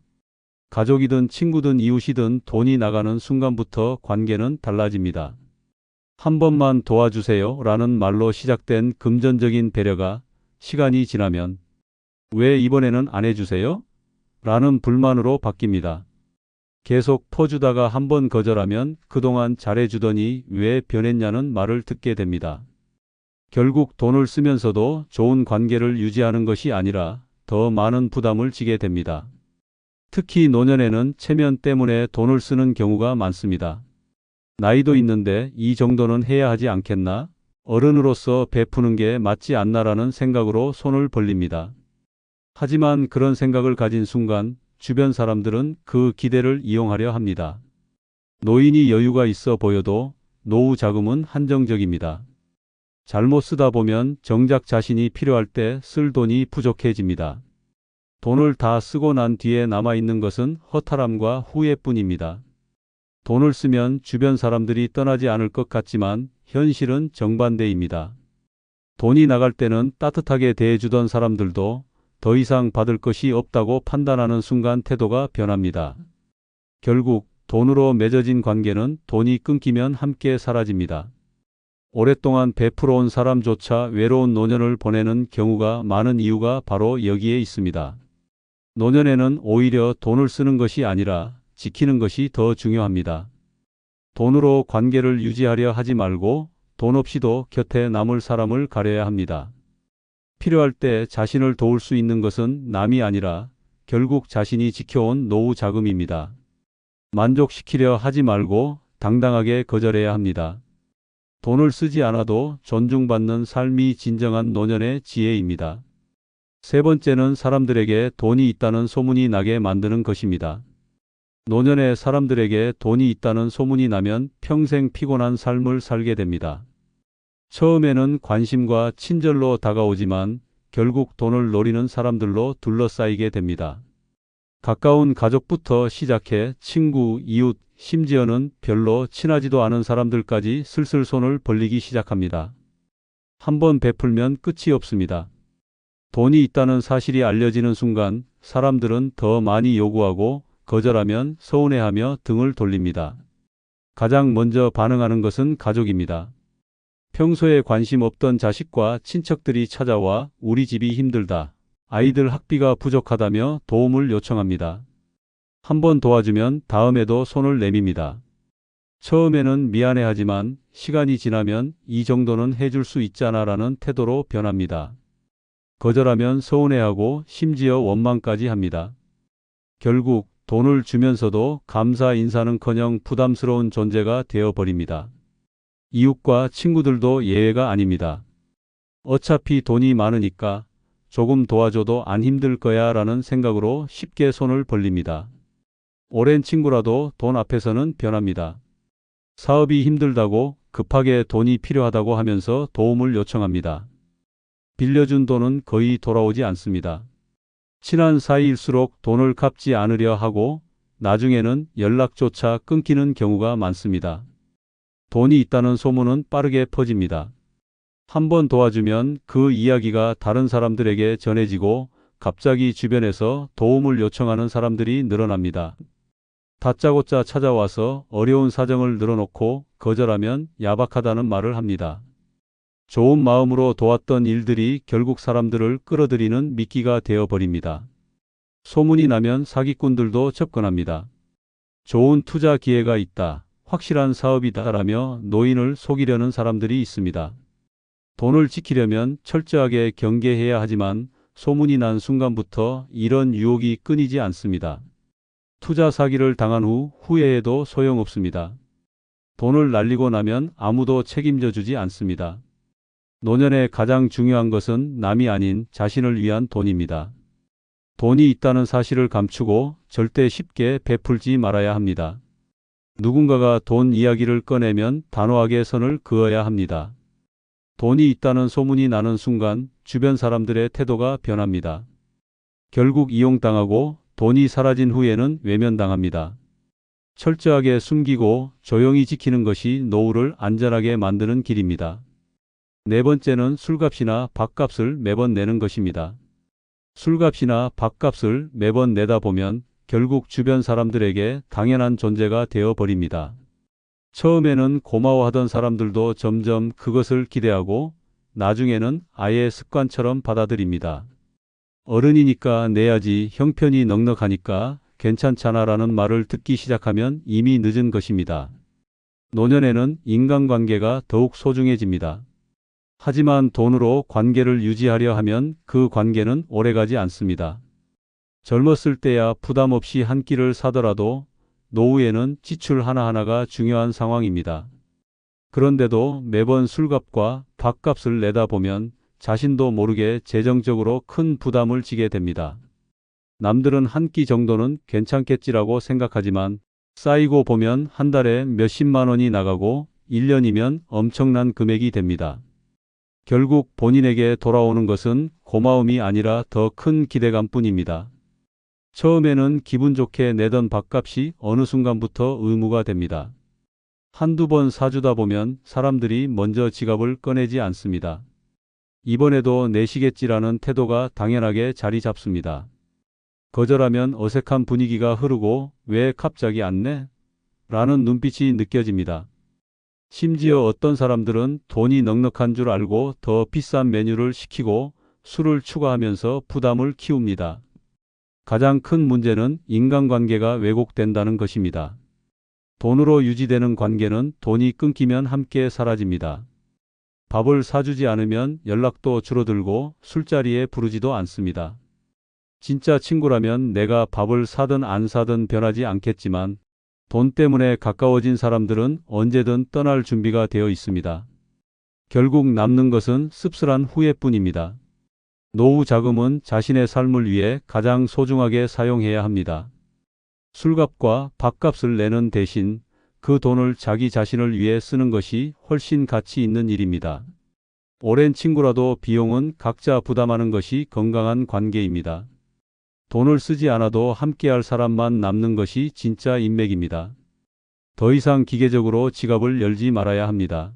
A: 가족이든 친구든 이웃이든 돈이 나가는 순간부터 관계는 달라집니다. 한 번만 도와주세요 라는 말로 시작된 금전적인 배려가 시간이 지나면 왜 이번에는 안 해주세요? 라는 불만으로 바뀝니다. 계속 퍼주다가 한 번 거절하면 그동안 잘해주더니 왜 변했냐는 말을 듣게 됩니다. 결국 돈을 쓰면서도 좋은 관계를 유지하는 것이 아니라 더 많은 부담을 지게 됩니다. 특히 노년에는 체면 때문에 돈을 쓰는 경우가 많습니다. 나이도 있는데 이 정도는 해야 하지 않겠나? 어른으로서 베푸는 게 맞지 않나라는 생각으로 손을 벌립니다. 하지만 그런 생각을 가진 순간 주변 사람들은 그 기대를 이용하려 합니다. 노인이 여유가 있어 보여도 노후 자금은 한정적입니다. 잘못 쓰다 보면 정작 자신이 필요할 때 쓸 돈이 부족해집니다. 돈을 다 쓰고 난 뒤에 남아있는 것은 허탈함과 후회뿐입니다. 돈을 쓰면 주변 사람들이 떠나지 않을 것 같지만 현실은 정반대입니다. 돈이 나갈 때는 따뜻하게 대해주던 사람들도 더 이상 받을 것이 없다고 판단하는 순간 태도가 변합니다. 결국 돈으로 맺어진 관계는 돈이 끊기면 함께 사라집니다. 오랫동안 베풀어 온 사람조차 외로운 노년을 보내는 경우가 많은 이유가 바로 여기에 있습니다. 노년에는 오히려 돈을 쓰는 것이 아니라 지키는 것이 더 중요합니다. 돈으로 관계를 유지하려 하지 말고 돈 없이도 곁에 남을 사람을 가려야 합니다. 필요할 때 자신을 도울 수 있는 것은 남이 아니라 결국 자신이 지켜온 노후 자금입니다. 만족시키려 하지 말고 당당하게 거절해야 합니다. 돈을 쓰지 않아도 존중받는 삶이 진정한 노년의 지혜입니다. 세 번째는 사람들에게 돈이 있다는 소문이 나게 만드는 것입니다. 노년에 사람들에게 돈이 있다는 소문이 나면 평생 피곤한 삶을 살게 됩니다. 처음에는 관심과 친절로 다가오지만 결국 돈을 노리는 사람들로 둘러싸이게 됩니다. 가까운 가족부터 시작해 친구, 이웃, 심지어는 별로 친하지도 않은 사람들까지 슬슬 손을 벌리기 시작합니다. 한번 베풀면 끝이 없습니다. 돈이 있다는 사실이 알려지는 순간 사람들은 더 많이 요구하고 거절하면 서운해하며 등을 돌립니다. 가장 먼저 반응하는 것은 가족입니다. 평소에 관심 없던 자식과 친척들이 찾아와 우리 집이 힘들다, 아이들 학비가 부족하다며 도움을 요청합니다. 한번 도와주면 다음에도 손을 내밉니다. 처음에는 미안해하지만 시간이 지나면 이 정도는 해줄 수 있잖아라는 태도로 변합니다. 거절하면 서운해하고 심지어 원망까지 합니다. 결국 돈을 주면서도 감사 인사는커녕 부담스러운 존재가 되어버립니다. 이웃과 친구들도 예외가 아닙니다. 어차피 돈이 많으니까 조금 도와줘도 안 힘들 거야 라는 생각으로 쉽게 손을 벌립니다. 오랜 친구라도 돈 앞에서는 변합니다. 사업이 힘들다고 급하게 돈이 필요하다고 하면서 도움을 요청합니다. 빌려준 돈은 거의 돌아오지 않습니다. 친한 사이일수록 돈을 갚지 않으려 하고 나중에는 연락조차 끊기는 경우가 많습니다. 돈이 있다는 소문은 빠르게 퍼집니다. 한번 도와주면 그 이야기가 다른 사람들에게 전해지고 갑자기 주변에서 도움을 요청하는 사람들이 늘어납니다. 다짜고짜 찾아와서 어려운 사정을 늘어놓고 거절하면 야박하다는 말을 합니다. 좋은 마음으로 도왔던 일들이 결국 사람들을 끌어들이는 미끼가 되어버립니다. 소문이 나면 사기꾼들도 접근합니다. 좋은 투자 기회가 있다, 확실한 사업이다라며 노인을 속이려는 사람들이 있습니다. 돈을 지키려면 철저하게 경계해야 하지만 소문이 난 순간부터 이런 유혹이 끊이지 않습니다. 투자 사기를 당한 후 후회해도 소용없습니다. 돈을 날리고 나면 아무도 책임져 주지 않습니다. 노년에 가장 중요한 것은 남이 아닌 자신을 위한 돈입니다. 돈이 있다는 사실을 감추고 절대 쉽게 베풀지 말아야 합니다. 누군가가 돈 이야기를 꺼내면 단호하게 선을 그어야 합니다. 돈이 있다는 소문이 나는 순간 주변 사람들의 태도가 변합니다. 결국 이용당하고 돈이 사라진 후에는 외면당합니다. 철저하게 숨기고 조용히 지키는 것이 노후를 안전하게 만드는 길입니다. 네 번째는 술값이나 밥값을 매번 내는 것입니다. 술값이나 밥값을 매번 내다 보면 결국 주변 사람들에게 당연한 존재가 되어버립니다. 처음에는 고마워하던 사람들도 점점 그것을 기대하고 나중에는 아예 습관처럼 받아들입니다. 어른이니까 내야지, 형편이 넉넉하니까 괜찮잖아라는 말을 듣기 시작하면 이미 늦은 것입니다. 노년에는 인간관계가 더욱 소중해집니다. 하지만 돈으로 관계를 유지하려 하면 그 관계는 오래가지 않습니다. 젊었을 때야 부담 없이 한 끼를 사더라도 노후에는 지출 하나하나가 중요한 상황입니다. 그런데도 매번 술값과 밥값을 내다 보면 자신도 모르게 재정적으로 큰 부담을 지게 됩니다. 남들은 한 끼 정도는 괜찮겠지라고 생각하지만 쌓이고 보면 한 달에 몇십만 원이 나가고 1년이면 엄청난 금액이 됩니다. 결국 본인에게 돌아오는 것은 고마움이 아니라 더 큰 기대감뿐입니다. 처음에는 기분 좋게 내던 밥값이 어느 순간부터 의무가 됩니다. 한두 번 사주다 보면 사람들이 먼저 지갑을 꺼내지 않습니다. 이번에도 내시겠지라는 태도가 당연하게 자리 잡습니다. 거절하면 어색한 분위기가 흐르고 왜 갑자기 안 내? 라는 눈빛이 느껴집니다. 심지어 어떤 사람들은 돈이 넉넉한 줄 알고 더 비싼 메뉴를 시키고 술을 추가하면서 부담을 키웁니다. 가장 큰 문제는 인간관계가 왜곡된다는 것입니다. 돈으로 유지되는 관계는 돈이 끊기면 함께 사라집니다. 밥을 사주지 않으면 연락도 줄어들고 술자리에 부르지도 않습니다. 진짜 친구라면 내가 밥을 사든 안 사든 변하지 않겠지만 돈 때문에 가까워진 사람들은 언제든 떠날 준비가 되어 있습니다. 결국 남는 것은 씁쓸한 후회뿐입니다. 노후 자금은 자신의 삶을 위해 가장 소중하게 사용해야 합니다. 술값과 밥값을 내는 대신 그 돈을 자기 자신을 위해 쓰는 것이 훨씬 가치 있는 일입니다. 오랜 친구라도 비용은 각자 부담하는 것이 건강한 관계입니다. 돈을 쓰지 않아도 함께할 사람만 남는 것이 진짜 인맥입니다. 더 이상 기계적으로 지갑을 열지 말아야 합니다.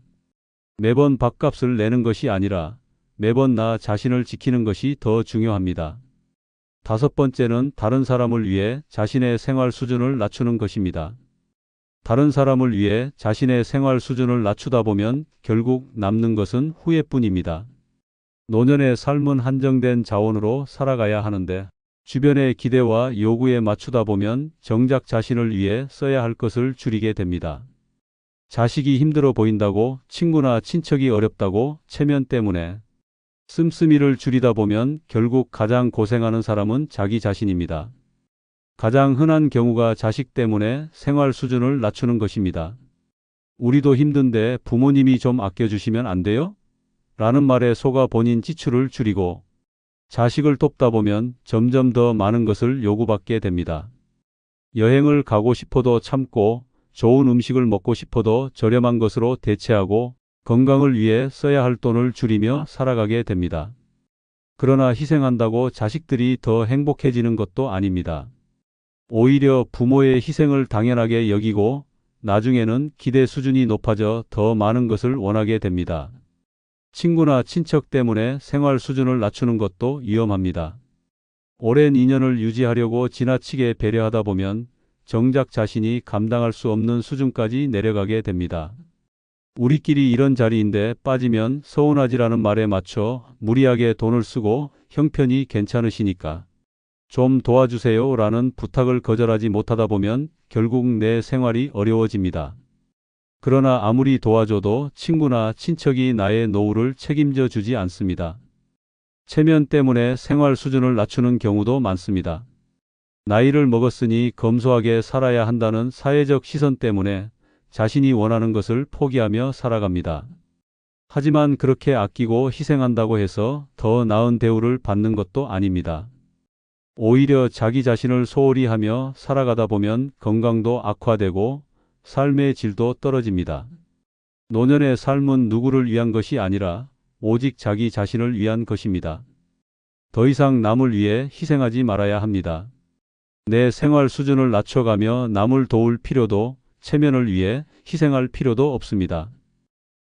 A: 매번 밥값을 내는 것이 아니라 매번 나 자신을 지키는 것이 더 중요합니다. 다섯 번째는 다른 사람을 위해 자신의 생활 수준을 낮추는 것입니다. 다른 사람을 위해 자신의 생활 수준을 낮추다 보면 결국 남는 것은 후회뿐입니다. 노년의 삶은 한정된 자원으로 살아가야 하는데 주변의 기대와 요구에 맞추다 보면 정작 자신을 위해 써야 할 것을 줄이게 됩니다. 자식이 힘들어 보인다고, 친구나 친척이 어렵다고, 체면 때문에 씀씀이를 줄이다 보면 결국 가장 고생하는 사람은 자기 자신입니다. 가장 흔한 경우가 자식 때문에 생활 수준을 낮추는 것입니다. 우리도 힘든데 부모님이 좀 아껴주시면 안 돼요? 라는 말에 속아 본인 지출을 줄이고 자식을 돕다 보면 점점 더 많은 것을 요구받게 됩니다. 여행을 가고 싶어도 참고 좋은 음식을 먹고 싶어도 저렴한 것으로 대체하고 건강을 위해 써야 할 돈을 줄이며 살아가게 됩니다. 그러나 희생한다고 자식들이 더 행복해지는 것도 아닙니다. 오히려 부모의 희생을 당연하게 여기고 나중에는 기대 수준이 높아져 더 많은 것을 원하게 됩니다. 친구나 친척 때문에 생활 수준을 낮추는 것도 위험합니다. 오랜 인연을 유지하려고 지나치게 배려하다 보면 정작 자신이 감당할 수 없는 수준까지 내려가게 됩니다. 우리끼리 이런 자리인데 빠지면 서운하지라는 말에 맞춰 무리하게 돈을 쓰고 형편이 괜찮으시니까 좀 도와주세요 라는 부탁을 거절하지 못하다 보면 결국 내 생활이 어려워집니다. 그러나 아무리 도와줘도 친구나 친척이 나의 노후를 책임져 주지 않습니다. 체면 때문에 생활 수준을 낮추는 경우도 많습니다. 나이를 먹었으니 검소하게 살아야 한다는 사회적 시선 때문에 자신이 원하는 것을 포기하며 살아갑니다. 하지만 그렇게 아끼고 희생한다고 해서 더 나은 대우를 받는 것도 아닙니다. 오히려 자기 자신을 소홀히 하며 살아가다 보면 건강도 악화되고 삶의 질도 떨어집니다. 노년의 삶은 누구를 위한 것이 아니라 오직 자기 자신을 위한 것입니다. 더 이상 남을 위해 희생하지 말아야 합니다. 내 생활 수준을 낮춰가며 남을 도울 필요도 체면을 위해 희생할 필요도 없습니다.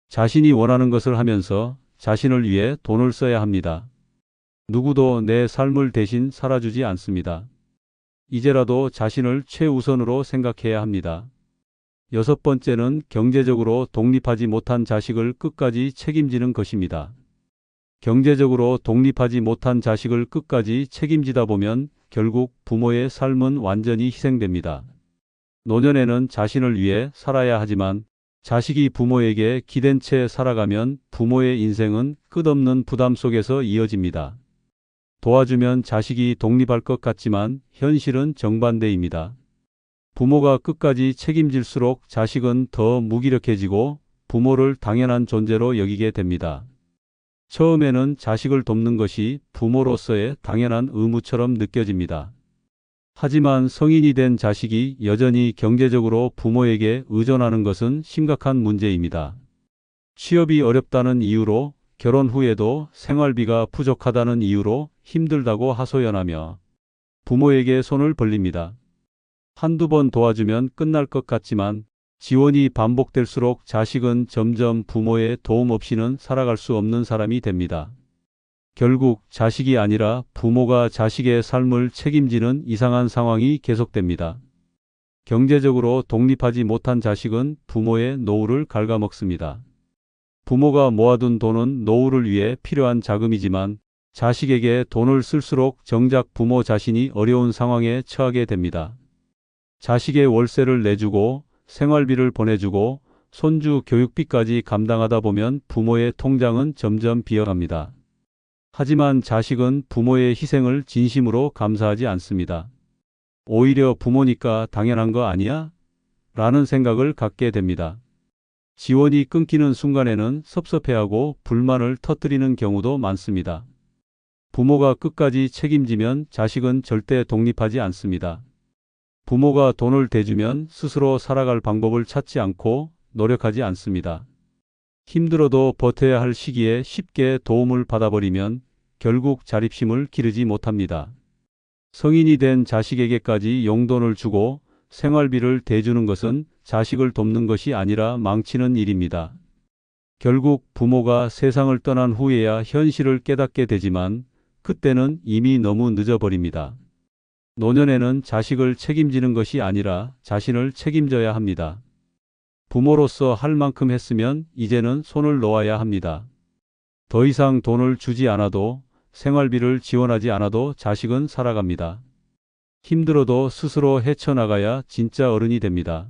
A: 자신이 원하는 것을 하면서 자신을 위해 돈을 써야 합니다. 누구도 내 삶을 대신 살아주지 않습니다. 이제라도 자신을 최우선으로 생각해야 합니다. 여섯 번째는 경제적으로 독립하지 못한 자식을 끝까지 책임지는 것입니다. 경제적으로 독립하지 못한 자식을 끝까지 책임지다 보면 결국 부모의 삶은 완전히 희생됩니다. 노년에는 자신을 위해 살아야 하지만 자식이 부모에게 기댄 채 살아가면 부모의 인생은 끝없는 부담 속에서 이어집니다. 도와주면 자식이 독립할 것 같지만 현실은 정반대입니다. 부모가 끝까지 책임질수록 자식은 더 무기력해지고 부모를 당연한 존재로 여기게 됩니다. 처음에는 자식을 돕는 것이 부모로서의 당연한 의무처럼 느껴집니다. 하지만 성인이 된 자식이 여전히 경제적으로 부모에게 의존하는 것은 심각한 문제입니다. 취업이 어렵다는 이유로 결혼 후에도 생활비가 부족하다는 이유로 힘들다고 하소연하며 부모에게 손을 벌립니다. 한두 번 도와주면 끝날 것 같지만 지원이 반복될수록 자식은 점점 부모의 도움 없이는 살아갈 수 없는 사람이 됩니다. 결국 자식이 아니라 부모가 자식의 삶을 책임지는 이상한 상황이 계속됩니다. 경제적으로 독립하지 못한 자식은 부모의 노후를 갉아먹습니다. 부모가 모아둔 돈은 노후를 위해 필요한 자금이지만 자식에게 돈을 쓸수록 정작 부모 자신이 어려운 상황에 처하게 됩니다. 자식의 월세를 내주고 생활비를 보내주고 손주 교육비까지 감당하다 보면 부모의 통장은 점점 비어갑니다. 하지만 자식은 부모의 희생을 진심으로 감사하지 않습니다. 오히려 부모니까 당연한 거 아니야? 라는 생각을 갖게 됩니다. 지원이 끊기는 순간에는 섭섭해하고 불만을 터뜨리는 경우도 많습니다. 부모가 끝까지 책임지면 자식은 절대 독립하지 않습니다. 부모가 돈을 대주면 스스로 살아갈 방법을 찾지 않고 노력하지 않습니다. 힘들어도 버텨야 할 시기에 쉽게 도움을 받아버리면 결국 자립심을 기르지 못합니다. 성인이 된 자식에게까지 용돈을 주고 생활비를 대주는 것은 자식을 돕는 것이 아니라 망치는 일입니다. 결국 부모가 세상을 떠난 후에야 현실을 깨닫게 되지만 그때는 이미 너무 늦어버립니다. 노년에는 자식을 책임지는 것이 아니라 자신을 책임져야 합니다. 부모로서 할 만큼 했으면 이제는 손을 놓아야 합니다. 더 이상 돈을 주지 않아도 생활비를 지원하지 않아도 자식은 살아갑니다. 힘들어도 스스로 헤쳐나가야 진짜 어른이 됩니다.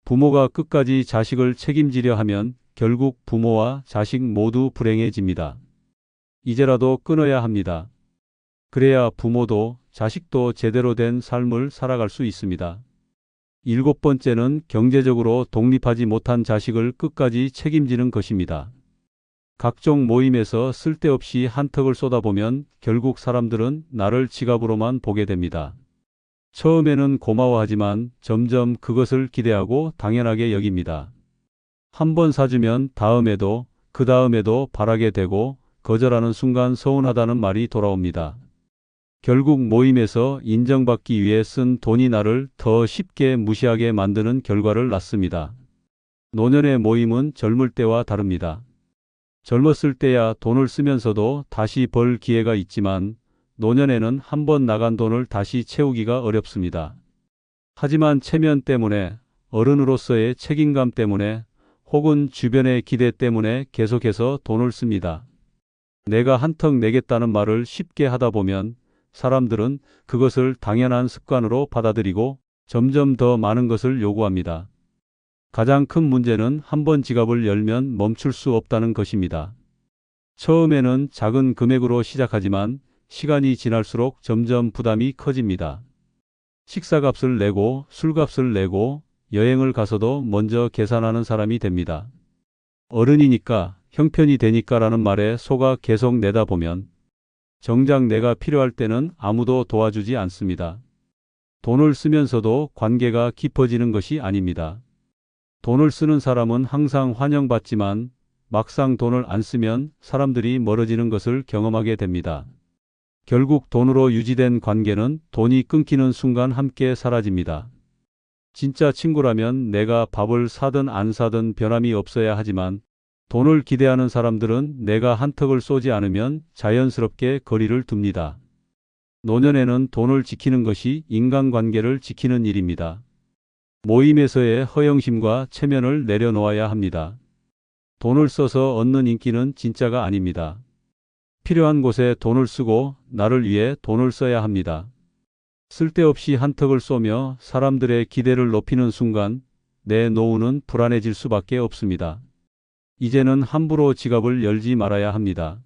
A: 부모가 끝까지 자식을 책임지려 하면 결국 부모와 자식 모두 불행해집니다. 이제라도 끊어야 합니다. 그래야 부모도 자식도 제대로 된 삶을 살아갈 수 있습니다. 7번째는 경제적으로 독립하지 못한 자식을 끝까지 책임지는 것입니다. 각종 모임에서 쓸데없이 한턱을 쏟아보면 결국 사람들은 나를 지갑으로만 보게 됩니다. 처음에는 고마워하지만 점점 그것을 기대하고 당연하게 여깁니다. 한 번 사주면 다음에도 그 다음에도 바라게 되고 거절하는 순간 서운하다는 말이 돌아옵니다. 결국 모임에서 인정받기 위해 쓴 돈이 나를 더 쉽게 무시하게 만드는 결과를 낳습니다. 노년의 모임은 젊을 때와 다릅니다. 젊었을 때야 돈을 쓰면서도 다시 벌 기회가 있지만 노년에는 한 번 나간 돈을 다시 채우기가 어렵습니다. 하지만 체면 때문에, 어른으로서의 책임감 때문에, 혹은 주변의 기대 때문에 계속해서 돈을 씁니다. 내가 한턱 내겠다는 말을 쉽게 하다 보면 사람들은 그것을 당연한 습관으로 받아들이고 점점 더 많은 것을 요구합니다. 가장 큰 문제는 한 번 지갑을 열면 멈출 수 없다는 것입니다. 처음에는 작은 금액으로 시작하지만 시간이 지날수록 점점 부담이 커집니다. 식사값을 내고 술값을 내고 여행을 가서도 먼저 계산하는 사람이 됩니다. 어른이니까 형편이 되니까라는 말에 속아 계속 내다 보면 정작 내가 필요할 때는 아무도 도와주지 않습니다. 돈을 쓰면서도 관계가 깊어지는 것이 아닙니다. 돈을 쓰는 사람은 항상 환영받지만 막상 돈을 안 쓰면 사람들이 멀어지는 것을 경험하게 됩니다. 결국 돈으로 유지된 관계는 돈이 끊기는 순간 함께 사라집니다. 진짜 친구라면 내가 밥을 사든 안 사든 변함이 없어야 하지만 돈을 기대하는 사람들은 내가 한턱을 쏘지 않으면 자연스럽게 거리를 둡니다. 노년에는 돈을 지키는 것이 인간관계를 지키는 일입니다. 모임에서의 허영심과 체면을 내려놓아야 합니다. 돈을 써서 얻는 인기는 진짜가 아닙니다. 필요한 곳에 돈을 쓰고 나를 위해 돈을 써야 합니다. 쓸데없이 한턱을 쏘며 사람들의 기대를 높이는 순간 내 노후는 불안해질 수밖에 없습니다. 이제는 함부로 지갑을 열지 말아야 합니다.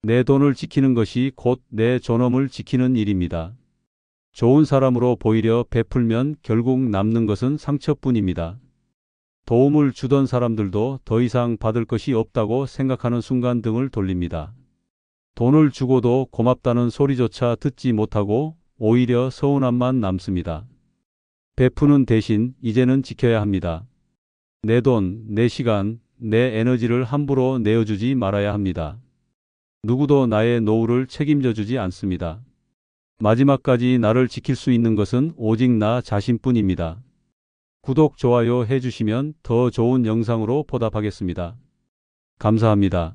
A: 내 돈을 지키는 것이 곧 내 존엄을 지키는 일입니다. 좋은 사람으로 보이려 베풀면 결국 남는 것은 상처뿐입니다. 도움을 주던 사람들도 더 이상 받을 것이 없다고 생각하는 순간 등을 돌립니다. 돈을 주고도 고맙다는 소리조차 듣지 못하고 오히려 서운함만 남습니다. 베푸는 대신 이제는 지켜야 합니다. 내 돈, 내 시간, 내 에너지를 함부로 내어주지 말아야 합니다. 누구도 나의 노후를 책임져 주지 않습니다. 마지막까지 나를 지킬 수 있는 것은 오직 나 자신뿐입니다. 구독, 좋아요 해주시면 더 좋은 영상으로 보답하겠습니다. 감사합니다.